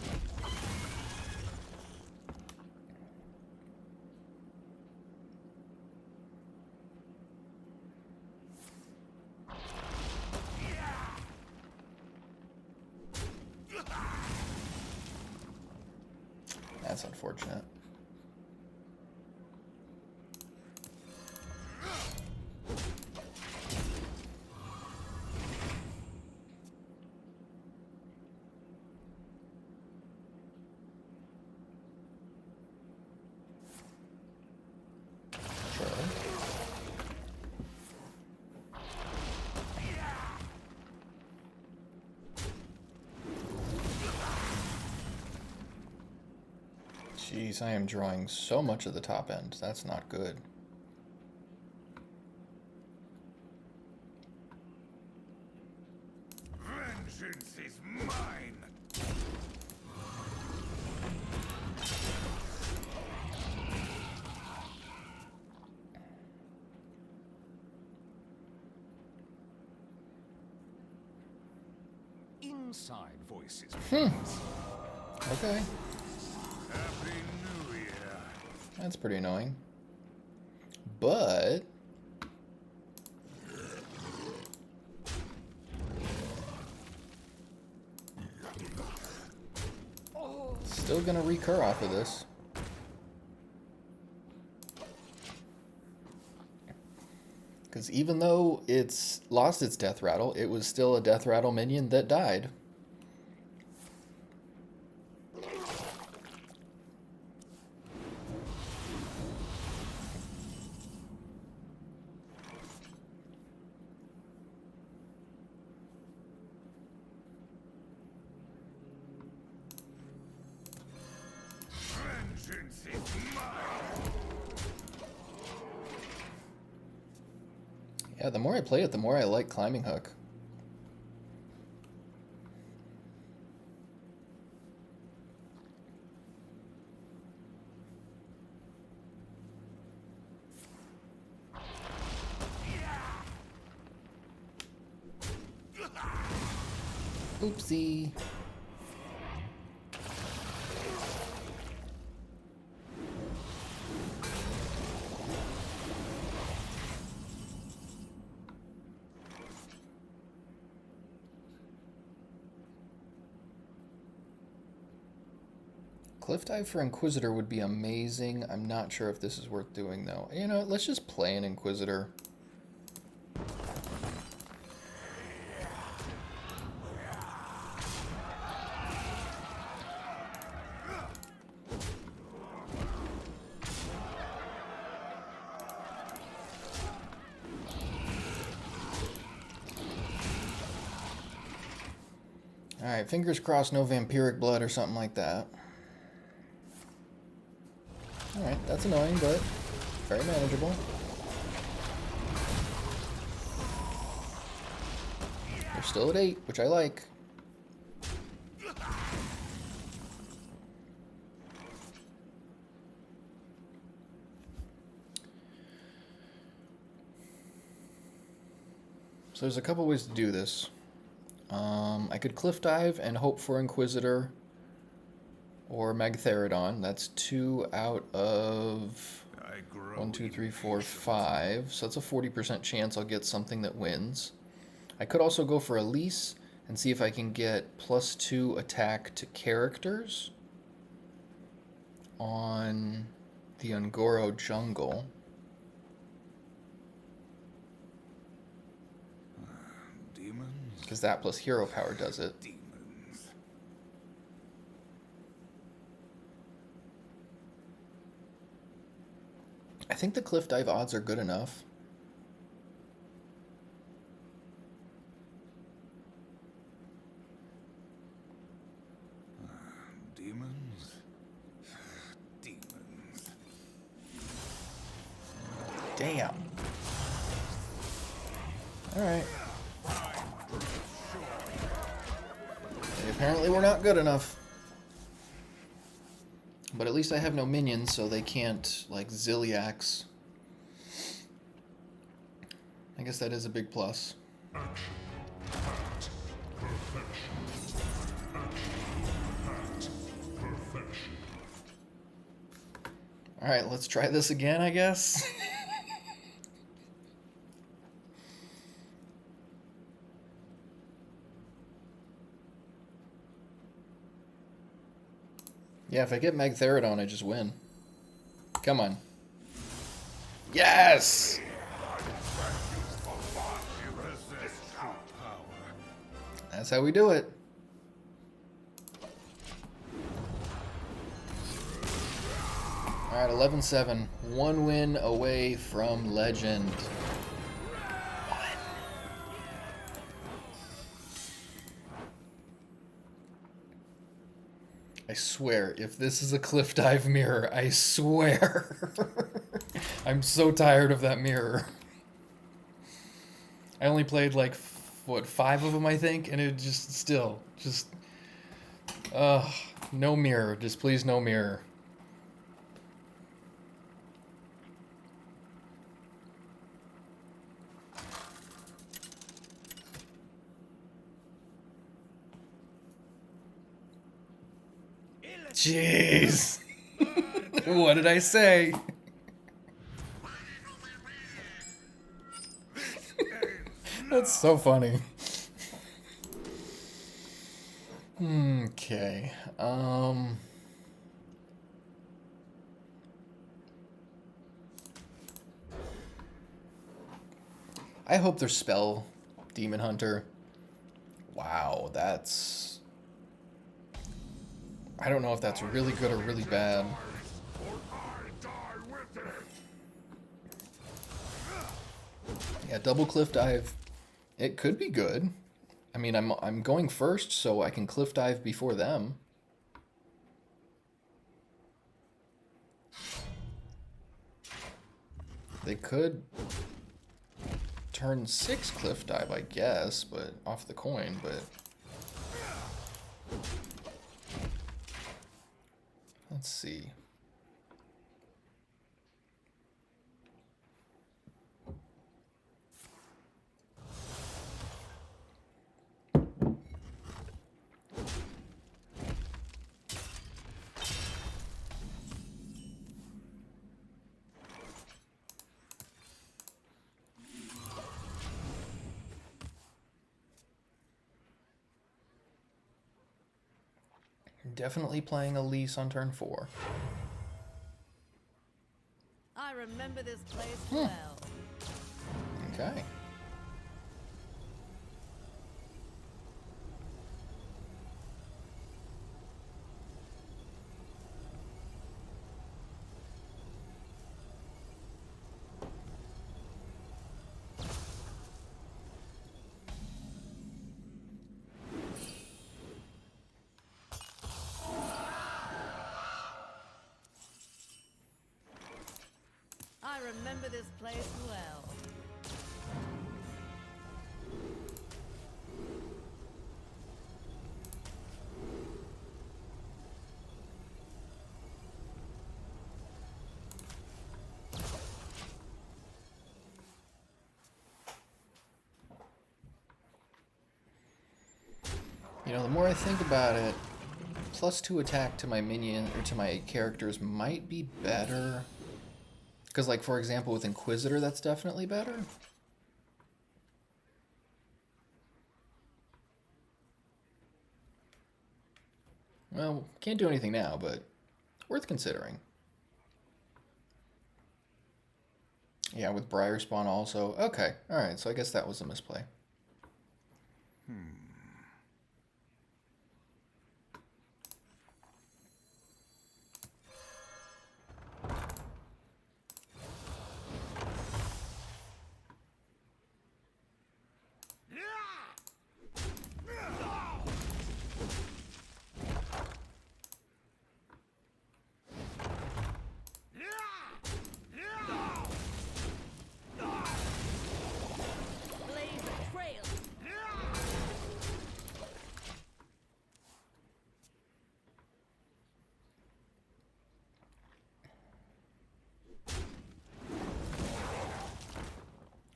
That's unfortunate. Sure. Jeez, I am drawing so much of the top end. That's not good. Vengeance is mine. Inside voices. Okay, Happy New Year. that's pretty annoying. But still gonna recur off of this. Because even though it's lost its death rattle, it was still a death rattle minion that died. Yeah, the more I play it, the more I like climbing hook. Oopsie. Cliff dive for Inquisitor would be amazing. I'm not sure if this is worth doing though. You know, let's just play an Inquisitor. Alright, fingers crossed no vampiric blood or something like that. Alright, that's annoying, but very manageable. We're still at 8, which I like. So there's a couple ways to do this. I could cliff dive and hope for Inquisitor or Magtheridon. That's 2 out of 1, 2, 3, 4, 5. So that's a 40% chance I'll get something that wins. I could also go for Elise and see if I can get +2 attack to characters on the Ungoro jungle. Because that plus hero power does it. Demons. I think the cliff dive odds are good enough. Demons. Demons. Damn. Alright. Apparently we're not good enough. But at least I have no minions, so they can't, like, Zilliax. I guess that is a big plus. Alright, let's try this again, I guess. Yeah, if I get Magtheridon, I just win. Come on. Yes! That's how we do it. Alright, 11-7. 1 win away from Legend. I swear, if this is a cliff dive mirror, I swear. I'm so tired of that mirror. I only played like, what, 5 of them, I think? And it just, still, just... no mirror. Just please no mirror. Jeez. What did I say? That's so funny. Okay. I hope there's spell Demon Hunter. Wow, that's... I don't know if that's really good or really bad. Yeah, double cliff dive. It could be good. I mean, I'm going first, so I can cliff dive before them. they could turn 6 cliff dive, I guess, but off the coin, but let's see. Definitely playing a lease on turn 4. I remember this place well. Okay. I remember this place well. You know, the more I think about it, +2 attack to my minion or to my characters might be better. Because, like, for example, with Inquisitor, that's definitely better. Well, can't do anything now, but worth considering. Yeah, with Briar Spawn also. Okay, alright, so I guess that was a misplay. Blaze a trail.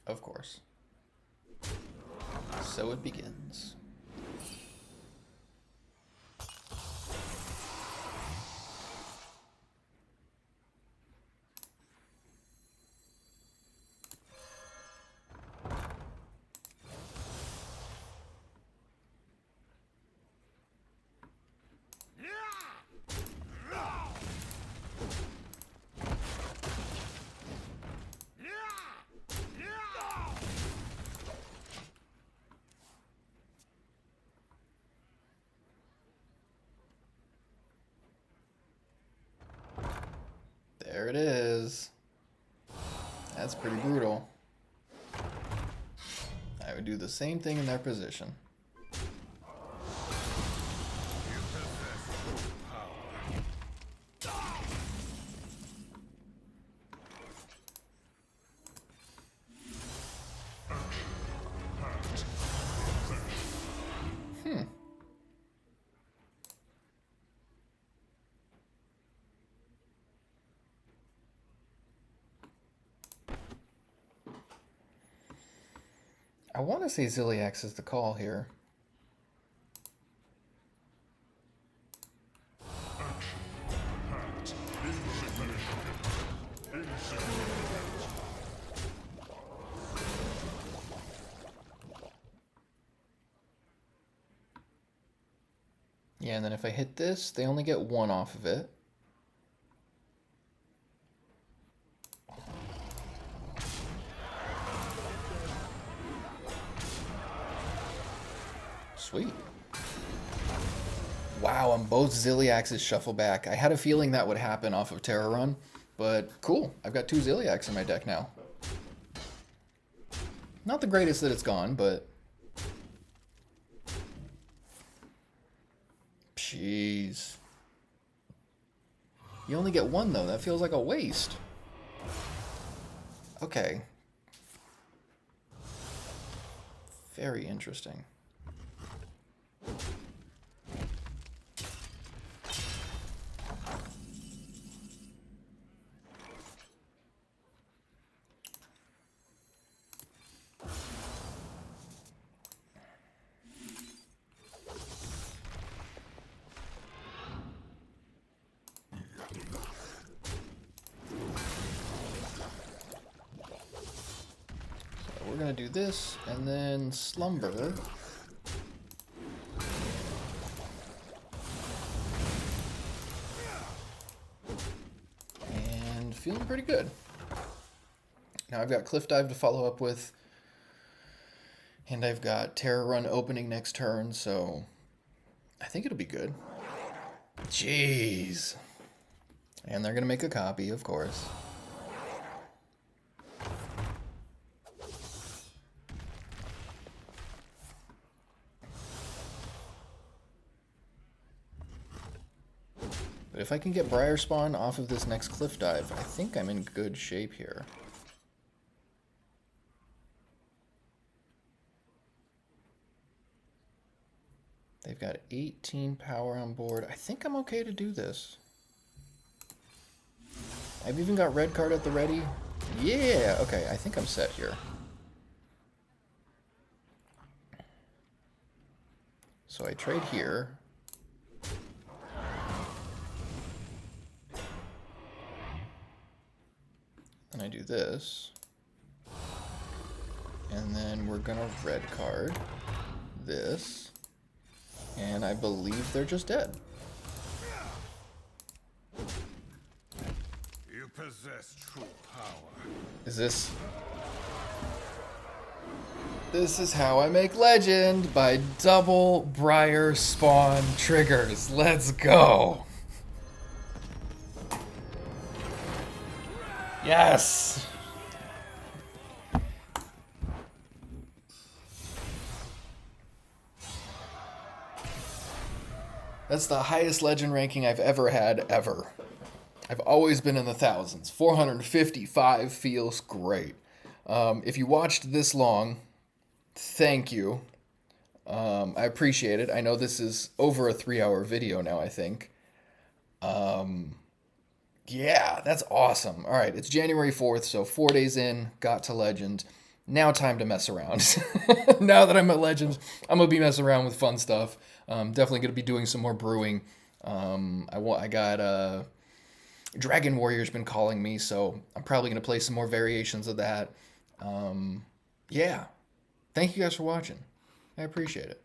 Of course. So it begins. There it is. That's pretty brutal. I would do the same thing in their position. I want to say Ziliax is the call here. Yeah, and then if I hit this, they only get 1 off of it. Sweet. Wow, on both Ziliax's shuffle back. I had a feeling that would happen off of Terra Run, but cool. I've got 2 Ziliax in my deck now. Not the greatest that it's gone, but... Jeez. You only get 1 though, that feels like a waste. Okay. Very interesting. We're going to do this, and then slumber. And feeling pretty good. Now I've got Cliff Dive to follow up with, and I've got Terror Run opening next turn, so I think it'll be good. Jeez. And they're going to make a copy, of course. But if I can get Briar Spawn off of this next Cliff Dive, I think I'm in good shape here. They've got 18 power on board. I think I'm okay to do this. I've even got red card at the ready. Yeah, okay, I think I'm set here. So I trade here. And I do this. And then we're gonna red card this. And I believe they're just dead. You possess true power. Is this... This is how I make legend, by double Briar Spawn triggers. Let's go. Yes. That's the highest legend ranking I've ever had, ever. I've always been in the thousands. 455 feels great. If you watched this long, thank you. I appreciate it. I know this is over a 3-hour video now, I think. Yeah, that's awesome. All right, it's January 4th, so 4 days in, got to Legend. Now time to mess around. Now that I'm at Legend, I'm going to be messing around with fun stuff. Definitely going to be doing some more brewing. I got Dragon Warrior's been calling me, so I'm probably going to play some more variations of that. Yeah. Thank you guys for watching. I appreciate it.